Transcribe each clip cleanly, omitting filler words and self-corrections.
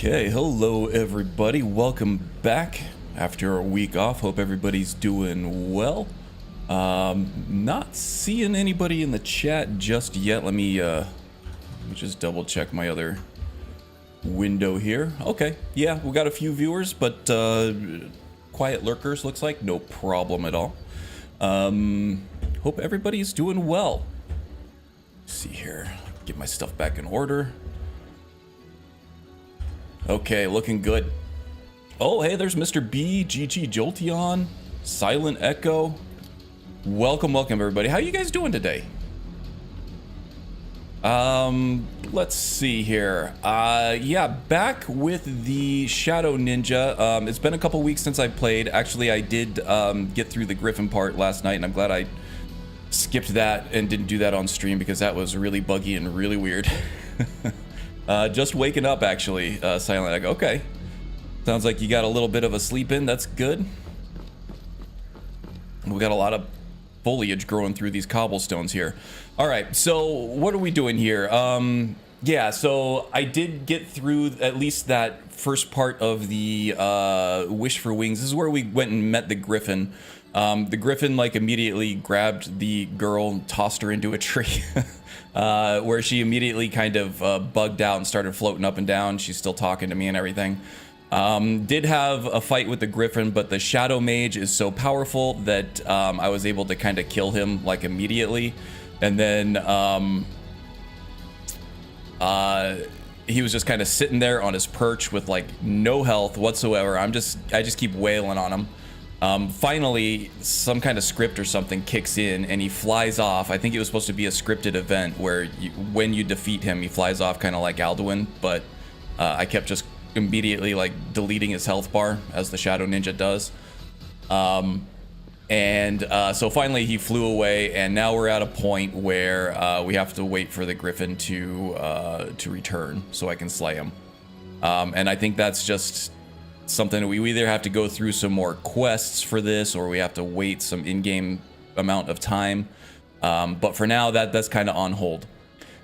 Okay, hello everybody. Welcome back after a week off. Hope everybody's doing well. Not seeing anybody in the chat just yet. Let me just double check my other window here. Okay, yeah, we got a few viewers, but quiet lurkers looks like no problem at all. Hope everybody's doing well. Let's see here, get my stuff back in order. Okay, looking good. Oh, hey, there's Mr. B, GG Jolteon, Silent Echo. Welcome everybody. How you guys doing today? Let's see here. Yeah, back with the Shadow Ninja. It's been a couple weeks since I played. Actually, I did get through the Griffin part last night, and I'm glad I skipped that and didn't do that on stream because that was really buggy and really weird. Just waking up, actually, Silent Echo. Okay. Sounds like you got a little bit of a sleep in. That's good. We got a lot of foliage growing through these cobblestones here. All right, so what are we doing here? Yeah, so I did get through at least that first part of the Wish for Wings. This is where we went and met the Griffin. The Griffin, like, immediately grabbed the girl and tossed her into a tree. Where she immediately kind of bugged out and started floating up and down. She's still talking to me and everything. Did have a fight with the Griffin, but the Shadow Mage is so powerful that I was able to kind of kill him like immediately. And then he was just kind of sitting there on his perch with like no health whatsoever. I just keep wailing on him. Finally, some kind of script or something kicks in and he flies off. I think it was supposed to be a scripted event where when you defeat him, he flies off kind of like Alduin, but I kept just immediately like deleting his health bar as the Shadow Ninja does. So finally he flew away, and now we're at a point where we have to wait for the Griffin to return so I can slay him. And I think that's just something we either have to go through some more quests for this, or we have to wait some in-game amount of time. But for now, that's kind of on hold.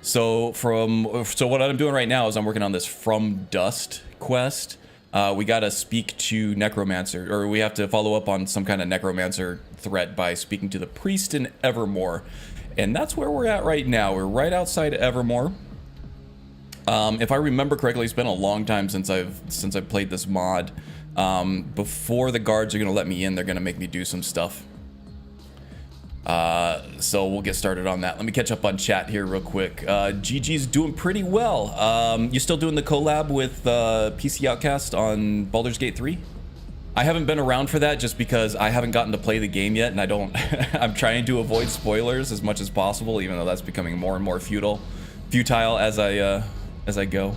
So what I'm doing right now is I'm working on this From Dust quest. We gotta speak to Necromancer, or we have to follow up on some kind of Necromancer threat by speaking to the priest in Evermore. And that's where we're at right now. We're right outside Evermore. If I remember correctly, it's been a long time since I've played this mod. Before the guards are gonna let me in, they're gonna make me do some stuff. So we'll get started on that. Let me catch up on chat here real quick. GG's doing pretty well. You still doing the collab with PC Outcast on Baldur's Gate 3? I haven't been around for that just because I haven't gotten to play the game yet, and I don't. I'm trying to avoid spoilers as much as possible, even though that's becoming more and more futile as I go.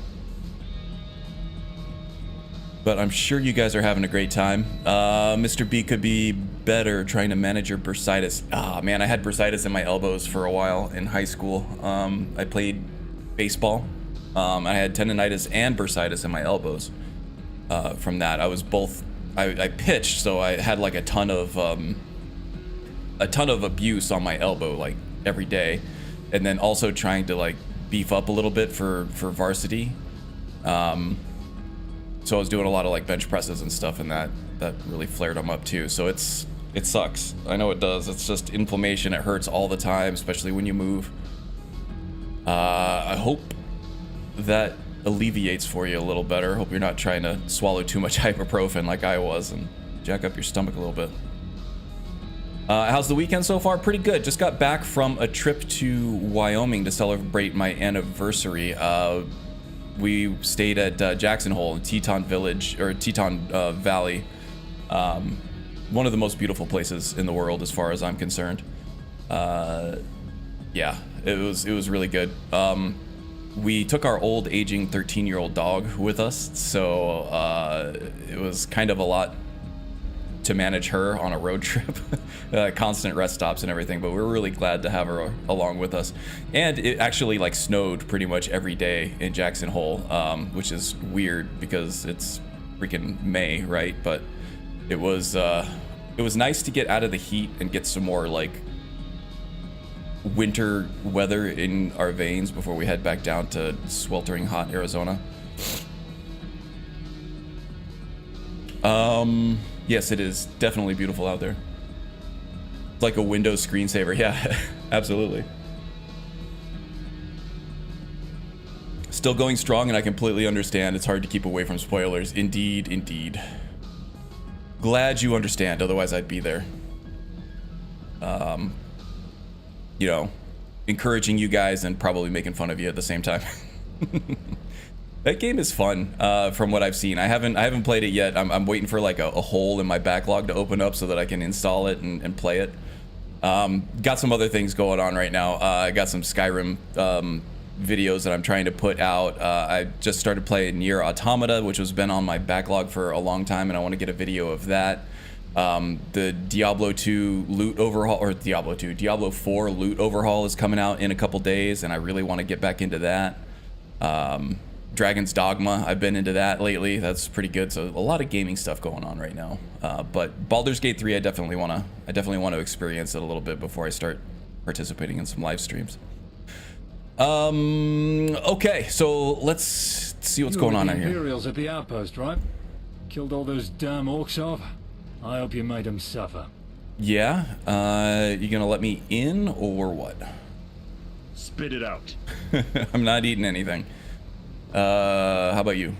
But I'm sure you guys are having a great time. Mr. B could be better trying to manage your bursitis. Ah, man, I had bursitis in my elbows for a while in high school. I played baseball. I had tendonitis and bursitis in my elbows. From that, I pitched, so I had like a ton of abuse on my elbow like every day, and then also trying to like beef up a little bit for varsity. So I was doing a lot of like bench presses and stuff, and that really flared them up too. So it sucks. I know it does. It's just inflammation. It hurts all the time, especially when you move. I hope that alleviates for you a little better. Hope you're not trying to swallow too much ibuprofen like I was and jack up your stomach a little bit. How's the weekend so far? Pretty good. Just got back from a trip to Wyoming to celebrate my anniversary. We stayed at Jackson Hole in Teton Village, or Teton Valley. One of the most beautiful places in the world as far as I'm concerned. Yeah, it was really good. We took our old aging 13-year-old dog with us, so it was kind of a lot to manage her on a road trip. Constant rest stops and everything, but we were really glad to have her along with us. And it actually like snowed pretty much every day in Jackson Hole, which is weird because it's freaking May, right? But it was nice to get out of the heat and get some more like winter weather in our veins before we head back down to sweltering hot Arizona. Yes, it is definitely beautiful out there. It's like a Windows screensaver. Yeah, absolutely. Still going strong, and I completely understand. It's hard to keep away from spoilers. Indeed, indeed. Glad you understand, otherwise I'd be there. You know, encouraging you guys and probably making fun of you at the same time. That game is fun, from what I've seen. I haven't played it yet. I'm waiting for like a hole in my backlog to open up so that I can install it and play it. Got some other things going on right now. I got some Skyrim videos that I'm trying to put out. I just started playing Nier Automata, which has been on my backlog for a long time, and I want to get a video of that. The Diablo 2 loot overhaul, or Diablo 4 loot overhaul is coming out in a couple days, and I really want to get back into that. Dragon's Dogma, I've been into that lately. That's pretty good. So a lot of gaming stuff going on right now. But Baldur's Gate 3, I definitely want to experience it a little bit before I start participating in some live streams. Okay, so let's see what's going on out here. Imperials at the outpost, right? Killed all those damn orcs off. I hope you made them suffer. Yeah. You gonna let me in or what? Spit it out. I'm not eating anything. How about you?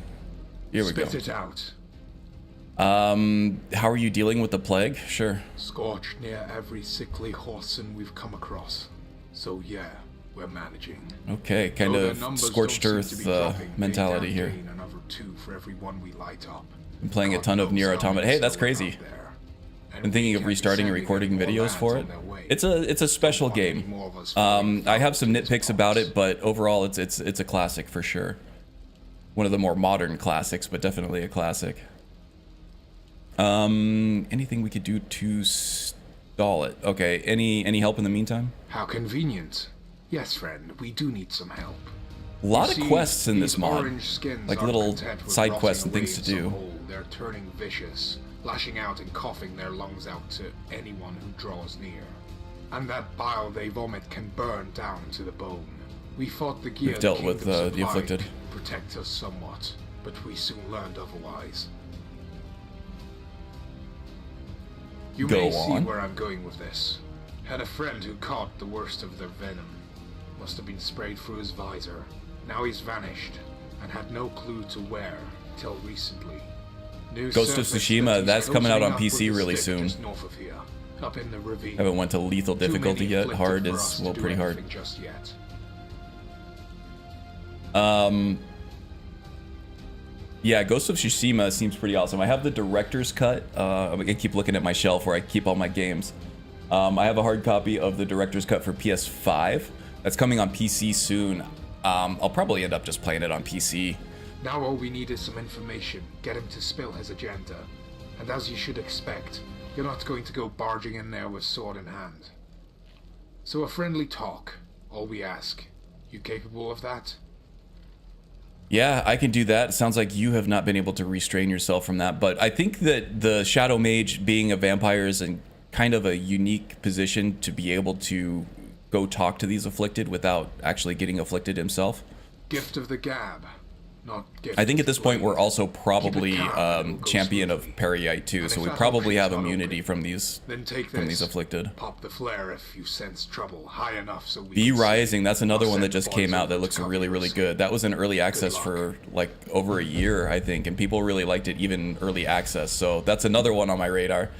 Here we go. Spit it out. How are you dealing with the plague? Sure. Scorched near every sickly horseman we've come across. So yeah, we're managing. Okay, kind of scorched earth mentality here. Another 2 for every one we light up. I'm playing a ton of Nier Automata. Hey, that's crazy. I'm thinking of restarting and recording videos for it. It's a special game. I have some nitpicks about it, but overall it's a classic for sure. One of the more modern classics, but definitely a classic. Anything we could do to stall it? Okay, any help in the meantime? How convenient. Yes, friend, we do need some help. A lot of quests in this mod, like are little content with side rotting quests and away things to in some do. hole. They're turning vicious, lashing out and coughing their lungs out to anyone who draws near. And that bile they vomit can burn down to the bone. We fought the gear We've dealt with the afflicted. Protect us somewhat, but we soon learned otherwise. You Go may see on. where I'm going with this. Had a friend who caught the worst of their venom. Must have been sprayed through his visor. Now he's vanished, and had no clue to where, till recently. Ghost of Tsushima, that's coming out on PC really soon. North of here, up in the ravine. Haven't went to lethal difficulty yet. Hard is, well, pretty hard. Just yet. Yeah, Ghost of Tsushima seems pretty awesome. I have the director's cut. I'm gonna keep looking at my shelf where I keep all my games. I have a hard copy of the director's cut for PS5. That's coming on PC soon. I'll probably end up just playing it on PC. Now all we need is some information. Get him to spill his agenda. And as you should expect, you're not going to go barging in there with sword in hand. So a friendly talk, all we ask. You capable of that? Yeah, I can do that. Sounds like you have not been able to restrain yourself from that, but I think that the Shadow Mage being a vampire is in kind of a unique position to be able to go talk to these afflicted without actually getting afflicted himself. Gift of the gab, not gift. I think at this point we're also Keep probably it calm, we'll go champion of smoothly. Periite too, And so if we that probably have option's not immunity open, from these Then take afflicted. Pop the flare if you sense trouble high enough so we Be can see. Rising, that's another I'll one that send just boys came out over that to looks cover really, your really side. good. That was in early access luck. for like over a year, I think, and people really liked it even early access. So that's another one on my radar.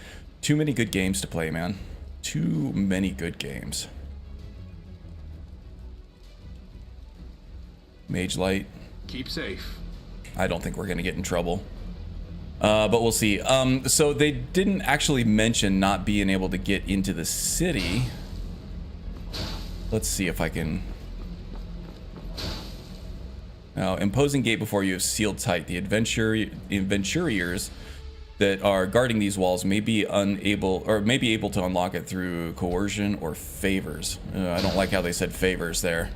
Too many good games to play, man. Too many good games. Mage Light. Keep safe. I don't think we're gonna get in trouble. But we'll see. So they didn't actually mention not being able to get into the city. Let's see if I can... Now, imposing gate before you is sealed tight. The adventurers that are guarding these walls may be able to unlock it through coercion or favors. I don't like how they said favors there.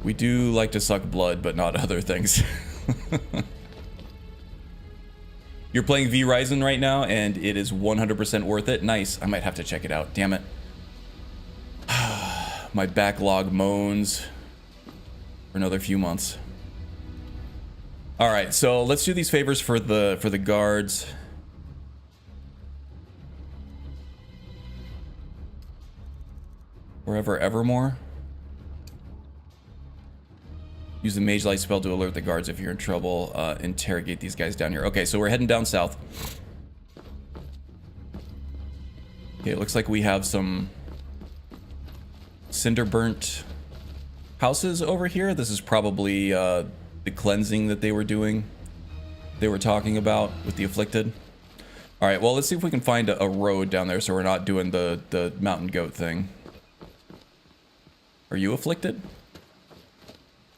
We do like to suck blood, but not other things. You're playing V Rising right now, and it is 100% worth it. Nice. I might have to check it out. Damn it. My backlog moans for another few months. All right, so let's do these favors for the guards. Wherever Evermore. Use the Mage Light spell to alert the guards if you're in trouble. Interrogate these guys down here. Okay, so we're heading down south. Okay, it looks like we have some cinder burnt houses over here. This is probably the cleansing that they were doing. They were talking about with the afflicted. All right, well, let's see if we can find a road down there so we're not doing the mountain goat thing. Are you afflicted?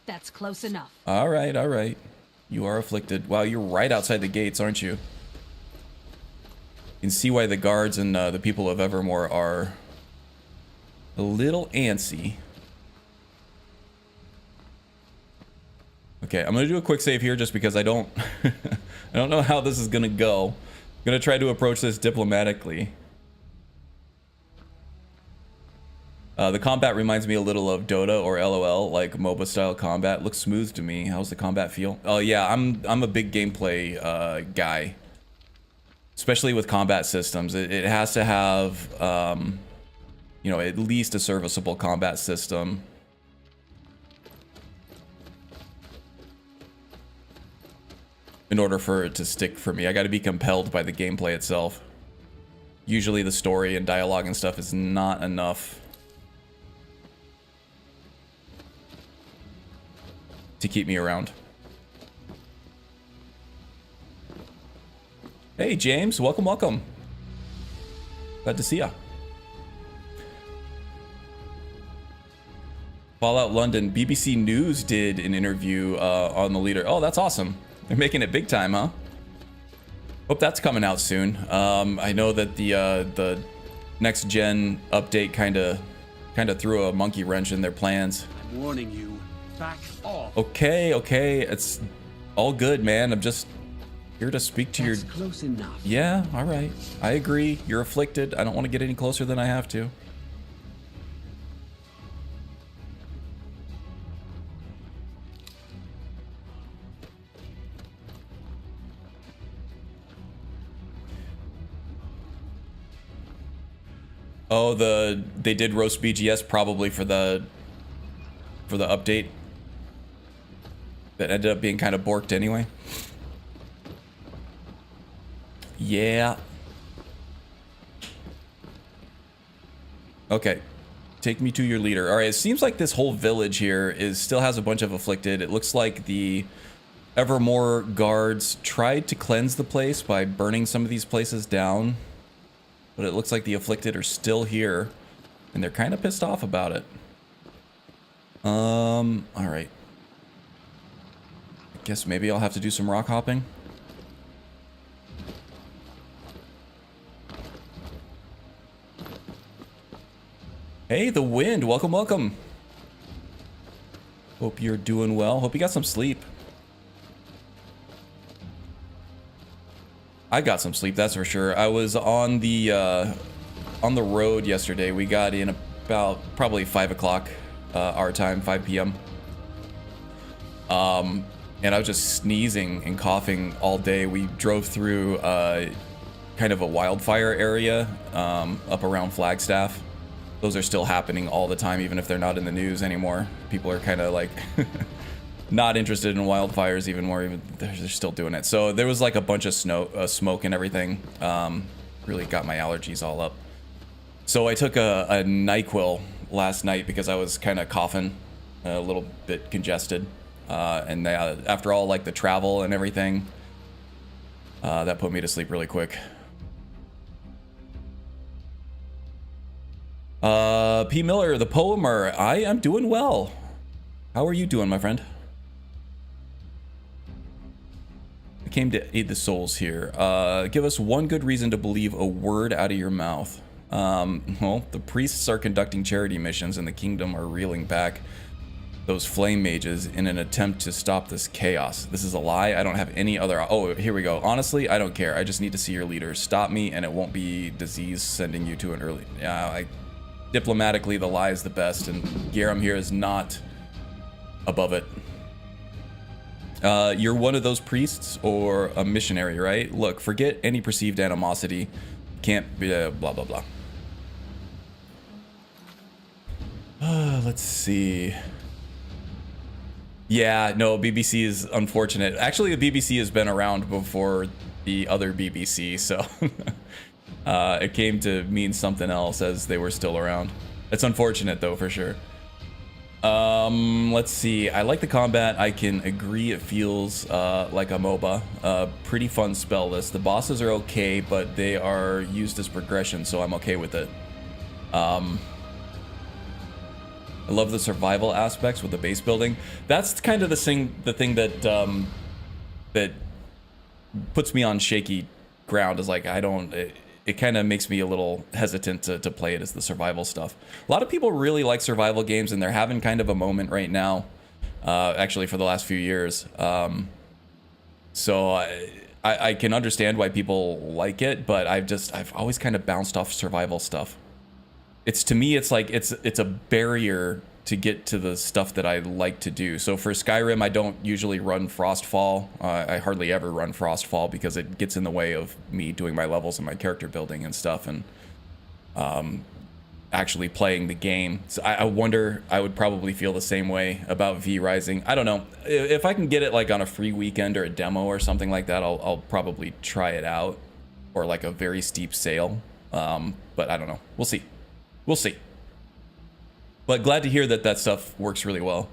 That's close enough. All right, all right. You are afflicted. Wow, you're right outside the gates, aren't you? You can see why the guards and the people of Evermore are a little antsy. Okay, I'm gonna do a quick save here just because I don't I don't know how this is gonna go. I'm gonna try to approach this diplomatically. The combat reminds me a little of Dota or LOL, like MOBA style combat. Looks smooth to me. How's the combat feel? Oh yeah, I'm a big gameplay guy, especially with combat systems. It has to have you know, at least a serviceable combat system. In order for it to stick for me, I got to be compelled by the gameplay itself. Usually the story and dialogue and stuff is not enough to keep me around. Hey James, welcome, welcome. Glad to see ya. Fallout London, BBC News did an interview on the leader. Oh, that's awesome. They're making it big time, huh? Hope that's coming out soon. I know that the next gen update kind of threw a monkey wrench in their plans. I'm warning you. Back off. Okay, okay, it's all good, man. I'm just here to speak to That's your... close enough. Yeah, all right. I agree. You're afflicted. I don't want to get any closer than I have to. Oh, they did roast BGS probably for the update. That ended up being kind of borked anyway. Yeah. Okay. Take me to your leader. All right, it seems like this whole village here still has a bunch of afflicted. It looks like the Evermore guards tried to cleanse the place by burning some of these places down. But it looks like the afflicted are still here. And they're kind of pissed off about it. All right. Guess maybe I'll have to do some rock hopping. Hey, the wind. Welcome, welcome. Hope you're doing well. Hope you got some sleep. I got some sleep, that's for sure. I was on the road yesterday. We got in about probably 5 o'clock our time, 5 p.m. And I was just sneezing and coughing all day. We drove through kind of a wildfire area up around Flagstaff. Those are still happening all the time, even if they're not in the news anymore. People are kind of like not interested in wildfires even more. Even they're still doing it. So there was like a bunch of smoke and everything. Really got my allergies all up. So I took a NyQuil last night because I was kind of coughing, a little bit congested. And after all, like the travel and everything, that put me to sleep really quick. P. Miller, the poemer, I am doing well. How are you doing, my friend? I came to aid the souls here. Give us one good reason to believe a word out of your mouth. Well, the priests are conducting charity missions and the kingdom are reeling back those flame mages in an attempt to stop this chaos. This is a lie. I don't have any other... Oh, here we go. Honestly, I don't care. I just need to see your leader. Stop me and it won't be disease sending you to an early... Diplomatically, the lie is the best, and Garum here is not above it. You're one of those priests or a missionary, right? Look, forget any perceived animosity. Can't be blah, blah, blah. Let's see. Yeah, no, BBC is unfortunate. Actually, the BBC has been around before the other BBC, so it came to mean something else as they were still around. It's unfortunate, though, for sure. Let's see. I like the combat. I can agree it feels like a MOBA. Pretty fun spell list. The bosses are okay, but they are used as progression, so I'm okay with it. I love the survival aspects with the base building. That's kind of the thing that that puts me on shaky ground. Is like it kind of makes me a little hesitant to play it as the survival stuff. A lot of people really like survival games, and they're having kind of a moment right now. Actually, for the last few years. So I can understand why people like it, but I've always kind of bounced off survival stuff. To me, it's like it's a barrier to get to the stuff that I like to do. So for Skyrim, I don't usually run Frostfall. I hardly ever run Frostfall because it gets in the way of me doing my levels and my character building and stuff, and actually playing the game. So I wonder, I would probably feel the same way about V Rising. I don't know. If I can get it like on a free weekend or a demo or something like that, I'll probably try it out, or like a very steep sale. But I don't know. We'll see. We'll see. But glad to hear that stuff works really well.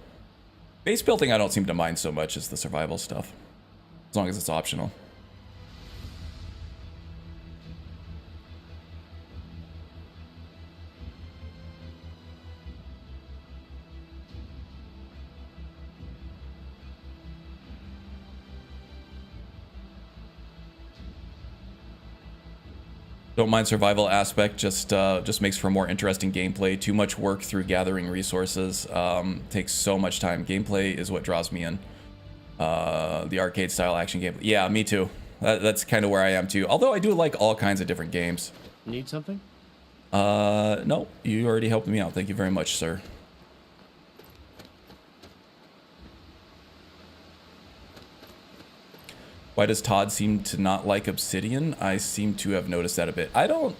Base building I don't seem to mind so much as the survival stuff, as long as it's optional. Don't mind survival aspect, just makes for more interesting gameplay. Too much work through gathering resources. Takes so much time. Gameplay is what draws me in. The arcade style action game. Yeah, me too. That's kind of where I am too. Although I do like all kinds of different games. Need something? No, you already helped me out. Thank you very much, sir. Why does Todd seem to not like Obsidian? I seem to have noticed that a bit. I don't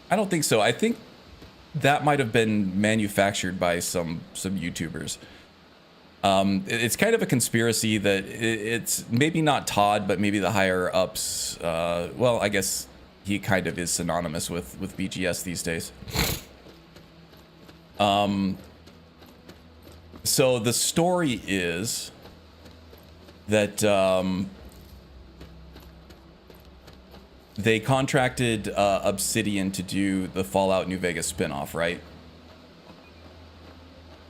think so. I think that might have been manufactured by some YouTubers. It's kind of a conspiracy that it's maybe not Todd, but maybe the higher ups. Well, I guess he kind of is synonymous with BGS these days. So the story is that they contracted Obsidian to do the Fallout New Vegas spinoff, right?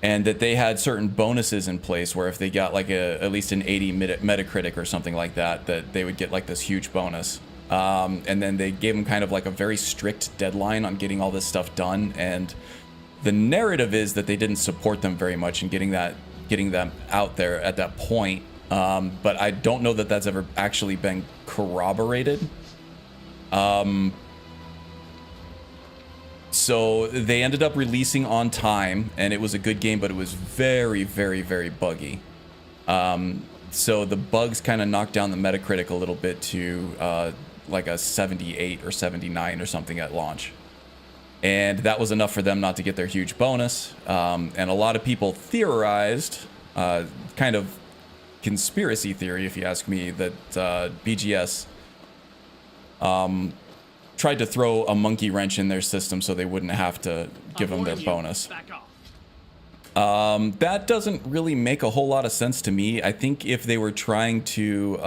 And that they had certain bonuses in place where if they got like at least an 80 Metacritic or something like that, that they would get like this huge bonus. And then they gave them kind of like a very strict deadline on getting all this stuff done. And the narrative is that they didn't support them very much in getting them out there at that point. But I don't know that that's ever actually been corroborated. So they ended up releasing on time, and it was a good game, but it was very, very, very buggy. So the bugs kind of knocked down the Metacritic a little bit to like a 78 or 79 or something at launch. And that was enough for them not to get their huge bonus. And a lot of people theorized, kind of conspiracy theory, if you ask me, that BGS tried to throw a monkey wrench in their system so they wouldn't have to give them their bonus. That doesn't really make a whole lot of sense to me. I think if they were trying to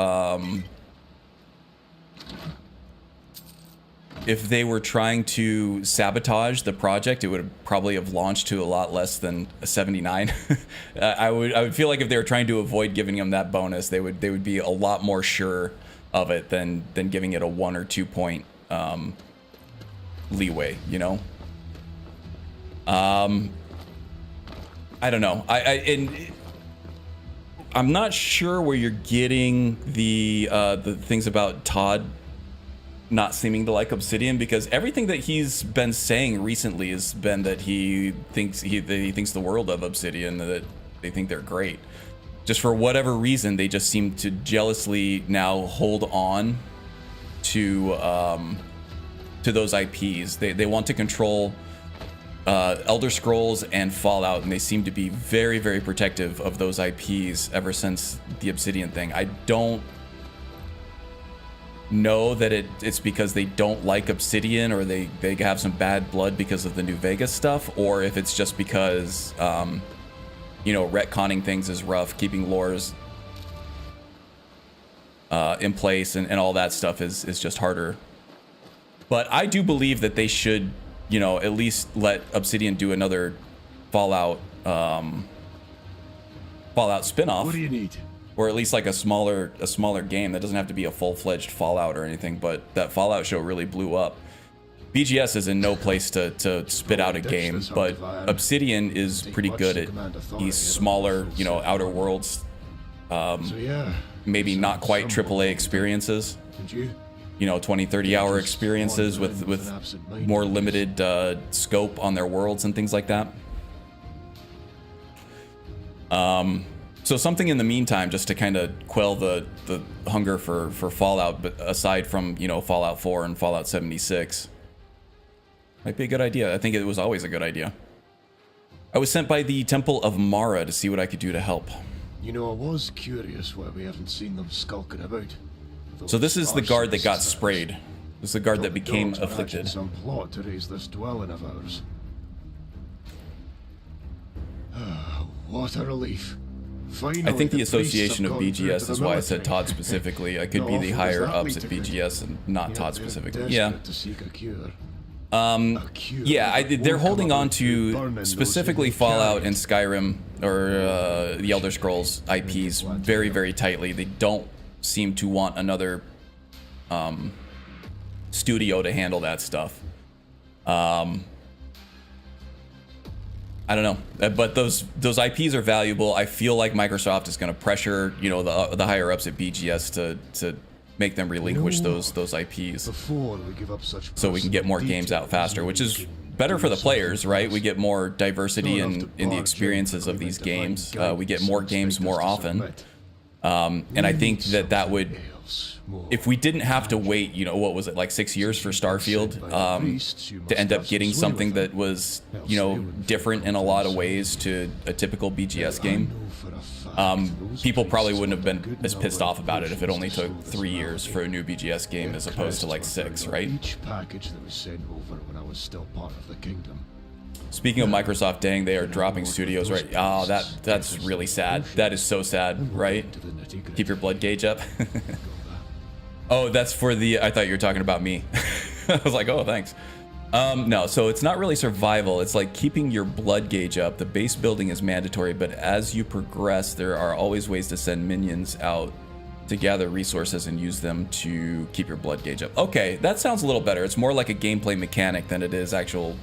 sabotage the project, it would probably have launched to a lot less than a 79. I would feel like if they were trying to avoid giving them that bonus, they would be a lot more sure of it than giving it a 1 or 2 point leeway, you know. I don't know. I'm not sure where you're getting the things about Todd not seeming to like Obsidian, because everything that he's been saying recently has been that he thinks the world of Obsidian, that they think they're great. just for whatever reason, they just seem to jealously now hold on to those IPs. They want to control Elder Scrolls and Fallout, and they seem to be very, very protective of those IPs ever since the Obsidian thing. I don't know that it's because they don't like Obsidian, or they have some bad blood because of the New Vegas stuff, or if it's just because you know, retconning things is rough, keeping lores in place and all that stuff is just harder. But I do believe that they should, you know, at least let Obsidian do another Fallout spin-off. What do you need? Or at least like a smaller game. That doesn't have to be a full-fledged Fallout or anything, but that Fallout show really blew up. BGS is in no place to spit out a game, but Obsidian is pretty good at these smaller, you know, Outer Worlds, maybe not quite AAA experiences. You know, 20, 30 hour experiences with more limited scope on their worlds and things like that. So something in the meantime, just to kind of quell the hunger for Fallout, but aside from, you know, Fallout 4 and Fallout 76, might be a good idea. I think it was always a good idea. I was sent by the Temple of Mara to see what I could do to help. You know, I was curious why we haven't seen them skulking about. So this is the guard that got sprayed. This is the guard that became afflicted. Some plot to raise this dwelling of ours. What a relief. Finally, I think the priests association have of gone through BGS to is the why I said military. Todd specifically. I could Not be often the does higher that ups lead at to good. BGS and not Yet Todd they're specifically. desperate Yeah. to seek a cure. Yeah, they're holding on to specifically Fallout and Skyrim, or the Elder Scrolls IPs very, very tightly. They don't seem to want another studio to handle that stuff. I don't know, but those IPs are valuable. I feel like Microsoft is going to pressure, you know, the higher ups at BGS to make them relinquish those IPs, Before we give up such so we can get more games out faster, which is better for the players, right? We get more diversity in the experiences of these games. We get more games more often, and I think that would, if we didn't have to wait, you know, what was it, like 6 years for Starfield, to end up getting something that was, you know, different in a lot of ways to a typical BGS game, people probably wouldn't have been as pissed off about it if it only took 3 years for a new BGS game as opposed to like 6, right? Each package that was sent over when I was still part of the kingdom. Speaking of Microsoft, dang, they are dropping studios, right? Oh, that's really sad. That is so sad, right? Keep your blood gauge up. Oh, that's for the, I thought you were talking about me. I was like, oh, thanks. No, so it's not really survival. It's like keeping your blood gauge up. The base building is mandatory, but as you progress, there are always ways to send minions out to gather resources and use them to keep your blood gauge up. Okay, that sounds a little better. It's more like a gameplay mechanic than it is actual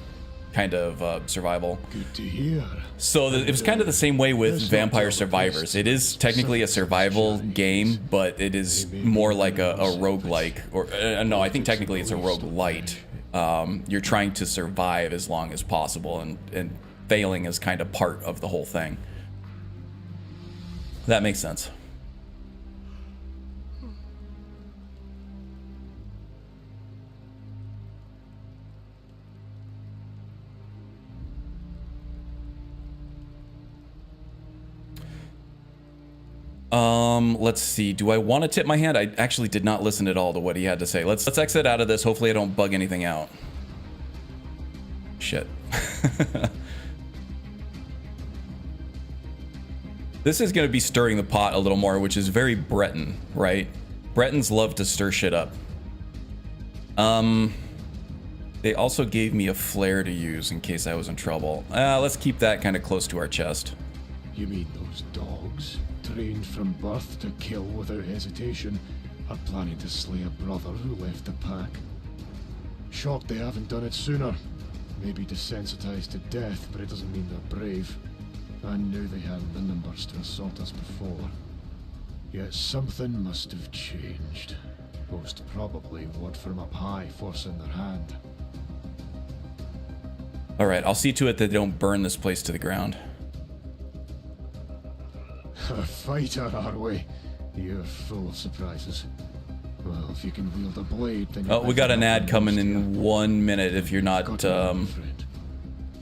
kind of survival. Good to hear. So it was kind of the same way with Vampire Survivors. It is technically a survival game, but it is more like a roguelike. Or no, I think technically it's a roguelite. You're trying to survive as long as possible, and failing is kind of part of the whole thing. That makes sense. Let's see. Do I want to tip my hand? I actually did not listen at all to what he had to say. Let's exit out of this. Hopefully I don't bug anything out. Shit. This is going to be stirring the pot a little more, which is very Breton, right? Bretons love to stir shit up. They also gave me a flare to use in case I was in trouble. Let's keep that kind of close to our chest. You mean those dogs, trained from birth to kill without hesitation, are planning to slay a brother who left the pack? Shocked they haven't done it sooner. Maybe desensitized to death, but it doesn't mean they're brave. I knew they had the numbers to assault us before. Yet something must have changed. Most probably wood from up high forcing their hand. Alright, I'll see to it that they don't burn this place to the ground. A fighter, are we? You're full of surprises. Well, if you can wield a blade, then Oh, we got an ad coming in 1 minute if you're not on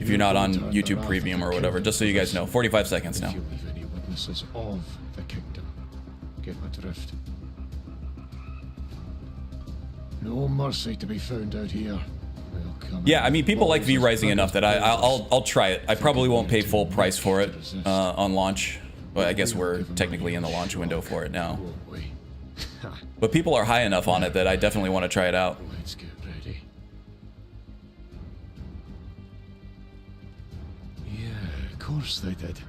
YouTube Premium or whatever, just so you guys know. 45 seconds now. If you leave any witnesses of the kingdom, get my drift. No mercy to be found out here. Yeah, I mean, people like V Rising enough that I'll try it. I probably won't pay full price for it on launch. But I guess we're technically in the launch window for it now. But people are high enough on it that I definitely want to try it out. Let's get ready. Yeah, of course they did.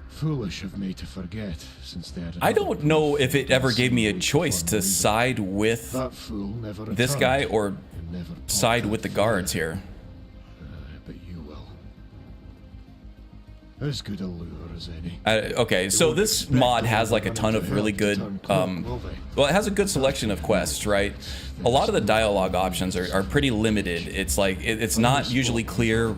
Foolish of me to forget, since they had. I don't know if it ever gave me a choice to side with this guy or side with the guards here. But you will. As good a lure as any. Okay, so this mod has like a ton of really good, well, it has a good selection of quests, right? A lot of the dialogue options are pretty limited. It's like, it's not usually clear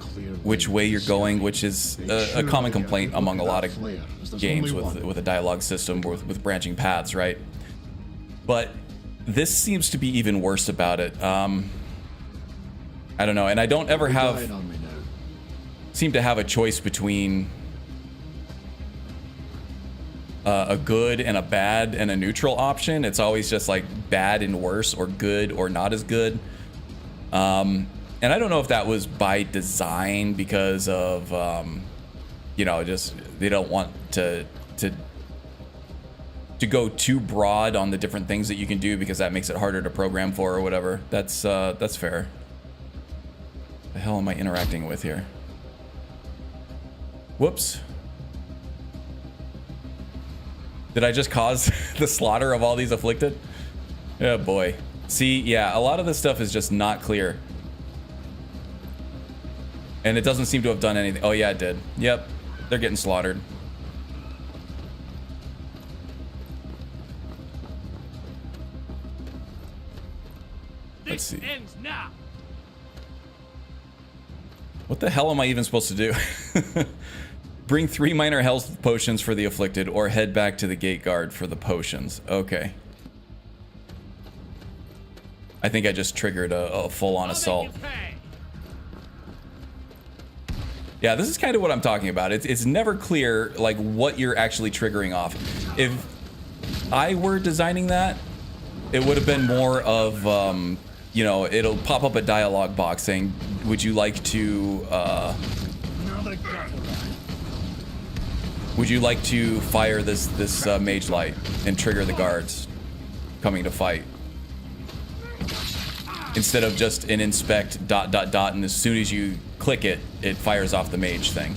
which way you're going, which is a common complaint among a lot of games with a dialogue system with branching paths, right? But this seems to be even worse about it. I don't know, and I don't ever seem to have a choice between a good and a bad and a neutral option. It's always just like bad and worse, or good or not as good. And I don't know if that was by design because of, you know, just they don't want to go too broad on the different things that you can do because that makes it harder to program for or whatever. That's fair. The hell am I interacting with here? Whoops. Did I just cause the slaughter of all these afflicted? Oh boy. See, yeah, a lot of this stuff is just not clear. And it doesn't seem to have done anything. Oh yeah, it did. Yep, they're getting slaughtered. Let's see. Ends now. What the hell am I even supposed to do? Bring 3 minor health potions for the afflicted, or head back to the gate guard for the potions. Okay. I think I just triggered a full-on assault. Yeah, this is kind of what I'm talking about. It's never clear, like, what you're actually triggering off. If I were designing that, it would have been more of, you know, it'll pop up a dialogue box saying, would you like to, would you like to fire this mage light and trigger the guards coming to fight? Instead of just an inspect ... and as soon as you click it, it fires off the mage thing.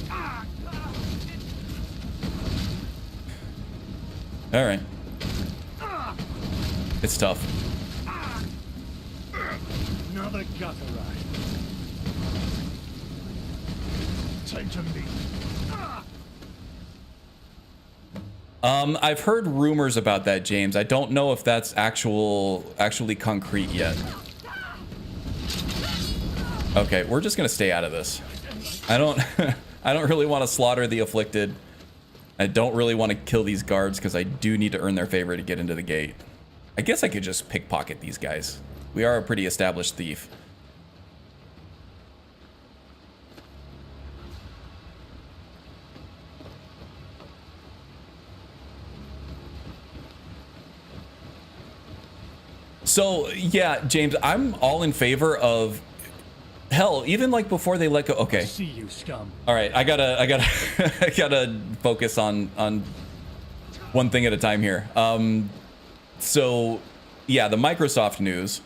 All right. It's tough. Another gutter ride. Time to meet. I've heard rumors about that, James. I don't know if that's actually concrete yet. Okay, we're just gonna stay out of this. I don't I don't really want to slaughter the afflicted. I don't really want to kill these guards because I do need to earn their favor to get into the gate. I guess I could just pickpocket these guys. We are a pretty established thief. So yeah, James, I'm all in favor of, hell, even like before they let go. Okay. See you, scum. All right, I gotta I gotta focus on one thing at a time here. So yeah, the Microsoft news.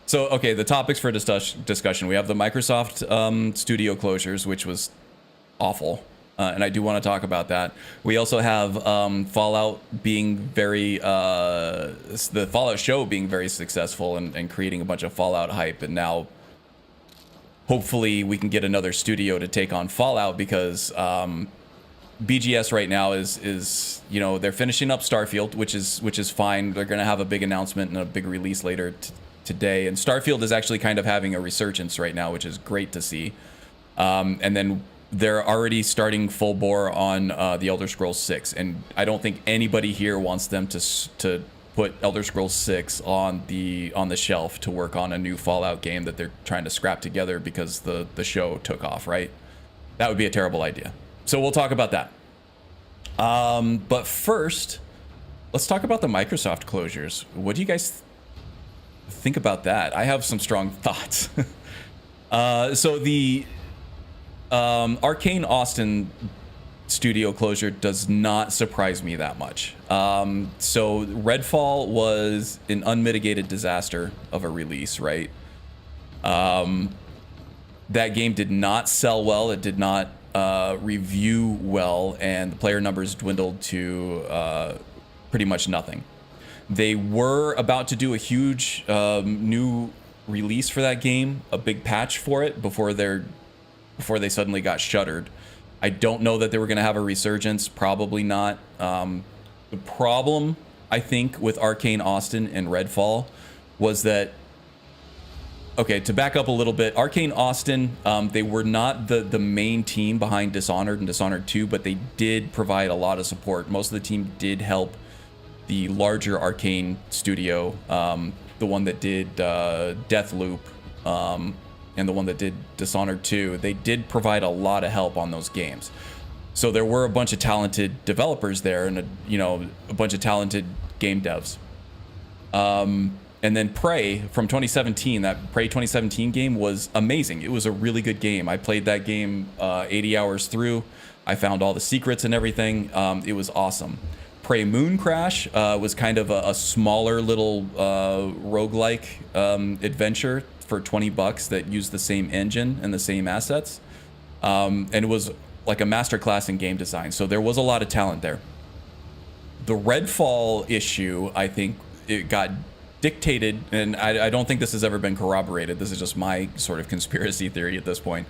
So okay, the topics for discussion. We have the Microsoft studio closures, which was awful. And I do want to talk about that. We also have Fallout being very, the Fallout show being very successful and creating a bunch of Fallout hype. And now, hopefully, we can get another studio to take on Fallout because BGS right now is you know, they're finishing up Starfield, which is fine. They're going to have a big announcement and a big release later today. And Starfield is actually kind of having a resurgence right now, which is great to see. And then they're already starting full bore on the Elder Scrolls 6, and I don't think anybody here wants them to put Elder Scrolls 6 on the shelf to work on a new Fallout game that they're trying to scrap together because the show took off, right? That would be a terrible idea. So we'll talk about that. But first, let's talk about the Microsoft closures. What do you guys think about that? I have some strong thoughts. So the Arcane Austin studio closure does not surprise me that much. So Redfall was an unmitigated disaster of a release, right? That game did not sell well. It did not review well, and the player numbers dwindled to pretty much nothing. They were about to do a huge new release for that game, a big patch for it before they suddenly got shuttered. I don't know that they were going to have a resurgence. Probably not. The problem, I think, with Arcane Austin and Redfall was that, okay, to back up a little bit, Arcane Austin, they were not the main team behind Dishonored and Dishonored 2, but they did provide a lot of support. Most of the team did help the larger Arcane studio, the one that did Deathloop, and the one that did Dishonored 2. They did provide a lot of help on those games. So there were a bunch of talented developers there, and a bunch of talented game devs. And then Prey from 2017, that Prey 2017 game was amazing. It was a really good game. I played that game 80 hours through. I found all the secrets and everything. It was awesome. Prey Moon Crash was kind of a smaller little roguelike adventure for $20 that used the same engine and the same assets. And it was like a masterclass in game design. So there was a lot of talent there. The Redfall issue, I think it got dictated, and I don't think this has ever been corroborated. This is just my sort of conspiracy theory at this point,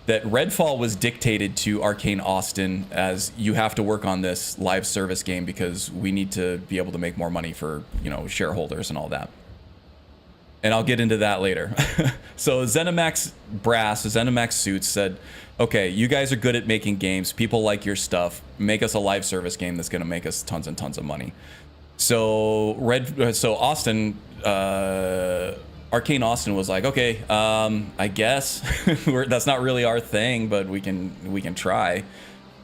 that Redfall was dictated to Arcane Austin as, you have to work on this live service game because we need to be able to make more money for, shareholders and all that. And I'll get into that later. So ZeniMax Brass, ZeniMax Suits said, okay, you guys are good at making games. People like your stuff. Make us a live service game that's going to make us tons and tons of money. So Austin, Arcane Austin was like, okay, I guess that's not really our thing, but we can try.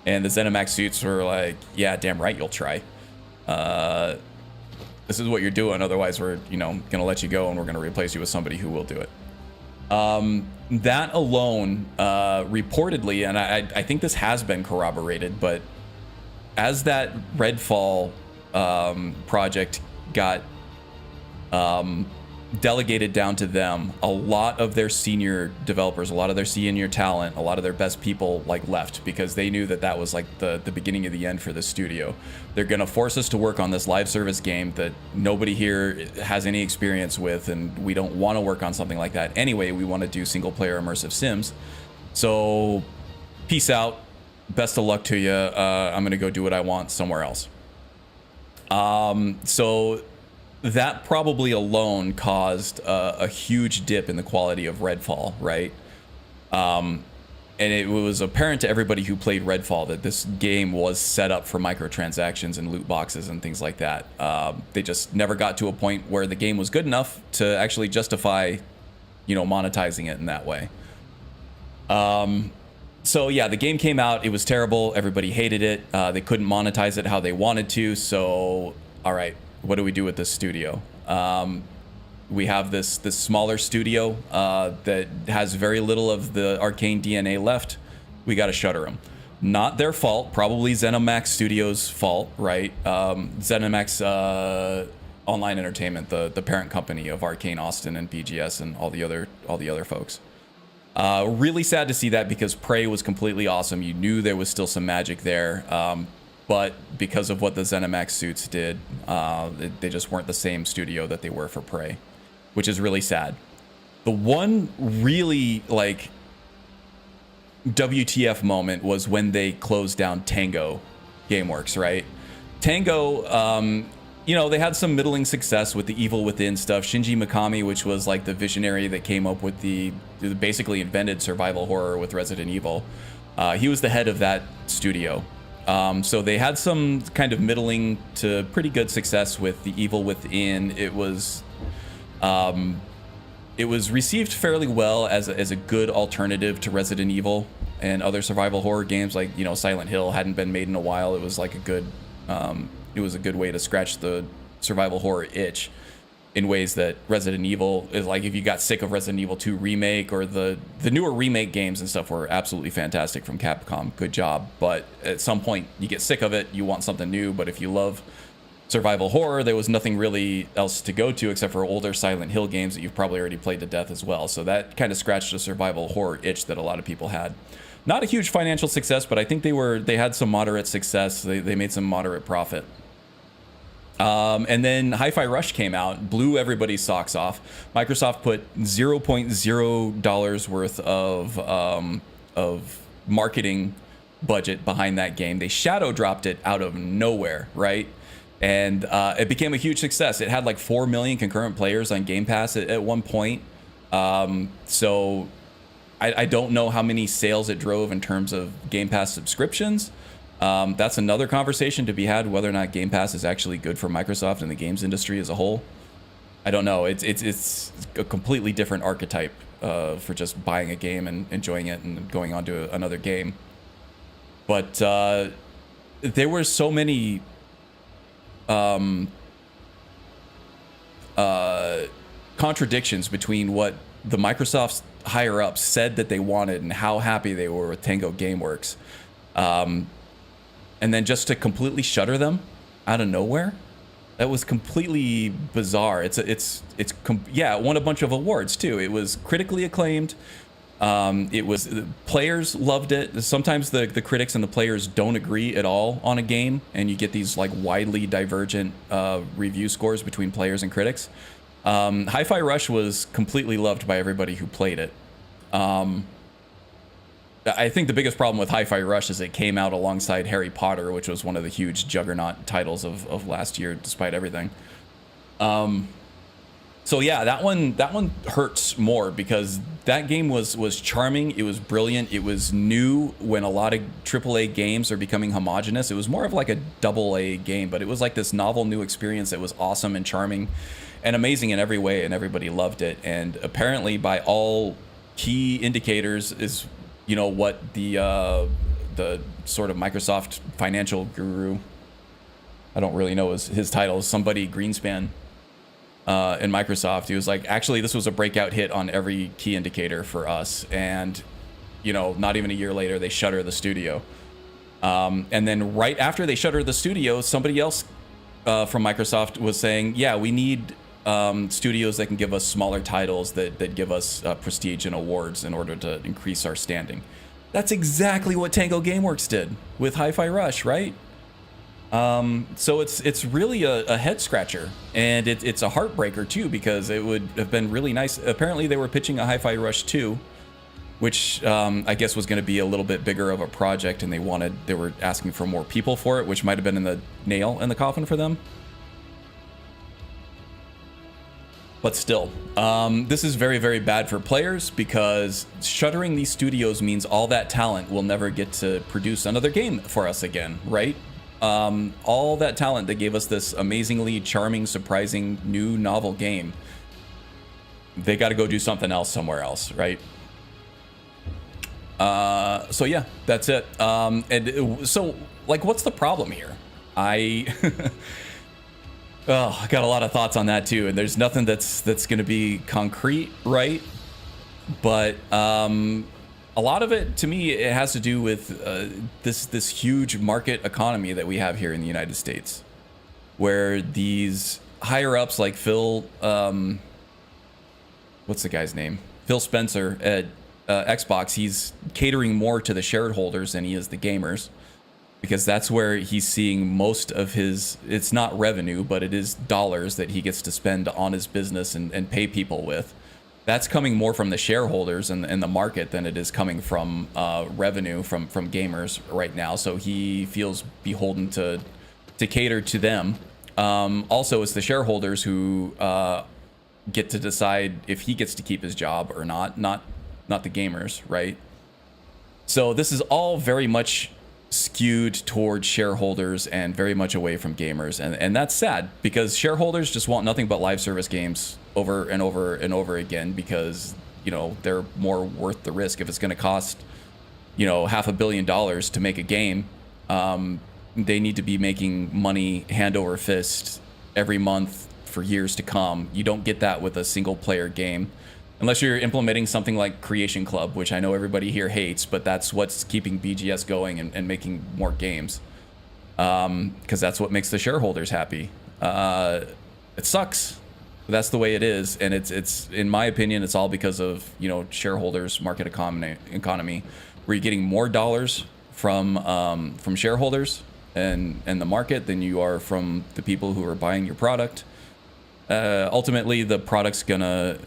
And the ZeniMax Suits were like, yeah, damn right, you'll try. This is what you're doing. Otherwise, we're gonna let you go, and we're gonna replace you with somebody who will do it. That alone, reportedly, and I think this has been corroborated, but as that Redfall project got delegated down to them, a lot of their senior developers, a lot of their senior talent, a lot of their best people left because they knew that was the beginning of the end for the studio. They're gonna force us to work on this live service game that nobody here has any experience with, and we don't want to work on something like that anyway. We want to do single player immersive sims. So peace out, best of luck to you. I'm gonna go do what I want somewhere else. So that probably alone caused a huge dip in the quality of Redfall, right? And it was apparent to everybody who played Redfall that this game was set up for microtransactions and loot boxes and things like that. They just never got to a point where the game was good enough to actually justify, monetizing it in that way. So yeah, the game came out. It was terrible. Everybody hated it. They couldn't monetize it how they wanted to. So, all right, what do we do with this studio? We have this smaller studio that has very little of the Arcane DNA left. We got to shutter them. Not their fault. Probably ZeniMax Studios' fault, right? ZeniMax Online Entertainment, the parent company of Arcane Austin and BGS and all the other folks. Really sad to see that because Prey was completely awesome. You knew there was still some magic there. But because of what the ZeniMax Suits did, they just weren't the same studio that they were for Prey, which is really sad. The one really WTF moment was when they closed down Tango Gameworks, right? Tango, they had some middling success with the Evil Within stuff. Shinji Mikami, which was the visionary that came up with the basically invented survival horror with Resident Evil. He was the head of that studio. So they had some kind of middling to pretty good success with The Evil Within. It was received fairly well as a good alternative to Resident Evil and other survival horror games. Like, you know, Silent Hill hadn't been made in a while. It was like a good way to scratch the survival horror itch in ways that Resident Evil is like. If you got sick of Resident Evil 2 remake or the newer remake games and stuff were absolutely fantastic from Capcom, good job. But at some point you get sick of it, you want something new. But if you love survival horror, there was nothing really else to go to except for older Silent Hill games that you've probably already played to death as well. So that kind of scratched a survival horror itch that a lot of people had. Not a huge financial success, but I think they had some moderate success. They made some moderate profit. And then Hi-Fi Rush came out, blew everybody's socks off. Microsoft put $0.0 worth of marketing budget behind that game. They shadow dropped it out of nowhere, right? And it became a huge success. It had like 4 million concurrent players on Game Pass at one point. So I don't know how many sales it drove in terms of Game Pass subscriptions. That's another conversation to be had, whether or not Game Pass is actually good for Microsoft and the games industry as a whole. I don't know. It's a completely different archetype for just buying a game and enjoying it and going on to another game. But there were so many contradictions between what the Microsoft higher ups said that they wanted and how happy they were with Tango Gameworks. And then just to completely shutter them out of nowhere, that was completely bizarre. It won a bunch of awards too. It was critically acclaimed. Players loved it. Sometimes the critics and the players don't agree at all on a game, and you get these like widely divergent review scores between players and critics. Hi-Fi Rush was completely loved by everybody who played it. I think the biggest problem with Hi-Fi Rush is it came out alongside Harry Potter, which was one of the huge juggernaut titles of last year, despite everything. So yeah, that one hurts more because that game was charming. It was brilliant. It was new when a lot of AAA games are becoming homogenous. It was more of like a AA game, but it was like this novel new experience that was awesome and charming and amazing in every way, and everybody loved it. And apparently, by all key indicators, is what the sort of Microsoft financial guru, I don't really know his title, somebody Greenspan in Microsoft. He was like, actually, this was a breakout hit on every key indicator for us. And, not even a year later, they shutter the studio. And then right after they shutter the studio, somebody else from Microsoft was saying, yeah, we need studios that can give us smaller titles that give us prestige and awards in order to increase our standing. That's exactly what Tango Gameworks did with Hi-Fi Rush, right? So it's really a head scratcher, and it's a heartbreaker too, because it would have been really nice. Apparently they were pitching a Hi-Fi Rush 2, which I guess was going to be a little bit bigger of a project, and they were asking for more people for it, which might have been the nail in the coffin for them. But still, this is very, very bad for players, because shuttering these studios means all that talent will never get to produce another game for us again, right? All that talent that gave us this amazingly charming, surprising, new, novel game, they got to go do something else somewhere else, right? So yeah, that's it. So, like, what's the problem here? I got a lot of thoughts on that too, and there's nothing that's going to be concrete, right? But a lot of it, to me, it has to do with this huge market economy that we have here in the United States, where these higher ups like Phil, what's the guy's name? Phil Spencer at Xbox, he's catering more to the shareholders than he is the gamers, because that's where he's seeing most of his, it's not revenue, but it is dollars that he gets to spend on his business and pay people with. That's coming more from the shareholders and the market than it is coming from revenue from gamers right now. So he feels beholden to cater to them. Also, it's the shareholders who get to decide if he gets to keep his job or not the gamers, right? So this is all very much skewed towards shareholders and very much away from gamers, and that's sad because shareholders just want nothing but live service games over and over and over again because, you know, they're more worth the risk. If it's going to cost, you know, $500 million to make a game, they need to be making money hand over fist every month for years to come. You don't get that with a single player game unless you're implementing something like Creation Club, which I know everybody here hates, but that's what's keeping BGS going and making more games, because that's what makes the shareholders happy. It sucks. That's the way it is, and it's in my opinion, it's all because of, you know, shareholders, market economy, where you're getting more dollars from shareholders and the market than you are from the people who are buying your product. Ultimately, the product's gonna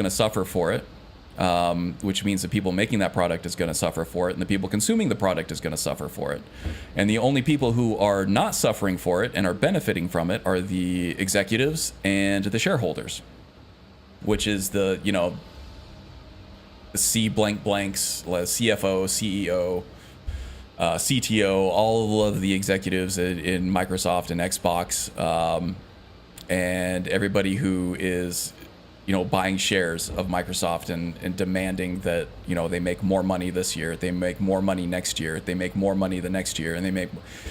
suffer for it, which means the people making that product is gonna suffer for it, and the people consuming the product is gonna suffer for it. And the only people who are not suffering for it and are benefiting from it are the executives and the shareholders, which is the, you know, the C blank blanks, CFO, CEO, CTO, all of the executives in Microsoft and Xbox, and everybody who is, you know, buying shares of Microsoft and demanding that, you know, they make more money this year, they make more money next year, they make more money the next year, and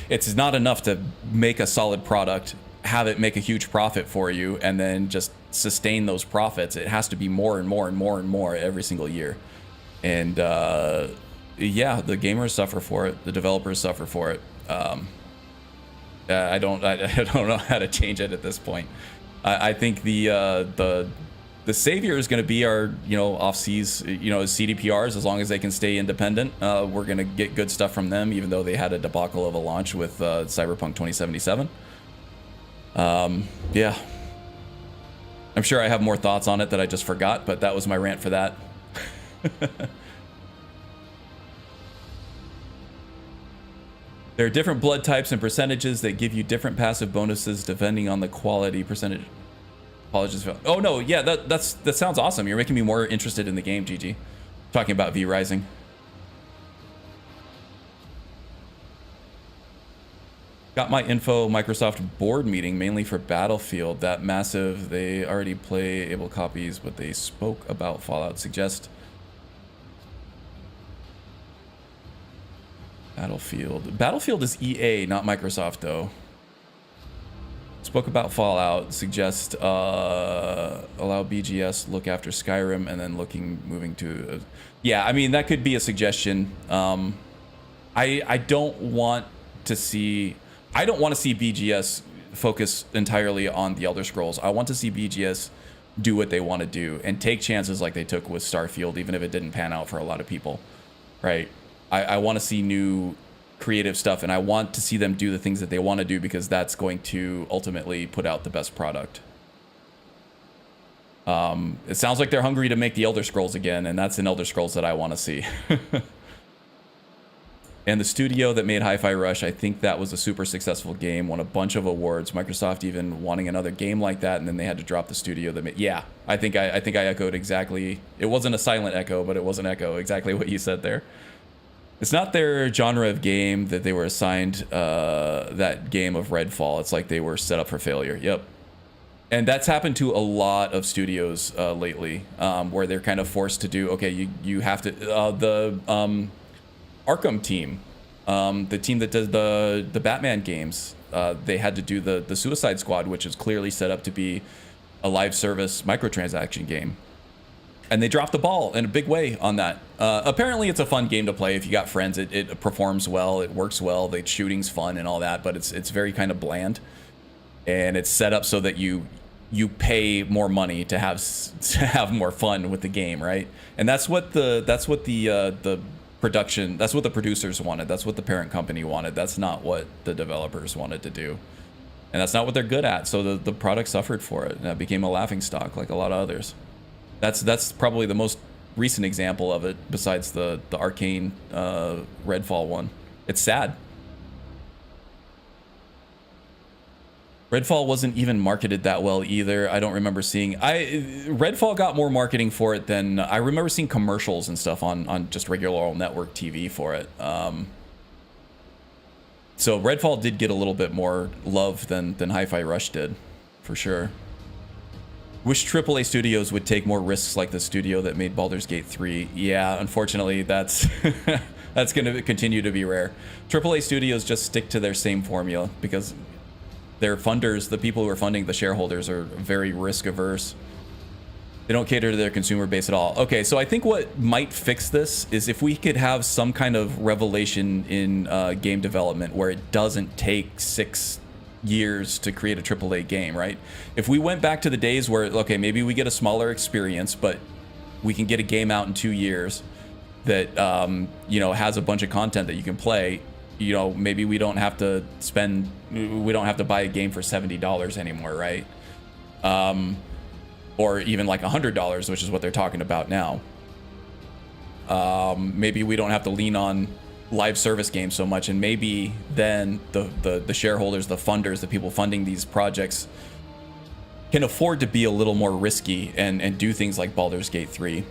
it's not enough to make a solid product, have it make a huge profit for you, and then just sustain those profits. It has to be more and more and more and more every single year. And yeah, the gamers suffer for it, the developers suffer for it. I don't know how to change it at this point. I think the savior is going to be our, you know, off-seas, you know, CDPRs. As long as they can stay independent, we're going to get good stuff from them, even though they had a debacle of a launch with Cyberpunk 2077. Yeah, I'm sure I have more thoughts on it that I just forgot, but that was my rant for that. There are different blood types and percentages that give you different passive bonuses depending on the quality percentage. Apologies for... Oh no, yeah, that sounds awesome. You're making me more interested in the game, GG. Talking about V Rising. Got my info Microsoft board meeting mainly for Battlefield. That massive, they already play able copies, but they spoke about Fallout. Suggest Battlefield. Battlefield is EA, not Microsoft, though. Spoke about Fallout. Suggest allow BGS look after Skyrim and then moving to. Yeah, I mean that could be a suggestion. I don't want to see BGS focus entirely on the Elder Scrolls. I want to see BGS do what they want to do and take chances like they took with Starfield, even if it didn't pan out for a lot of people, right? I want to see new creative stuff, and I want to see them do the things that they want to do because that's going to ultimately put out the best product. It sounds like they're hungry to make the Elder Scrolls again, and that's an Elder Scrolls that I want to see. And the studio that made Hi-Fi Rush, I think that was a super successful game, won a bunch of awards. Microsoft even wanting another game like that, and then they had to drop the studio that made. Yeah, I think I echoed exactly. It wasn't a silent echo, but it was an echo. Exactly what you said there. It's not their genre of game that they were assigned that game of Redfall. It's like they were set up for failure. Yep. And that's happened to a lot of studios lately, where they're kind of forced to do, okay, you have to, the Arkham team, the team that does the Batman games, they had to do the Suicide Squad, which is clearly set up to be a live service microtransaction game. And they dropped the ball in a big way on that. Apparently, it's a fun game to play if you got friends. It performs well, it works well, the shooting's fun and all that, but it's very kind of bland. And it's set up so that you pay more money to have more fun with the game, right? And that's what the production, that's what the producers wanted. That's what the parent company wanted. That's not what the developers wanted to do. And that's not what they're good at. So the product suffered for it. And it became a laughingstock like a lot of others. That's probably the most recent example of it, besides the Arcane Redfall one. It's sad. Redfall wasn't even marketed that well either. I don't remember seeing. Redfall got more marketing for it than I remember seeing commercials and stuff on just regular old network TV for it. So Redfall did get a little bit more love than Hi-Fi Rush did, for sure. Wish AAA studios would take more risks like the studio that made Baldur's Gate 3. Yeah, unfortunately, that's that's going to continue to be rare. AAA studios just stick to their same formula because their funders, the people who are funding the shareholders, are very risk averse. They don't cater to their consumer base at all. Okay, so I think what might fix this is if we could have some kind of revelation in game development where it doesn't take 6 years to create a AAA game, right? If we went back to the days where, okay, maybe we get a smaller experience, but we can get a game out in 2 years that, you know, has a bunch of content that you can play. You know, maybe we don't have to buy a game for $70 anymore, right? Or even like $100, which is what they're talking about now. Maybe we don't have to lean on live service games so much, and maybe then the shareholders, the funders, the people funding these projects can afford to be a little more risky and do things like Baldur's Gate 3,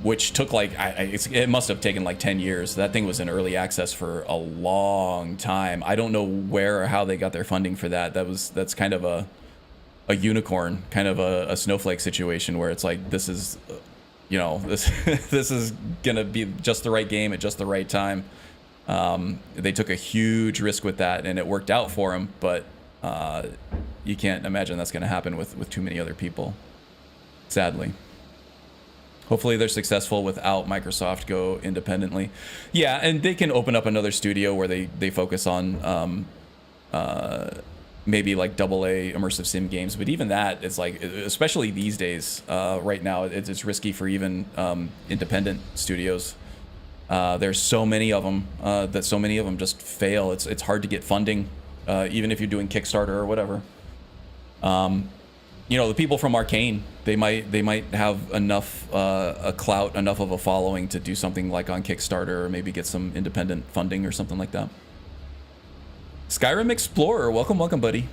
which took like it must have taken like 10 years. That thing was in early access for a long time. I don't know where or how they got their funding for that. That's kind of a unicorn, kind of a snowflake situation where it's like, this is, you know, this is gonna be just the right game at just the right time. They took a huge risk with that, and it worked out for them. But you can't imagine that's gonna happen with too many other people, sadly. Hopefully they're successful without Microsoft go independently. Yeah, and they can open up another studio where they focus on maybe like AA immersive sim games, but even that, it's like, especially these days, right now, it's risky for even independent studios. There's so many of them that so many of them just fail. It's hard to get funding, even if you're doing Kickstarter or whatever. You know, the people from Arcane, they might have enough a clout, enough of a following to do something like on Kickstarter, or maybe get some independent funding or something like that. Skyrim Explorer, welcome, buddy.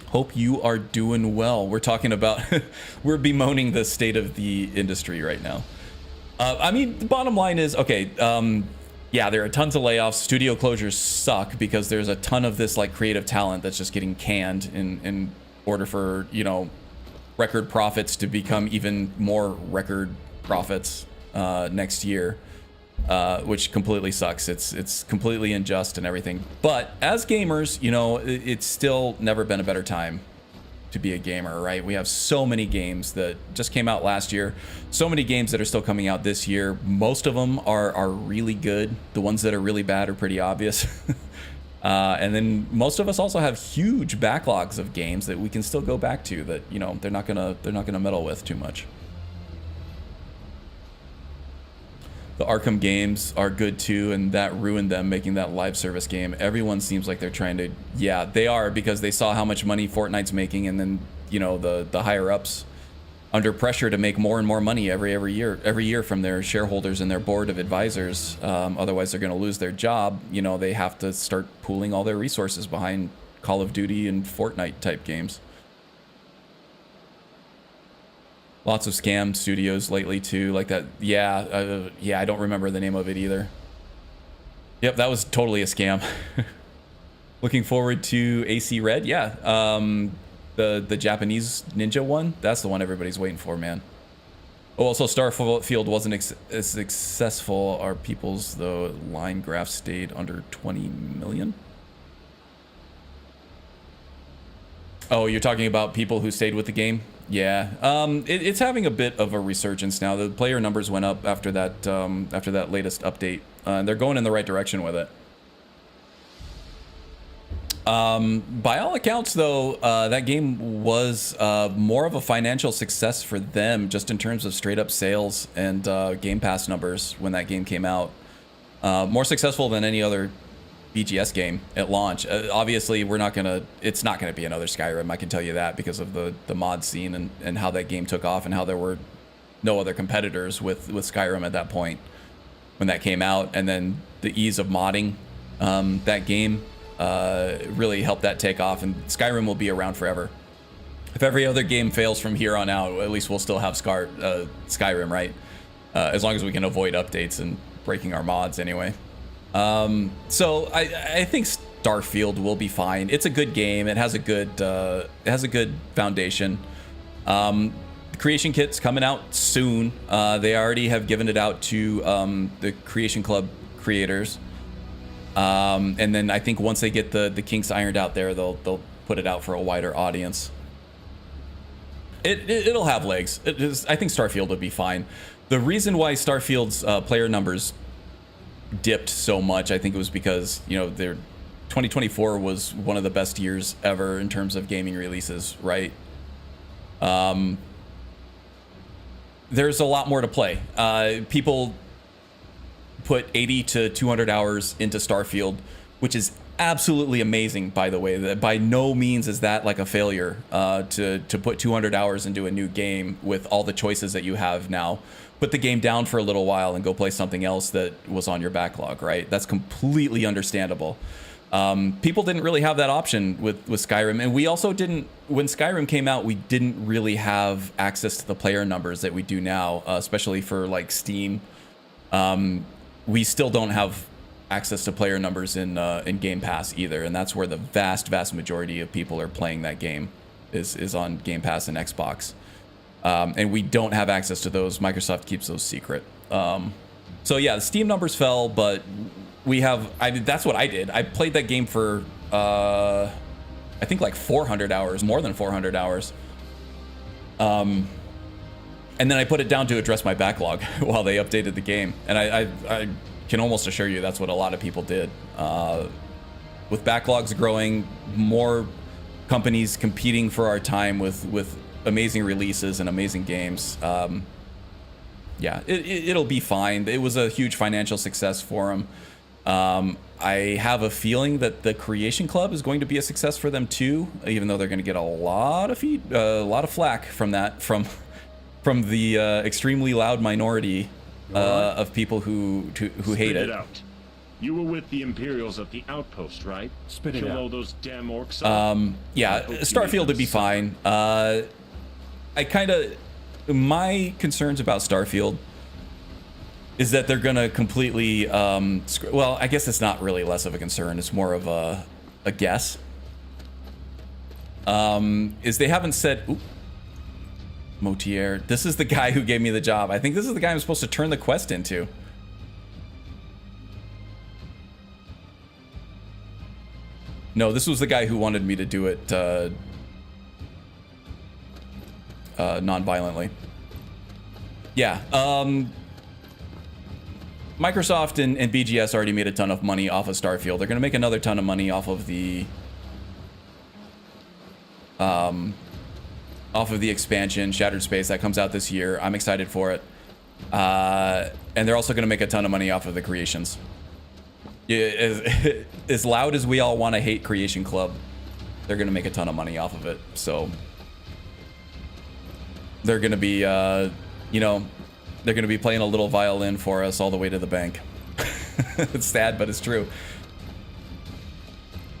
Hope you are doing well. We're talking about, we're bemoaning the state of the industry right now. I mean, the bottom line is, okay, yeah, there are tons of layoffs. Studio closures suck because there's a ton of this like creative talent that's just getting canned in order for, you know, record profits to become even more record profits next year. Which completely sucks. It's completely unjust and everything. But as gamers, you know, it's still never been a better time to be a gamer, right? We have so many games that just came out last year, so many games that are still coming out this year. Most of them are really good. The ones that are really bad are pretty obvious. And then most of us also have huge backlogs of games that we can still go back to that, you know, they're not gonna meddle with too much. The Arkham games are good too, and that ruined them making that live service game. Everyone seems like they're trying to, yeah, they are, because they saw how much money Fortnite's making, and then, you know, the higher ups under pressure to make more and more money every year from their shareholders and their board of advisors. Otherwise, they're going to lose their job. You know, they have to start pooling all their resources behind Call of Duty and Fortnite type games. Lots of scam studios lately too, like that. Yeah, I don't remember the name of it either. Yep, that was totally a scam. Looking forward to AC Red. Yeah, the Japanese ninja one. That's the one everybody's waiting for, man. Oh, also Starfield wasn't as successful. Our people's the line graph stayed under 20 million. Oh, you're talking about people who stayed with the game? Yeah, it's having a bit of a resurgence now. The player numbers went up after that latest update. They're going in the right direction with it. By all accounts, though, that game was more of a financial success for them, just in terms of straight up sales and Game Pass numbers when that game came out. More successful than any other BGS game at launch. Obviously, it's not gonna be another Skyrim, I can tell you that, because of the mod scene and how that game took off, and how there were no other competitors with Skyrim at that point when that came out, and then the ease of modding that game. really helped that take off, and Skyrim will be around forever. If every other game fails from here on out, at least we'll still have Skyrim, right? As long as we can avoid updates and breaking our mods anyway. So I think Starfield will be fine. It's a good game. It has a good foundation. The Creation Kit's coming out soon. They already have given it out to the Creation Club creators. And then I think once they get the kinks ironed out there, they'll put it out for a wider audience. It'll have legs. I think Starfield would be fine. The reason why Starfield's player numbers dipped so much, I think it was because, you know, their 2024 was one of the best years ever in terms of gaming releases, right? There's a lot more to play. People put 80 to 200 hours into Starfield, which is absolutely amazing, by the way. That by no means is that like a failure to put 200 hours into a new game with all the choices that you have now. Put the game down for a little while and go play something else that was on your backlog, right? That's completely understandable. People didn't really have that option with Skyrim, and we also didn't, when Skyrim came out, we didn't really have access to the player numbers that we do now, especially for like Steam. We still don't have access to player numbers in Game Pass either, and that's where the vast majority of people are playing that game is on Game Pass and Xbox. And we don't have access to those. Microsoft keeps those secret. So yeah, the Steam numbers fell, but we have, that's what I did. I played that game for, I think like 400 hours, more than 400 hours. And then I put it down to address my backlog while they updated the game. And I can almost assure you that's what a lot of people did. With backlogs growing, more companies competing for our time with amazing releases and amazing games. Yeah, it'll be fine. It was a huge financial success for them. I have a feeling that the Creation Club is going to be a success for them too, even though they're going to get a lot of flack from that, from the extremely loud minority of people who hate it. Out. You were with the Imperials at the outpost, right? Spit it Kill out. all those damn orcs. Yeah, Starfield would be fine. My concerns about Starfield is that they're gonna completely well, I guess it's not really less of a concern, it's more of a guess. Is they haven't said, oop, Motier, this is the guy who gave me the job. I think this is the guy I'm supposed to turn the quest into. No, this was the guy who wanted me to do it non-violently. Yeah, Microsoft and BGS already made a ton of money off of Starfield. They're gonna make another ton of money off of the expansion, Shattered Space, that comes out this year. I'm excited for it. And they're also gonna make a ton of money off of the creations. As loud as we all want to hate Creation Club, they're gonna make a ton of money off of it. So they're gonna be, they're gonna be playing a little violin for us all the way to the bank. It's sad, but it's true.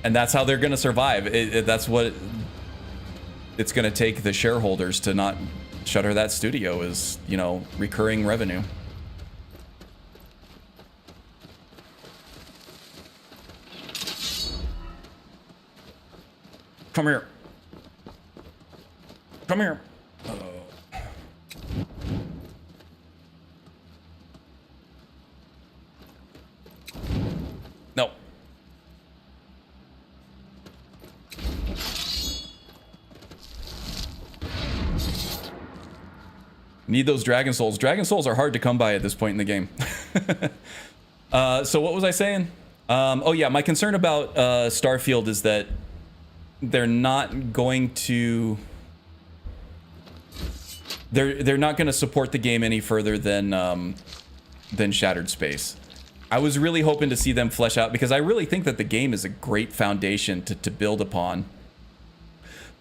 And that's how they're gonna survive. That's what it's gonna take the shareholders to not shutter that studio, is, recurring revenue. Come here. Come here. No. Need those Dragon Souls. Dragon Souls are hard to come by at this point in the game. So what was I saying? Oh yeah, my concern about Starfield is that they're not going to they're not going to support the game any further than Shattered Space. I was really hoping to see them flesh out, because I really think that the game is a great foundation to build upon.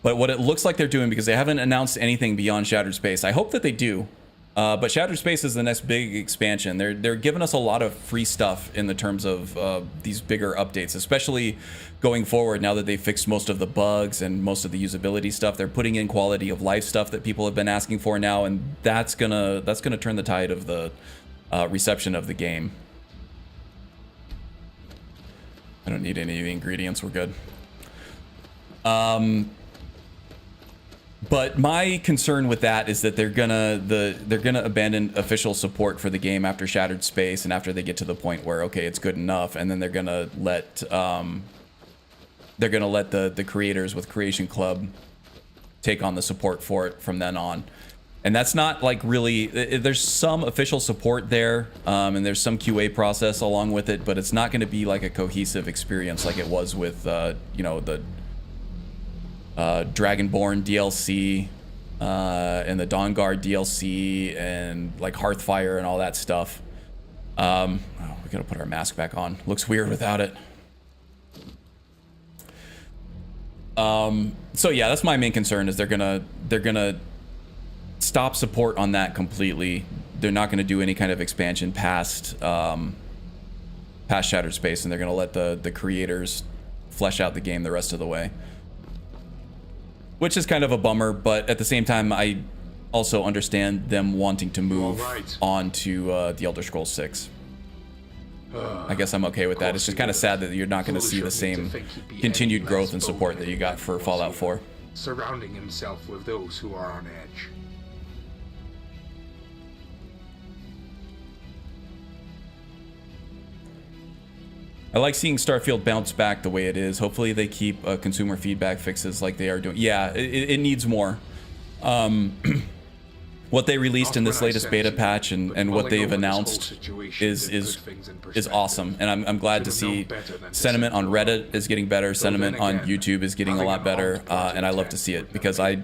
But what it looks like they're doing, because they haven't announced anything beyond Shattered Space, I hope that they do. But Shattered Space is the next big expansion. They're giving us a lot of free stuff in the terms of these bigger updates, especially going forward now that they fixed most of the bugs and most of the usability stuff. They're putting in quality of life stuff that people have been asking for now, and that's gonna turn the tide of the reception of the game. I don't need any of the ingredients. We're good. But my concern with that is that they're gonna abandon official support for the game after Shattered Space and after they get to the point where, okay, it's good enough, and then they're gonna let the creators with Creation Club take on the support for it from then on. And that's not like really, there's some official support there, and there's some QA process along with it, but it's not going to be like a cohesive experience like it was with you know, the Dragonborn DLC and the Dawnguard DLC and like Hearthfire and all that stuff. Oh, we gotta put our mask back on. Looks weird without it. So yeah, that's my main concern, is they're gonna stop support on that completely. They're not gonna do any kind of expansion past Shattered Space, and they're gonna let the creators flesh out the game the rest of the way. Which is kind of a bummer, but at the same time, I also understand them wanting to move on to the Elder Scrolls 6. I guess I'm okay with that. It's just kind of sad that you're not going to see the same continued growth and support that you got for Fallout 4. Surrounding himself with those who are on edge. I like seeing Starfield bounce back the way it is. Hopefully they keep consumer feedback fixes like they are doing. Yeah, it needs more. What they released in this latest beta patch and what they've announced is awesome. And I'm glad to see sentiment on Reddit is getting better. Sentiment on YouTube is getting a lot better. And I love to see it, because I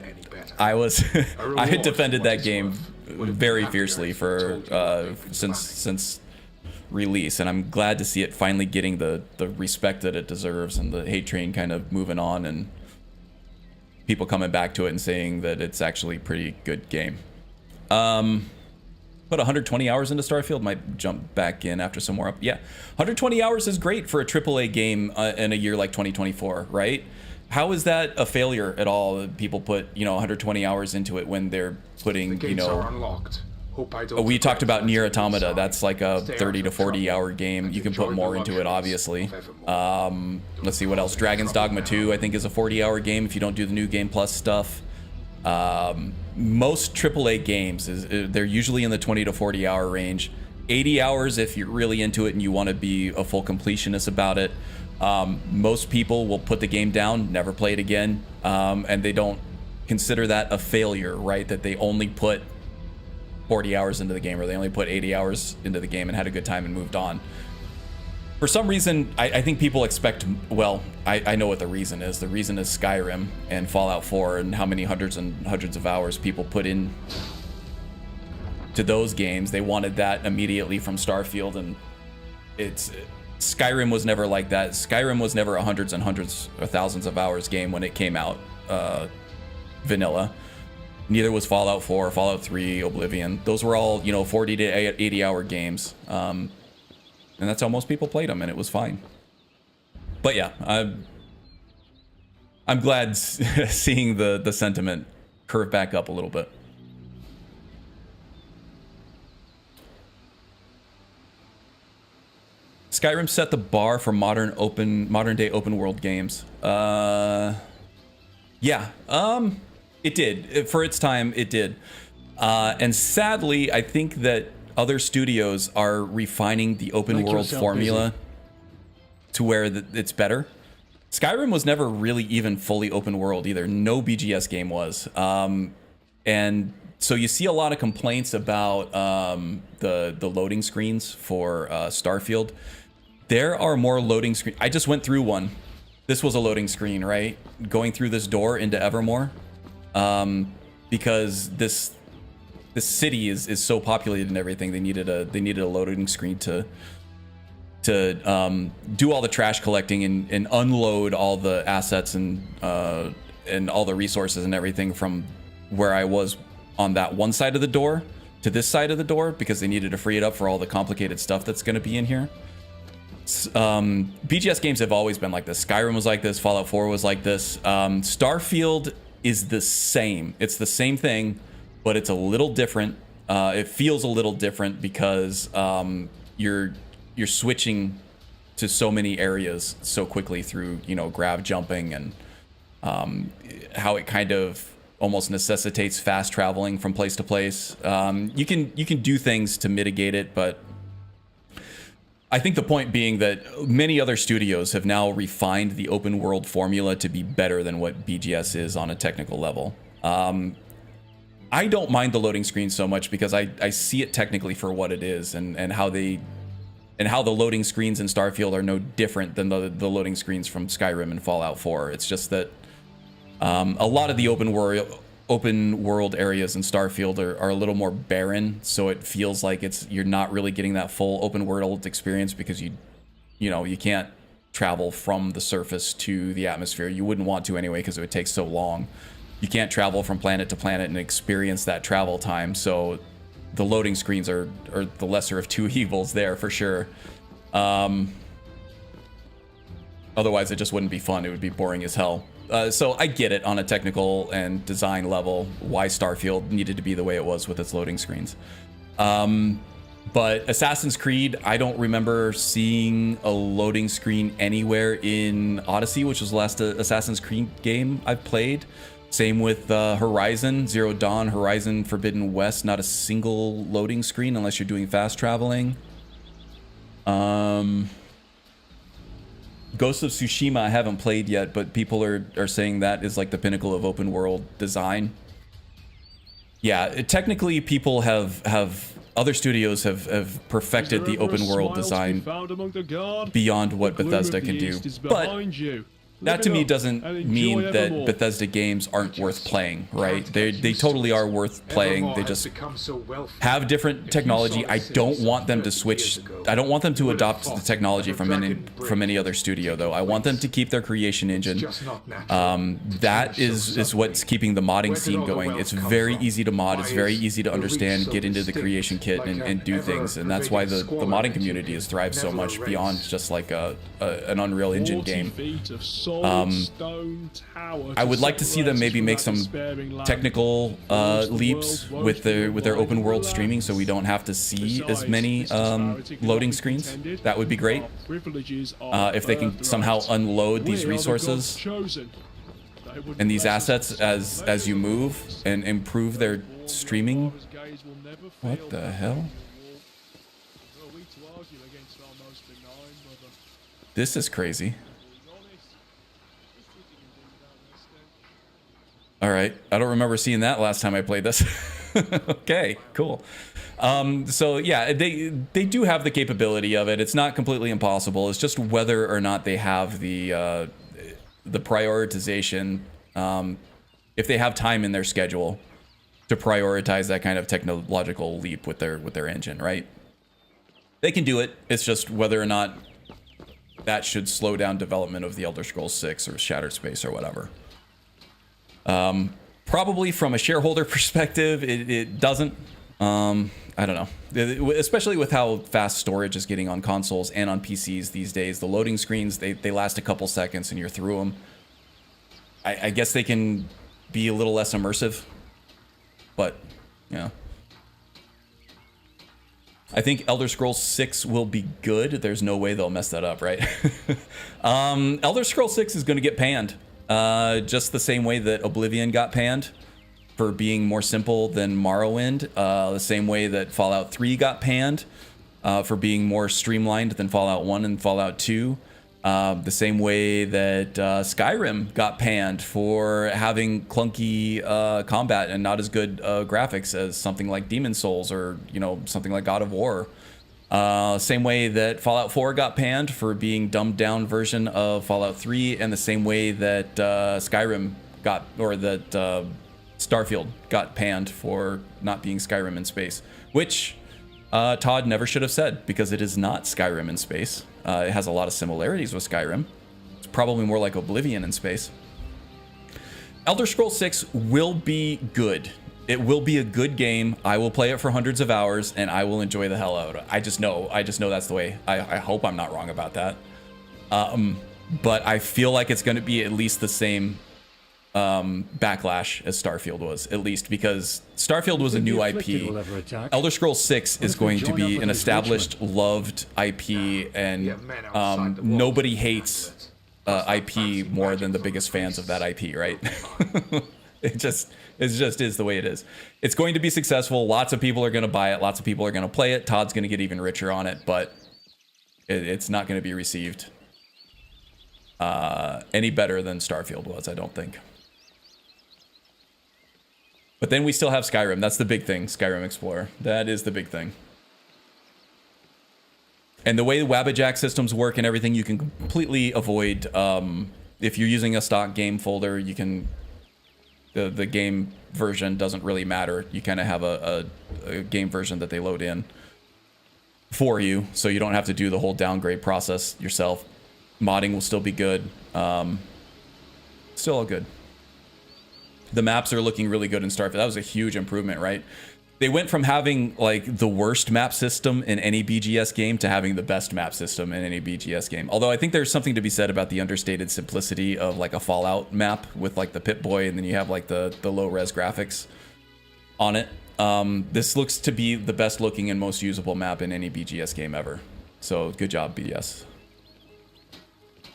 had defended that game very fiercely for since release, and I'm glad to see it finally getting the respect that it deserves, and the hate train kind of moving on, and people coming back to it and saying that it's actually a pretty good game. Put 120 hours into Starfield, might jump back in after some more up. Yeah, 120 hours is great for a AAA game in a year like 2024, right? How is that a failure at all? People put 120 hours into it when they're putting are unlocked. We talked about Nier Automata. That's like a 30 to 40 hour game. You can put more into it, obviously. Let's see what else. Dragon's Dogma 2, I think, is a 40-hour game if you don't do the New Game Plus stuff. Most AAA games, they're usually in the 20 to 40 hour range. 80 hours if you're really into it and you want to be a full completionist about it. Most people will put the game down, never play it again, and they don't consider that a failure, right? That they only put 40 hours into the game, or they only put 80 hours into the game and had a good time and moved on. For some reason, I think people expect, well, I know what the reason is. The reason is Skyrim and Fallout 4 and how many hundreds and hundreds of hours people put in to those games. They wanted that immediately from Starfield, and Skyrim was never like that. Skyrim was never a hundreds and hundreds or thousands of hours game when it came out vanilla. Neither was Fallout 4, Fallout 3, Oblivion. Those were all, 40 to 80 hour games. And that's how most people played them, and it was fine. But yeah, I'm glad seeing the sentiment curve back up a little bit. Skyrim set the bar for modern day open world games. Yeah. It did. For its time, it did. And sadly, I think that other studios are refining the open world formula to where it's better. Skyrim was never really even fully open world either. No BGS game was. And so you see a lot of complaints about the loading screens for Starfield. There are more loading screens. I just went through one. This was a loading screen, right? Going through this door into Evermore. Because this city is so populated and everything, they needed a loading screen to do all the trash collecting and unload all the assets and all the resources and everything from where I was on that one side of the door to this side of the door because they needed to free it up for all the complicated stuff that's going to be in here. BGS games have always been like this. Skyrim was like this. Fallout 4 was like this. Starfield is the same. It's the same thing, but it's a little different. It feels a little different because you're switching to so many areas so quickly through, you know, grav jumping and how it kind of almost necessitates fast traveling from place to place. You can do things to mitigate it, but I think the point being that many other studios have now refined the open world formula to be better than what BGS is on a technical level. I don't mind the loading screen so much because I see it technically for what it is, and how the loading screens in Starfield are no different than the loading screens from Skyrim and Fallout 4. It's just that a lot of the open world areas in Starfield are a little more barren, so it feels like you're not really getting that full open world experience because you can't travel from the surface to the atmosphere. You wouldn't want to anyway because it would take so long. You can't travel from planet to planet and experience that travel time, so the loading screens are the lesser of two evils there for sure. Otherwise it just wouldn't be fun. It would be boring as hell. So I get it on a technical and design level why Starfield needed to be the way it was with its loading screens. But Assassin's Creed, I don't remember seeing a loading screen anywhere in Odyssey, which was the last Assassin's Creed game I've played. Same with Horizon Zero Dawn, Horizon Forbidden West, not a single loading screen unless you're doing fast traveling. Ghost of Tsushima I haven't played yet, but people are saying that is like the pinnacle of open world design. Yeah, technically people have other studios have perfected the open world design beyond what Bethesda can do. But that to me doesn't mean that Bethesda games aren't worth playing, right? They totally are worth playing. They just have different technology. I don't want them to switch. I don't want them to adopt the technology from any other studio, though. I want them to keep their creation engine. That is what's keeping the modding scene going. It's very easy to mod. It's very easy to understand, get into the creation kit and do things. And that's why the modding community has thrived so much beyond just like an Unreal Engine game. I would like to see them maybe make some technical leaps with their open world streaming, so we don't have to see as many loading screens. That would be great. If they can somehow unload these resources and these assets as you move and improve their streaming. What the hell? This is crazy. All right, I don't remember seeing that last time I played this. Okay, cool. So yeah, they do have the capability of it. It's not completely impossible. It's just whether or not they have the prioritization, if they have time in their schedule to prioritize that kind of technological leap with their engine, right? They can do it. It's just whether or not that should slow down development of the Elder Scrolls 6 or Shattered Space or whatever. Probably from a shareholder perspective, it doesn't. I don't know. Especially with how fast storage is getting on consoles and on PCs these days. The loading screens, they last a couple seconds and you're through them. I guess they can be a little less immersive. But, yeah. I think Elder Scrolls 6 will be good. There's no way they'll mess that up, right? Elder Scrolls 6 is going to get panned. Just the same way that Oblivion got panned for being more simple than Morrowind. The same way that Fallout 3 got panned for being more streamlined than Fallout 1 and Fallout 2. The same way that Skyrim got panned for having clunky combat and not as good graphics as something like Demon's Souls or, you know, something like God of War. Same way that Fallout 4 got panned for being dumbed down version of Fallout 3, and the same way that Skyrim got, or that Starfield got panned for not being Skyrim in space, which Todd never should have said, because it is not Skyrim in space. It has a lot of similarities with Skyrim. It's probably more like Oblivion in space. Elder Scrolls 6 will be good. It will be a good game. I will play it for hundreds of hours, and I will enjoy the hell out of it. I just know that's the way. I hope I'm not wrong about that. But I feel like it's going to be at least the same backlash as Starfield was, at least, because Starfield was a new IP. Elder Scrolls 6 is going to be an established, loved IP, and nobody hates IP more than the biggest fans of that IP, right? It just is the way it is. It's going to be successful. Lots of people are going to buy it. Lots of people are going to play it. Todd's going to get even richer on it, but it's not going to be received any better than Starfield was, I don't think. But then we still have Skyrim. That's the big thing, Skyrim Explorer. That is the big thing. And the way the Wabbajack systems work and everything, you can completely avoid, if you're using a stock game folder, you can, the game version doesn't really matter. You kind of have a game version that they load in for you, so you don't have to do the whole downgrade process yourself. Modding will still be good. Still all good. The maps are looking really good in Starfield. That was a huge improvement, right? They went from having like the worst map system in any BGS game to having the best map system in any BGS game. Although I think there's something to be said about the understated simplicity of like a Fallout map with like the Pip-Boy, and then you have like the low res graphics on it. This looks to be the best looking and most usable map in any BGS game ever. So good job, BS.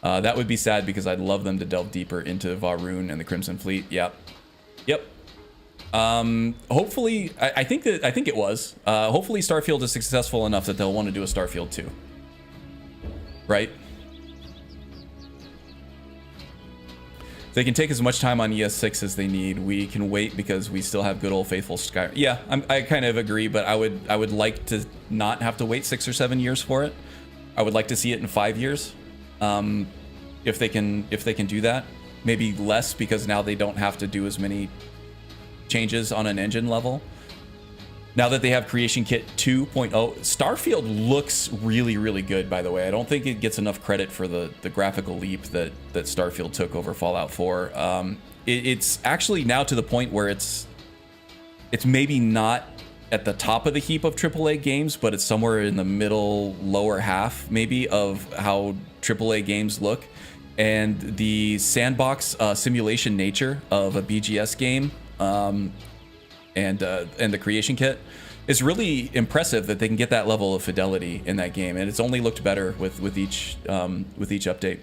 That would be sad because I'd love them to delve deeper into Varun and the Crimson Fleet. Yep. Hopefully, I think it was. Hopefully Starfield is successful enough that they'll want to do a Starfield 2. Right? They can take as much time on ES6 as they need. We can wait because we still have good old faithful Skyrim. Yeah, I kind of agree, but I would like to not have to wait 6 or 7 years for it. I would like to see it in 5 years. If they can do that. Maybe less, because now they don't have to do as many changes on an engine level. Now that they have Creation Kit 2.0, Starfield looks really, really good, by the way. I don't think it gets enough credit for the graphical leap that Starfield took over Fallout 4. It's actually now to the point where it's maybe not at the top of the heap of AAA games, but it's somewhere in the middle, lower half, maybe, of how AAA games look. And the sandbox simulation nature of a BGS game and the Creation Kit is really impressive that they can get that level of fidelity in that game, and it's only looked better with each update.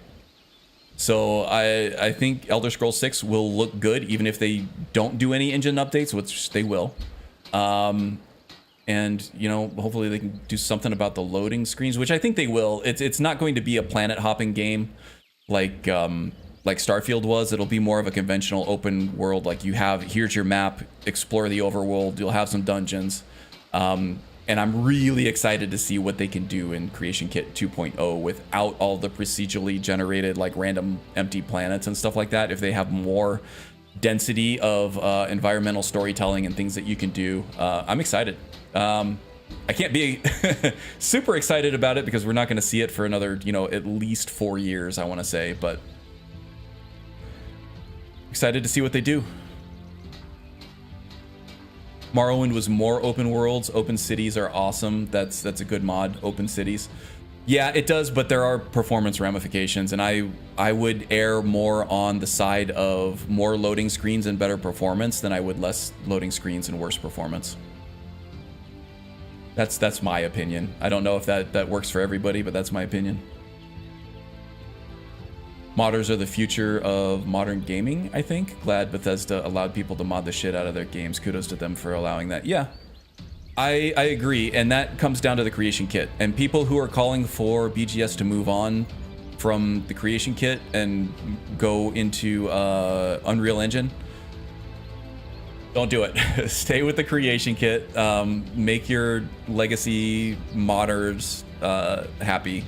So I think Elder Scrolls 6 will look good even if they don't do any engine updates, which they will. And you know, hopefully they can do something about the loading screens, which I think they will. It's not going to be a planet hopping game like Starfield was. It'll be more of a conventional open world. Like, here's your map, explore the overworld. You'll have some dungeons, and I'm really excited to see what they can do in Creation Kit 2.0 without all the procedurally generated like random empty planets and stuff like that. If they have more density of environmental storytelling and things that you can do, I'm excited. I can't be super excited about it because we're not going to see it for another, at least 4 years, I want to say, but excited to see what they do. Morrowind was more open worlds. Open cities are awesome. That's a good mod, open cities. Yeah, it does, but there are performance ramifications, and I would err more on the side of more loading screens and better performance than I would less loading screens and worse performance. That's my opinion. I don't know if that works for everybody, but that's my opinion. Modders are the future of modern gaming, I think. Glad Bethesda allowed people to mod the shit out of their games. Kudos to them for allowing that. Yeah, I agree, and that comes down to the Creation Kit. And people who are calling for BGS to move on from the Creation Kit and go into Unreal Engine, don't do it. Stay with the Creation Kit. Make your legacy modders happy.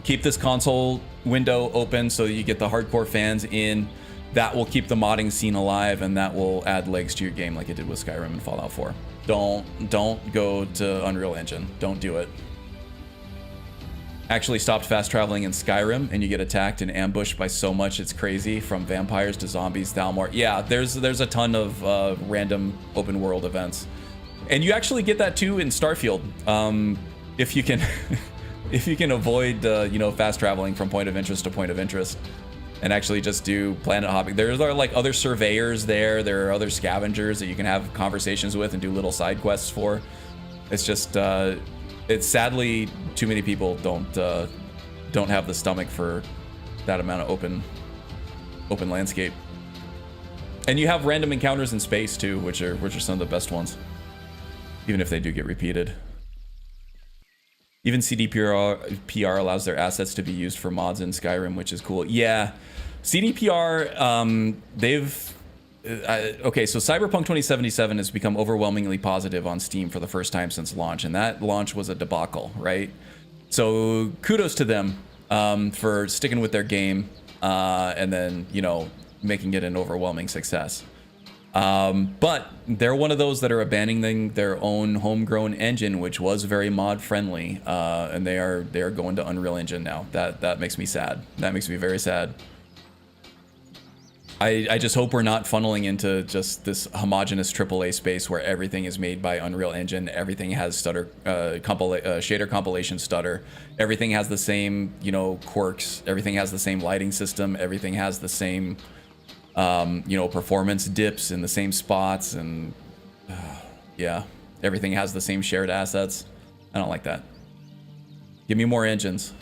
Keep this console window open so that you get the hardcore fans in. That will keep the modding scene alive, and that will add legs to your game like it did with Skyrim and Fallout 4. Don't go to Unreal Engine. Don't do it. actually stopped fast traveling in Skyrim, and you get attacked and ambushed by so much it's crazy, from vampires to zombies, Thalmor. Yeah, there's a ton of random open world events, and you actually get that too in Starfield, if you can if you can avoid fast traveling from point of interest to point of interest, and actually just do planet hopping. There are like other surveyors there. There are other scavengers that you can have conversations with and do little side quests for. It's just it's sadly too many people don't have the stomach for that amount of open landscape. And you have random encounters in space too, which are some of the best ones, even if they do get repeated. Even CDPR allows their assets to be used for mods in Skyrim, which is cool. Yeah, CDPR, okay, so Cyberpunk 2077 has become overwhelmingly positive on Steam for the first time since launch, and that launch was a debacle, right? So kudos to them for sticking with their game and then, making it an overwhelming success. But they're one of those that are abandoning their own homegrown engine, which was very mod friendly, and they are going to Unreal Engine now. That makes me sad. That makes me very sad. I just hope we're not funneling into just this homogenous AAA space where everything is made by Unreal Engine. Everything has stutter, shader compilation stutter. Everything has the same, quirks. Everything has the same lighting system. Everything has the same, performance dips in the same spots. And yeah, everything has the same shared assets. I don't like that. Give me more engines.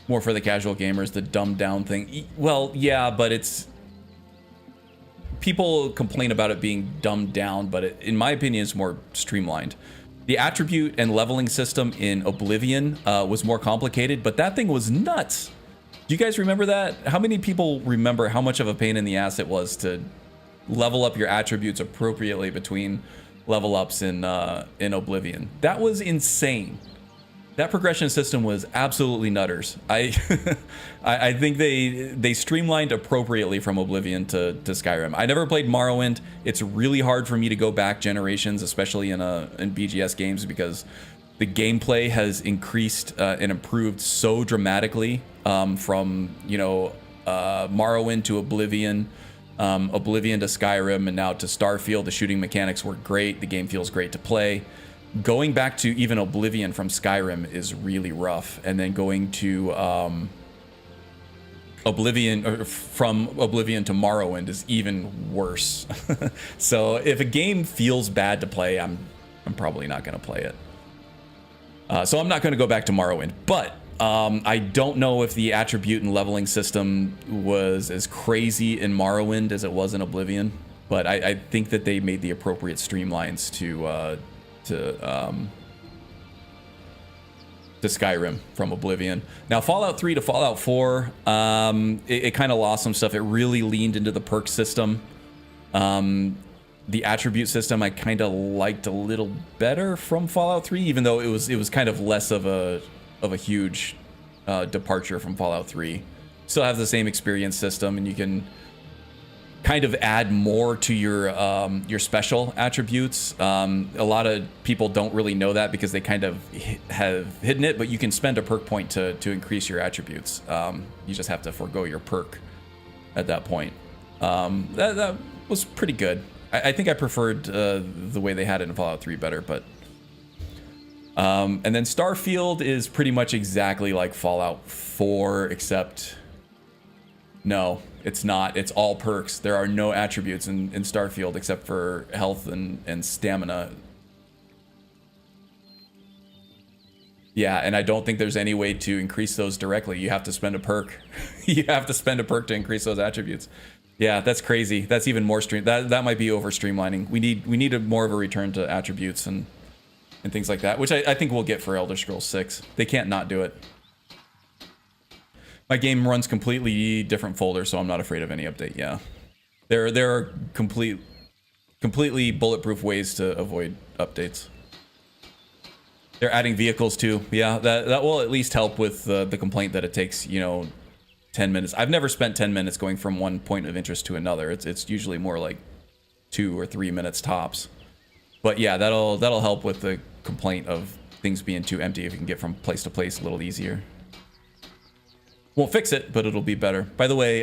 More for the casual gamers, the dumbed down thing. Well, yeah, but it's... People complain about it being dumbed down, but in my opinion, it's more streamlined. The attribute and leveling system in Oblivion was more complicated, but that thing was nuts. Do you guys remember that? How many people remember how much of a pain in the ass it was to level up your attributes appropriately between level ups in Oblivion? That was insane. That progression system was absolutely nutters. I think they streamlined appropriately from Oblivion to Skyrim. I never played Morrowind. It's really hard for me to go back generations, especially in BGS games, because the gameplay has increased and improved so dramatically from Morrowind to Oblivion, Oblivion to Skyrim, and now to Starfield. The shooting mechanics work great. The game feels great to play. Going back to even Oblivion from Skyrim is really rough, and then going to from Oblivion to Morrowind is even worse. So if a game feels bad to play, I'm probably not going to play it. So I'm not going to go back to Morrowind, but I don't know if the attribute and leveling system was as crazy in Morrowind as it was in Oblivion, but I think that they made the appropriate streamlines to Skyrim from Oblivion. Now Fallout 3 to Fallout 4, it kind of lost some stuff. It really leaned into the perk system. The attribute system I kind of liked a little better from Fallout 3, even though it was kind of less of a huge departure from Fallout 3. Still has the same experience system, and you can kind of add more to your special attributes. A lot of people don't really know that because they kind of have hidden it, but you can spend a perk point to increase your attributes. You just have to forego your perk at that point. That was pretty good. I think I preferred the way they had it in Fallout 3 better, but and then Starfield is pretty much exactly like Fallout 4, except no, it's not. It's all perks. There are no attributes in Starfield except for health and stamina. Yeah, and I don't think there's any way to increase those directly. You have to spend a perk. You have to spend a perk to increase those attributes. Yeah, that's crazy. That's even more that might be over streamlining. We need more of a return to attributes and things like that, which I think we'll get for Elder Scrolls 6. They can't not do it. My game runs completely different folder, so I'm not afraid of any update. Yeah, there are completely bulletproof ways to avoid updates. They're adding vehicles too. Yeah, that will at least help with the complaint that it takes 10 minutes. I've never spent 10 minutes going from one point of interest to another. It's usually more like 2 or 3 minutes tops. But yeah, that'll help with the complaint of things being too empty if you can get from place to place a little easier. Won't fix it, but it'll be better. By the way,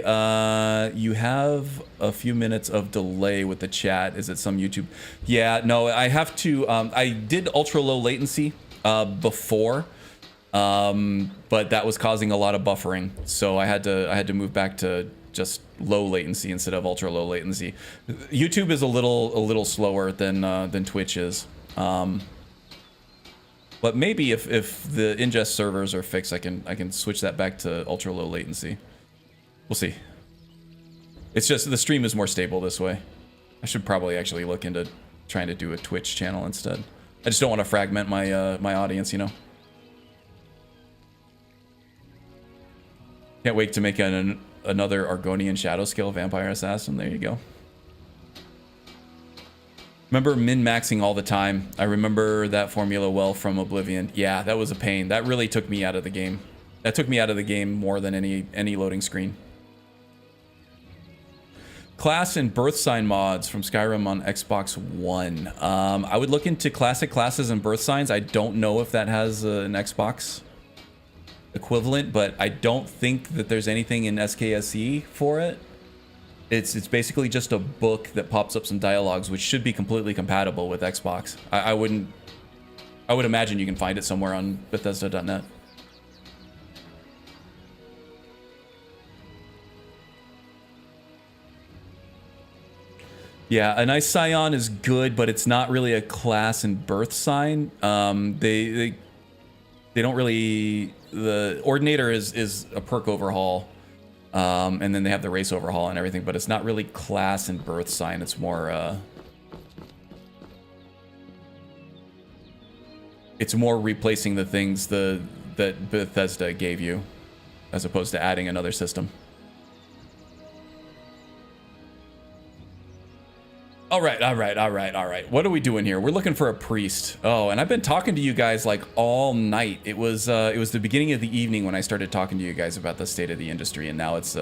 you have a few minutes of delay with the chat. Is it some YouTube? Yeah, no, I have to. I did ultra low latency before, but that was causing a lot of buffering, so I had to move back to just low latency instead of ultra low latency. YouTube is a little slower than Twitch is. But maybe if the ingest servers are fixed, I can switch that back to ultra low latency. We'll see. It's just the stream is more stable this way. I should probably actually look into trying to do a Twitch channel instead. I just don't want to fragment my my audience, you know. Can't wait to make another Argonian Shadow Scale Vampire Assassin. There you go. Remember min-maxing all the time. I remember that formula well from Oblivion. Yeah, that was a pain. That really took me out of the game. That took me out of the game more than any loading screen. Class and birth sign mods from Skyrim on Xbox One. I would look into classic classes and birth signs. I don't know if that has an Xbox equivalent, but I don't think that there's anything in SKSE for it. It's basically just a book that pops up some dialogues, which should be completely compatible with Xbox. I would imagine you can find it somewhere on Bethesda.net. Yeah, a nice scion is good, but it's not really a class and birth sign. They don't really. The Ordinator is a perk overhaul. And then they have the race overhaul and everything, but it's not really class and birth sign. It's more, it's more replacing the things that Bethesda gave you, as opposed to adding another system. All right. What are we doing here? We're looking for a priest. Oh, and I've been talking to you guys like all night. It was the beginning of the evening when I started talking to you guys about the state of the industry, and now it's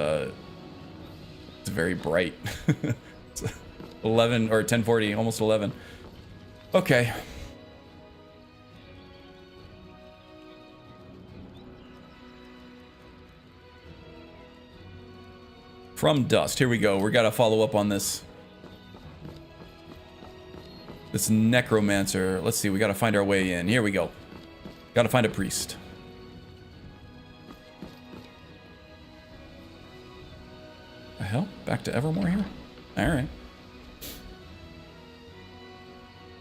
very bright. It's 11 or 10:40, almost 11. Okay. From Dust. Here we go. We got to follow up on this. This necromancer. Let's see, we gotta find our way in. Here we go. Gotta find a priest. The hell? Back to Evermore here? Alright.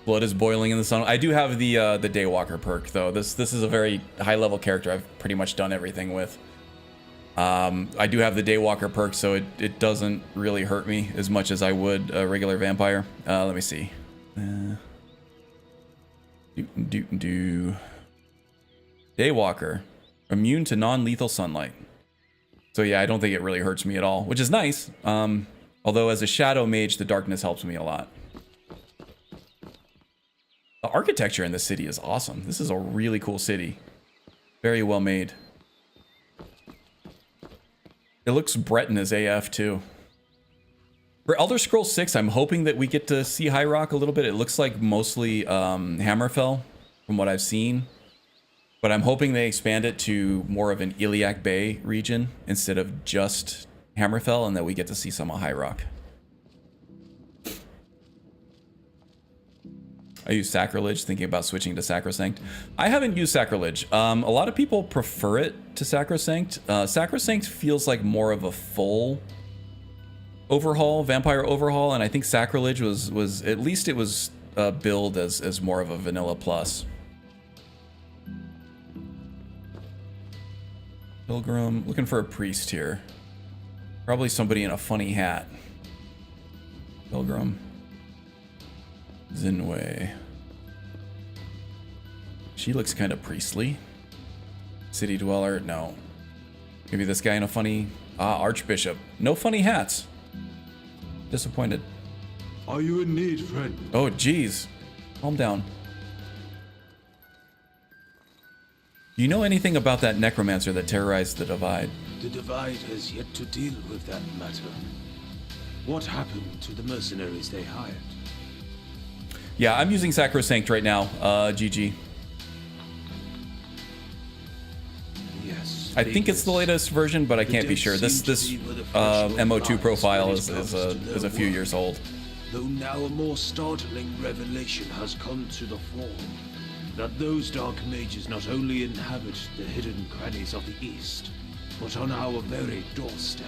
Blood is boiling in the sun. I do have the Daywalker perk, though. This is a very high-level character I've pretty much done everything with. I do have the Daywalker perk, so it doesn't really hurt me as much as I would a regular vampire. Let me see. Daywalker, immune to non-lethal sunlight. So yeah, I don't think it really hurts me at all, which is nice. Although as a shadow mage, the darkness helps me a lot. The architecture in this city is awesome. This is a really cool city. Very well made. It looks Breton as AF too. For Elder Scrolls 6, I'm hoping that we get to see High Rock a little bit. It looks like mostly Hammerfell, from what I've seen. But I'm hoping they expand it to more of an Iliac Bay region instead of just Hammerfell, and that we get to see some of High Rock. I use Sacrilege, thinking about switching to Sacrosanct. I haven't used Sacrilege. A lot of people prefer it to Sacrosanct. Sacrosanct feels like more of a full overhaul, vampire overhaul, and I think Sacrilege was at least it was billed as more of a vanilla plus. Pilgrim, looking for a priest here. Probably somebody in a funny hat. Pilgrim. Zinwei. She looks kind of priestly. City dweller, no. Maybe this guy in a funny archbishop. No funny hats. Disappointed. Are you in need, friend? Oh, geez. Calm down. Do you know anything about that necromancer that terrorized the Divide? The Divide has yet to deal with that matter. What happened to the mercenaries they hired? Yeah, I'm using Sacrosanct right now. GG. Yes. I think it's the latest version, but I can't be sure. This MO2 profile is a few years old. Though now a more startling revelation has come to the fore. That those dark mages not only inhabit the hidden crannies of the East, but on our very doorstep.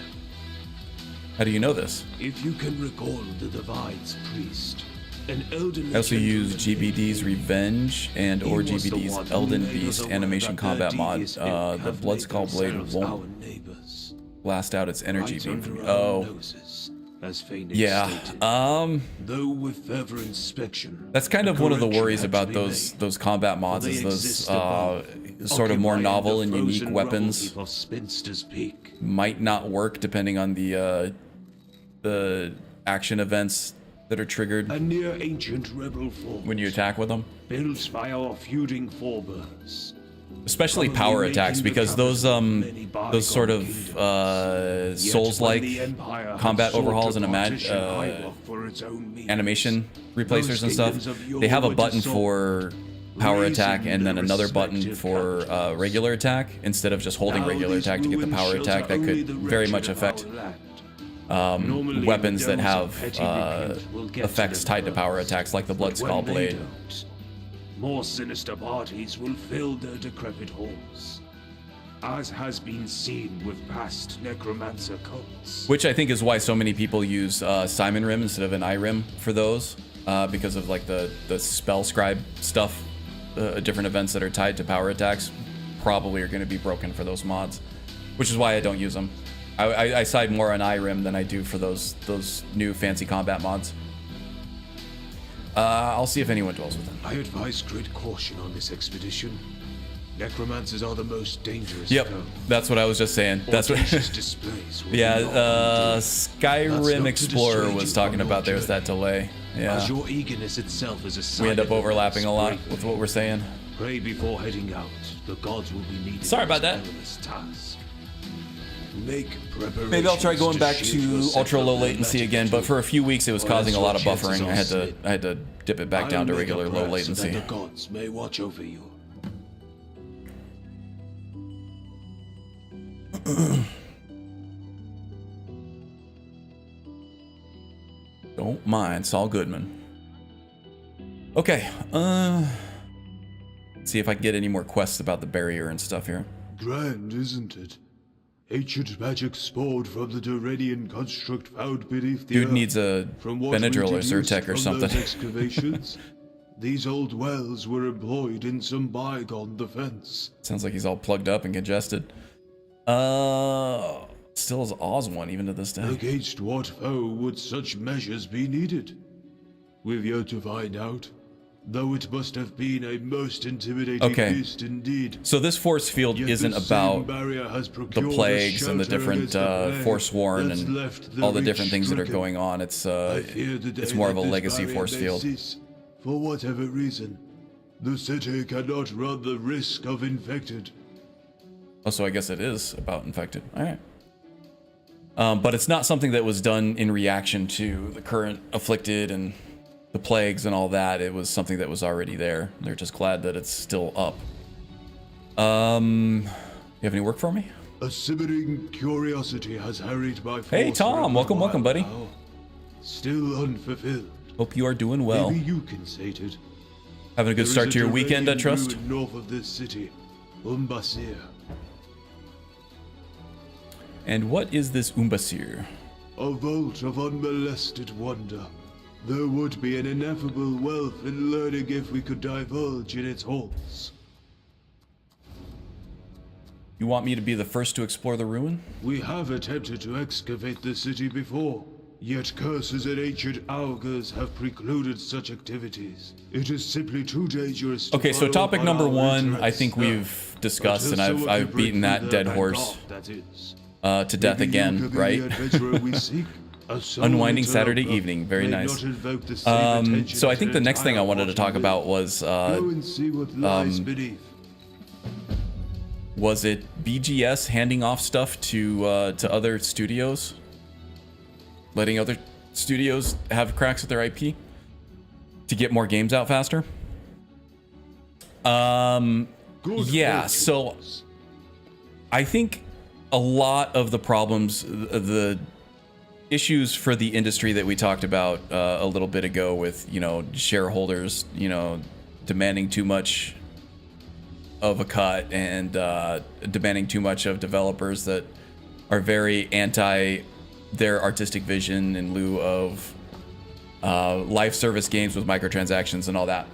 How do you know this? If you can recall the Divide's priest, an elderly... I also use gentleman GBD's Revenge and or GBD's Elden Beast animation combat mod. The Bloodskull Blade won't blast out its energy beam from... Oh. Yeah, though with further inspection, that's kind of one of the worries about those combat mods, is those sort of more novel and unique weapons might not work depending on the action events that are triggered a near ancient rebel force when you attack with them. Built by our feuding forebears. Especially power attacks, because those sort of Souls-like combat overhauls and animation replacers and stuff, they have a button for power attack and then another button for regular attack, instead of just holding regular attack to get the power attack. That could very much affect weapons that have effects tied to power attacks, like the Bloodskull Blade. More sinister parties will fill their decrepit halls, as has been seen with past necromancer cults. Which I think is why so many people use Simon Rim instead of an Irim for those, because of like the spell scribe stuff. Different events that are tied to power attacks probably are going to be broken for those mods, which is why I don't use them. I side more on Irim than I do for those new fancy combat mods. I'll see if anyone dwells with them. I advise great caution on this expedition. Necromancers are the most dangerous. Yep, that's what I was just saying. That's what. Yeah, Skyrim Explorer was talking about. There's that delay. Yeah. As your eagerness itself is a sign we end up overlapping a lot with what we're saying. Pray before heading out. The gods will be needed. Sorry about that. Maybe I'll try going back to ultra low latency again, but for a few weeks it was causing a lot of buffering. I had to dip it back down to regular low latency. The gods may watch over you. Don't mind Saul Goodman. Okay, let's see if I can get any more quests about the barrier and stuff here. Grand, isn't it? Ancient magic spawned from the Duranian construct found beneath the Dude earth. needs a Benadryl or Zyrtec or something. Excavations, these old wells were employed in some bygone defense. Sounds like he's all plugged up and congested. Still has Oz one even to this day. Against what foe would such measures be needed? We've yet to find out. Though it must have been a most intimidating beast indeed. So this force field isn't about the plagues and the different Forsworn and all the different things that are going on. It's more of a legacy force field. For whatever reason, the city cannot run the risk of infected. Oh, so I guess it is about infected. All right. But it's not something that was done in reaction to the current afflicted and the plagues and all that. It was something that was already there. They're just glad that it's still up. You have any work for me? A simmering curiosity has harried my force. Hey Tom, welcome, buddy. Now. Still unfulfilled. Hope you are doing well. Maybe you can sate it. Having a good start to your weekend, I trust. North of this city, Umbasir. And what is this Umbasir? A vault of unmolested wonder. There would be an ineffable wealth in learning if we could divulge in its halls. You want me to be the first to explore the ruin? We have attempted to excavate the city before, yet curses and ancient augurs have precluded such activities. It is simply too dangerous to Okay, so topic number one, I think we've discussed, and I've beaten that dead horse to death again, right? Unwinding Saturday evening, very nice. So I think the next thing I wanted to talk about was was it BGS handing off stuff to other studios, letting other studios have cracks at their IP? To get more games out faster? Yeah, so I think a lot of the problems, the issues for the industry that we talked about a little bit ago with, you know, shareholders, you know, demanding too much of a cut and demanding too much of developers that are very anti their artistic vision in lieu of live service games with microtransactions and all that.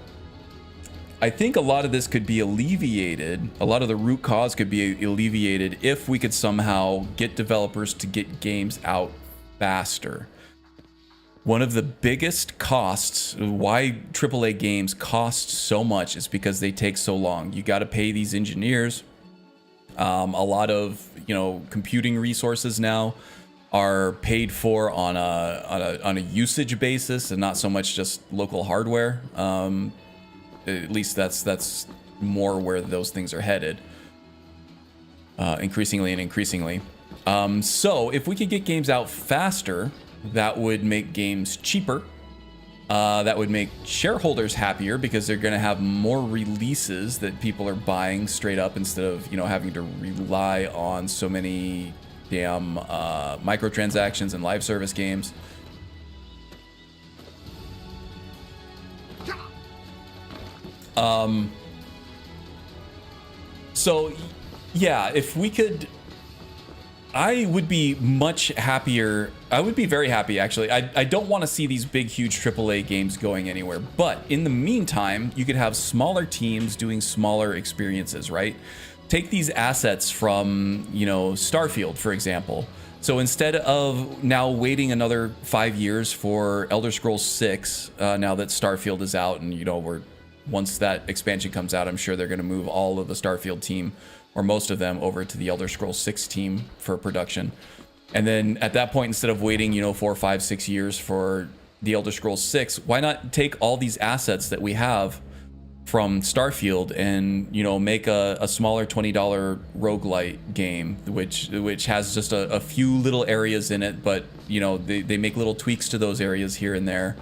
I think a lot of this could be alleviated. A lot of the root cause could be alleviated if we could somehow get developers to get games out faster. One of the biggest costs, why AAA games cost so much, is because they take so long. You got to pay these engineers. A lot of, you know, computing resources now are paid for on a usage basis and not so much just local hardware. At least that's more where those things are headed, increasingly and increasingly. So if we could get games out faster, that would make games cheaper. That would make shareholders happier because they're going to have more releases that people are buying straight up instead of, you know, having to rely on so many damn microtransactions and live service games. So yeah, if we could, I would be much happier. I would be very happy, actually. I don't want to see these big, huge AAA games going anywhere. But in the meantime, you could have smaller teams doing smaller experiences, right? Take these assets from, you know, Starfield, for example. So instead of now waiting another 5 years for Elder Scrolls 6, now that Starfield is out, and, you know, once that expansion comes out, I'm sure they're going to move all of the Starfield team, or most of them, over to the Elder Scrolls 6 team for production. And then at that point, instead of waiting, you know, 4, 5, 6 years for the Elder Scrolls 6, why not take all these assets that we have from Starfield and, you know, make a smaller $20 roguelite game, which has just a few little areas in it, but, you know, they make little tweaks to those areas here and there.